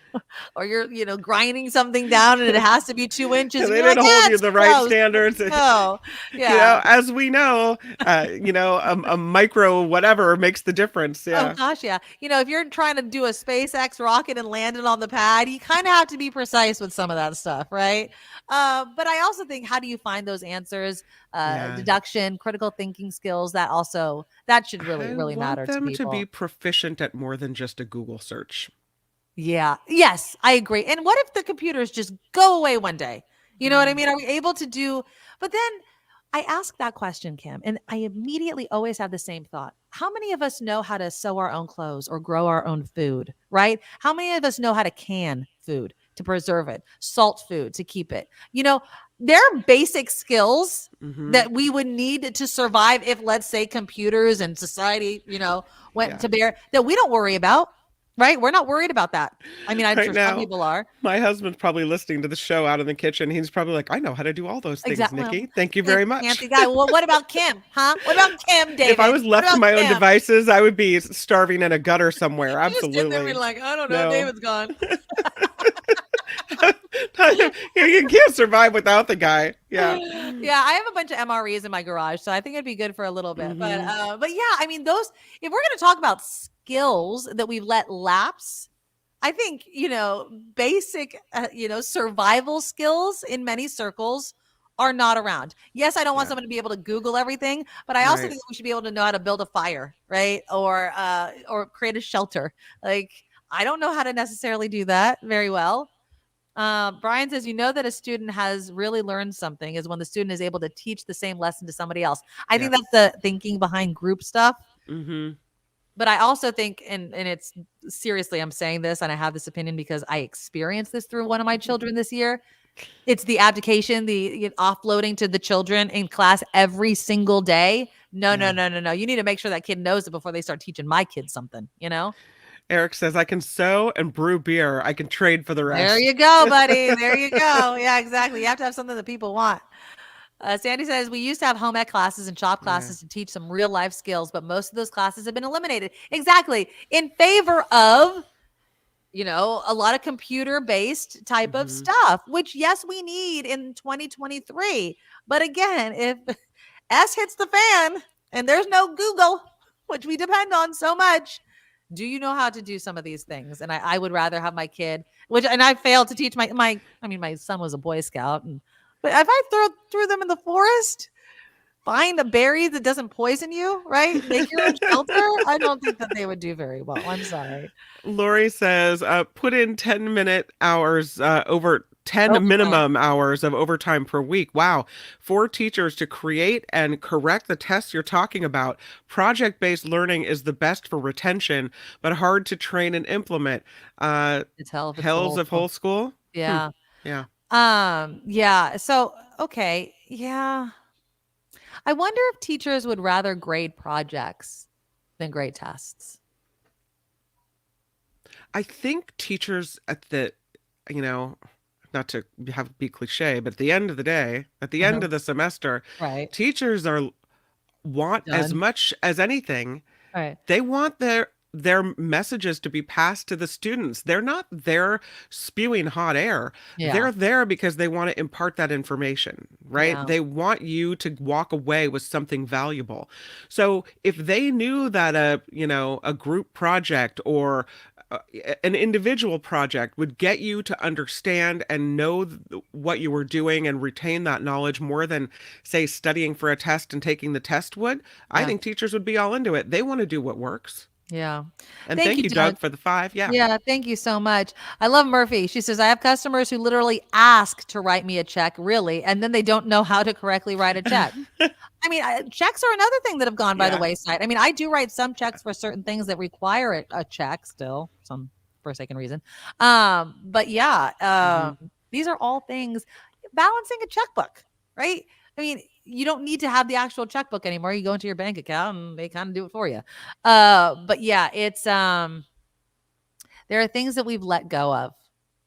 Speaker 4: or you're, grinding something down and it has to be 2 inches.
Speaker 5: And they didn't hold you the right standards.
Speaker 4: Oh, yeah.
Speaker 5: As we know, a micro whatever makes the difference. Yeah.
Speaker 4: Oh gosh, yeah. If you're trying to do a SpaceX rocket and land it on the pad, you kind of have to be precise with some of that stuff, right? But I also think, how do you find those answers? Deduction, critical thinking skills, that should really matter to people.
Speaker 5: To be proficient at more than just a Google search.
Speaker 4: Yeah. Yes, I agree. And what if the computers just go away one day? You know what I mean? Are we able to do? But then I ask that question, Kim, and I immediately always have the same thought. How many of us know how to sew our own clothes or grow our own food, right? How many of us know how to can food to preserve it, salt food to keep it? There are basic skills that we would need to survive if, let's say, computers and society, went to bear, that we don't worry about. Right? We're not worried about that. I mean, I'm sure some people are.
Speaker 5: My husband's probably listening to the show out in the kitchen. He's probably like, I know how to do all those things, Nikki. Thank you very much.
Speaker 4: Fancy guy. Well, what about Kim? Huh? What about Kim, David?
Speaker 5: If I was left to my own devices, I would be starving in a gutter somewhere. Absolutely.
Speaker 4: Just there like, I don't know. No. David's gone.
Speaker 5: You can't survive without the guy. Yeah.
Speaker 4: Yeah. I have a bunch of MREs in my garage, so I think it'd be good for a little bit. But yeah, I mean, those, if we're going to talk about skills that we've let lapse, I think, basic, survival skills in many circles are not around. Yes, I don't want someone to be able to Google everything, but I also think we should be able to know how to build a fire, right? Or create a shelter. Like, I don't know how to necessarily do that very well. Brian says, that a student has really learned something is when the student is able to teach the same lesson to somebody else. I think that's the thinking behind group stuff. But I also think, and it's seriously, I'm saying this, and I have this opinion because I experienced this through one of my children this year. It's the abdication, the offloading to the children in class every single day. No. You need to make sure that kid knows it before they start teaching my kids something,
Speaker 5: Eric says, I can sew and brew beer. I can trade for the rest.
Speaker 4: There you go, buddy. There you go. Yeah, exactly. You have to have something that people want. Sandy says, we used to have home ec classes and shop classes to teach some real life skills, but most of those classes have been eliminated. Exactly. In favor of, a lot of computer-based type of stuff, which, yes, we need in 2023. But again, if S hits the fan and there's no Google, which we depend on so much, do you know how to do some of these things? And I would rather have my kid, and I failed to teach my son was a Boy Scout, but if I threw them in the forest, find a berry that doesn't poison you, right? Make your own shelter. I don't think that they would do very well. I'm sorry.
Speaker 5: Lori says, put in 10-minute hours over 10 minimum hours of overtime per week. Wow. 4 teachers to create and correct the tests you're talking about. Project-based learning is the best for retention, but hard to train and implement.
Speaker 4: It's
Speaker 5: Hells of whole school?
Speaker 4: Yeah.
Speaker 5: Yeah.
Speaker 4: Yeah. So, okay. Yeah. I wonder if teachers would rather grade projects than grade tests.
Speaker 5: I think teachers at the, not to be cliche, but at the end of the day, at the end of the semester, teachers want as much as anything.
Speaker 4: Right.
Speaker 5: They want their messages to be passed to the students. They're not there spewing hot air.
Speaker 4: Yeah.
Speaker 5: They're there because they want to impart that information, right?
Speaker 4: Yeah.
Speaker 5: They want you to walk away with something valuable. So if they knew that a group project or an individual project would get you to understand and know what you were doing and retain that knowledge more than, say, studying for a test and taking the test would, I think teachers would be all into it. They want to do what works.
Speaker 4: Yeah.
Speaker 5: And thank you, Doug, for the 5. Yeah.
Speaker 4: Yeah. Thank you so much. I love Murphy. She says, I have customers who literally ask to write me a check, really, and then they don't know how to correctly write a check. I mean, checks are another thing that have gone by the wayside. I mean, I do write some checks for certain things that require a check still, some godforsaken reason. But yeah, these are all things balancing a checkbook, right? I mean, you don't need to have the actual checkbook anymore. You go into your bank account and they kind of do it for you. But yeah, it's there are things that we've let go of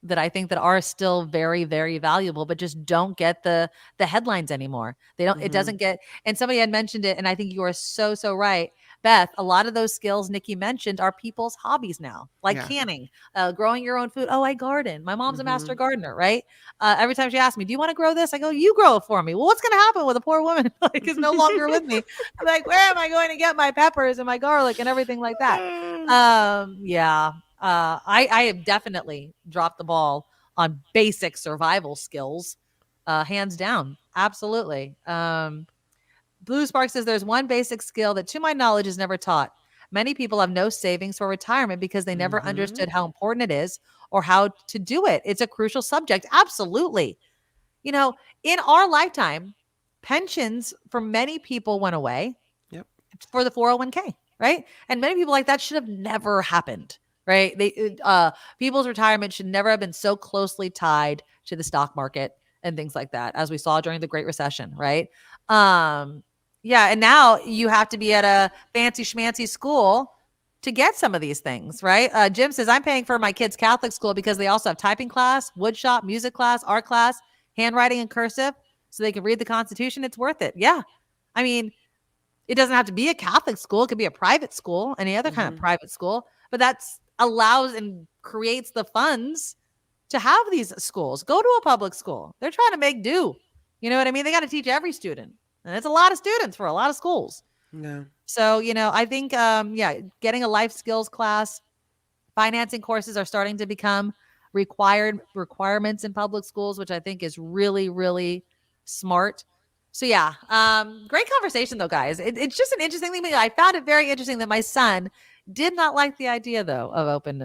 Speaker 4: that I think that are still very, very valuable, but just don't get the headlines anymore. They don't, it doesn't get, and somebody had mentioned it, and I think you are so, so right. Beth, a lot of those skills Nikki mentioned are people's hobbies now, like canning, growing your own food. Oh, I garden. My mom's a master gardener, right? Every time she asks me, do you want to grow this? I go, you grow it for me. Well, what's going to happen with a poor woman like is no longer with me? I'm like, where am I going to get my peppers and my garlic and everything like that? Yeah. I have definitely dropped the ball on basic survival skills, hands down. Absolutely. Blue Spark says there's one basic skill that to my knowledge is never taught. Many people have no savings for retirement because they never understood how important it is or how to do it. It's a crucial subject. Absolutely. You know, in our lifetime, pensions for many people went away for the 401k, right? And many people like that should have never happened. Right. People's retirement should never have been so closely tied to the stock market and things like that, as we saw during the Great Recession. Right. Yeah. And now you have to be at a fancy schmancy school to get some of these things. Right. Jim says, I'm paying for my kids' Catholic school because they also have typing class, wood shop, music class, art class, handwriting and cursive so they can read the Constitution. It's worth it. Yeah. I mean, it doesn't have to be a Catholic school. It could be a private school, any other kind of private school, but that's allows and creates the funds to have these schools. Go to a public school. They're trying to make do. You know what I mean? They got to teach every student. And it's a lot of students for a lot of schools.
Speaker 5: Yeah.
Speaker 4: So, you know, I think, getting a life skills class, financing courses are starting to become requirements in public schools, which I think is really, really smart. So yeah, great conversation though, guys. It's just an interesting thing. I found it very interesting that my son did not like the idea though of open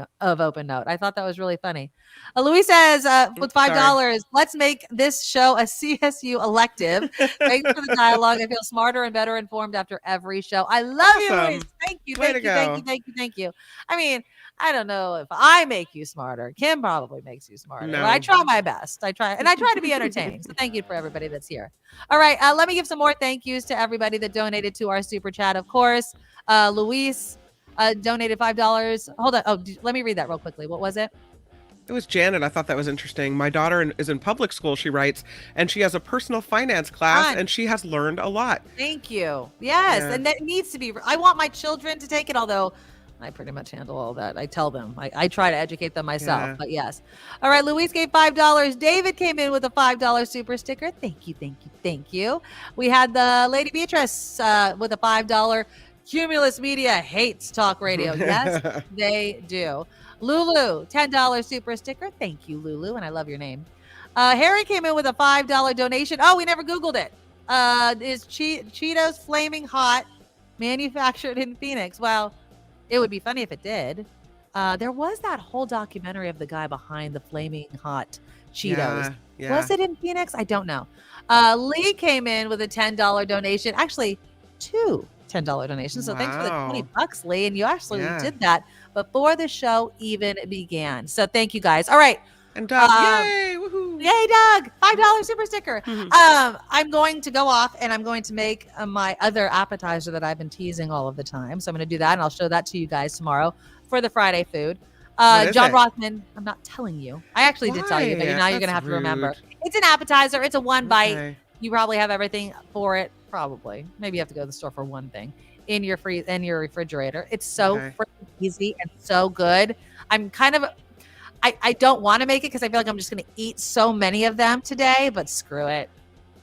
Speaker 4: note. I thought that was really funny. Louis says, with $5, let's make this show a CSU elective. Thanks for the dialogue. I feel smarter and better informed after every show. I love you, Louis. Thank you. Thank you. I mean, I don't know if I make you smarter. Kim probably makes you smarter. No. I try my best. I try to be entertaining. So thank you for everybody that's here. All right. Let me give some more thank yous to everybody that donated to our super chat. Of course, Luis donated $5. Hold on. Oh, let me read that real quickly. What was it?
Speaker 5: It was Janet. I thought that was interesting. My daughter is in public school, she writes, and she has a personal finance class, and she has learned a lot.
Speaker 4: Thank you. Yes. Yeah. And that needs to be. I want my children to take it, although I pretty much handle all that. I tell them. I try to educate them myself, but yes. All right. Luis gave $5. David came in with a $5 super sticker. Thank you. We had the Lady Beatrice with a $5. Cumulus Media hates talk radio. Yes, they do. Lulu, $10 super sticker. Thank you, Lulu. And I love your name. Harry came in with a $5 donation. Oh, we never Googled it. Is Cheetos Flaming Hot manufactured in Phoenix? Well, it would be funny if it did. There was that whole documentary of the guy behind the Flaming Hot Cheetos. Yeah. Was it in Phoenix? I don't know. Lee came in with a $10 donation. Actually, two $10 donations. So thanks for the $20, Lee. And you actually did that before the show even began. So thank you guys. All right.
Speaker 5: And Doug, yay! Woohoo!
Speaker 4: Yay, Doug! $5 super sticker. I'm going to go off and I'm going to make my other appetizer that I've been teasing all of the time. So I'm going to do that and I'll show that to you guys tomorrow for the Friday food. John Rothman, I'm not telling you. I actually did tell you, but now you're going to have to remember. It's an appetizer. It's a one bite. You probably have everything for it. Probably. Maybe you have to go to the store for one thing in your refrigerator. It's so freaking easy and so good. I'm kind of, I don't want to make it because I feel like I'm just going to eat so many of them today, but screw it.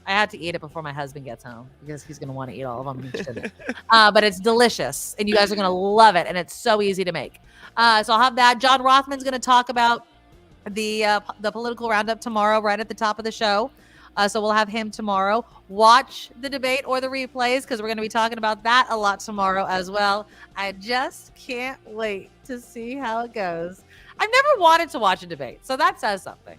Speaker 4: I had to eat it before my husband gets home because he's going to want to eat all of them. But it's delicious and you guys are going to love it. And it's so easy to make. So I'll have that. John Rothman's going to talk about the political roundup tomorrow, right at the top of the show. So we'll have him tomorrow. Watch the debate or the replays because we're going to be talking about that a lot tomorrow as well. I just can't wait to see how it goes. I've never wanted to watch a debate, so that says something.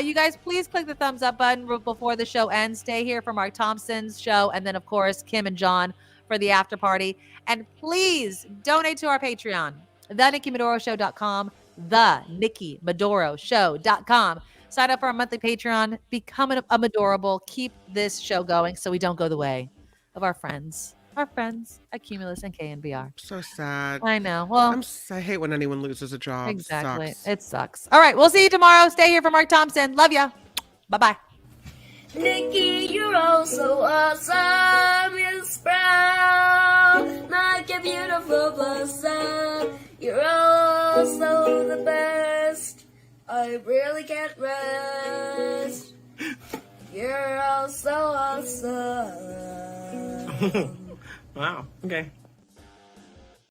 Speaker 4: You guys, please click the thumbs up button before the show ends. Stay here for Mark Thompson's show, and then, of course, Kim and John for the after party. And please donate to our Patreon, thenikkimedoroshow.com. thenikkimedoroshow.com. Sign up for our monthly Patreon. Become a Medorable. Keep this show going so we don't go the way of our friends at Cumulus and KNBR.
Speaker 5: So sad.
Speaker 4: I know. Well,
Speaker 5: I hate when anyone loses a job.
Speaker 4: Exactly.
Speaker 5: Sucks.
Speaker 4: It sucks. All right. We'll see you tomorrow. Stay here for Mark Thompson. Love ya. Bye-bye.
Speaker 10: Nikki, you're oh so awesome. You're sprout like a beautiful blossom. You're also the best. I really can't rest. You're all so awesome.
Speaker 11: Wow. Okay.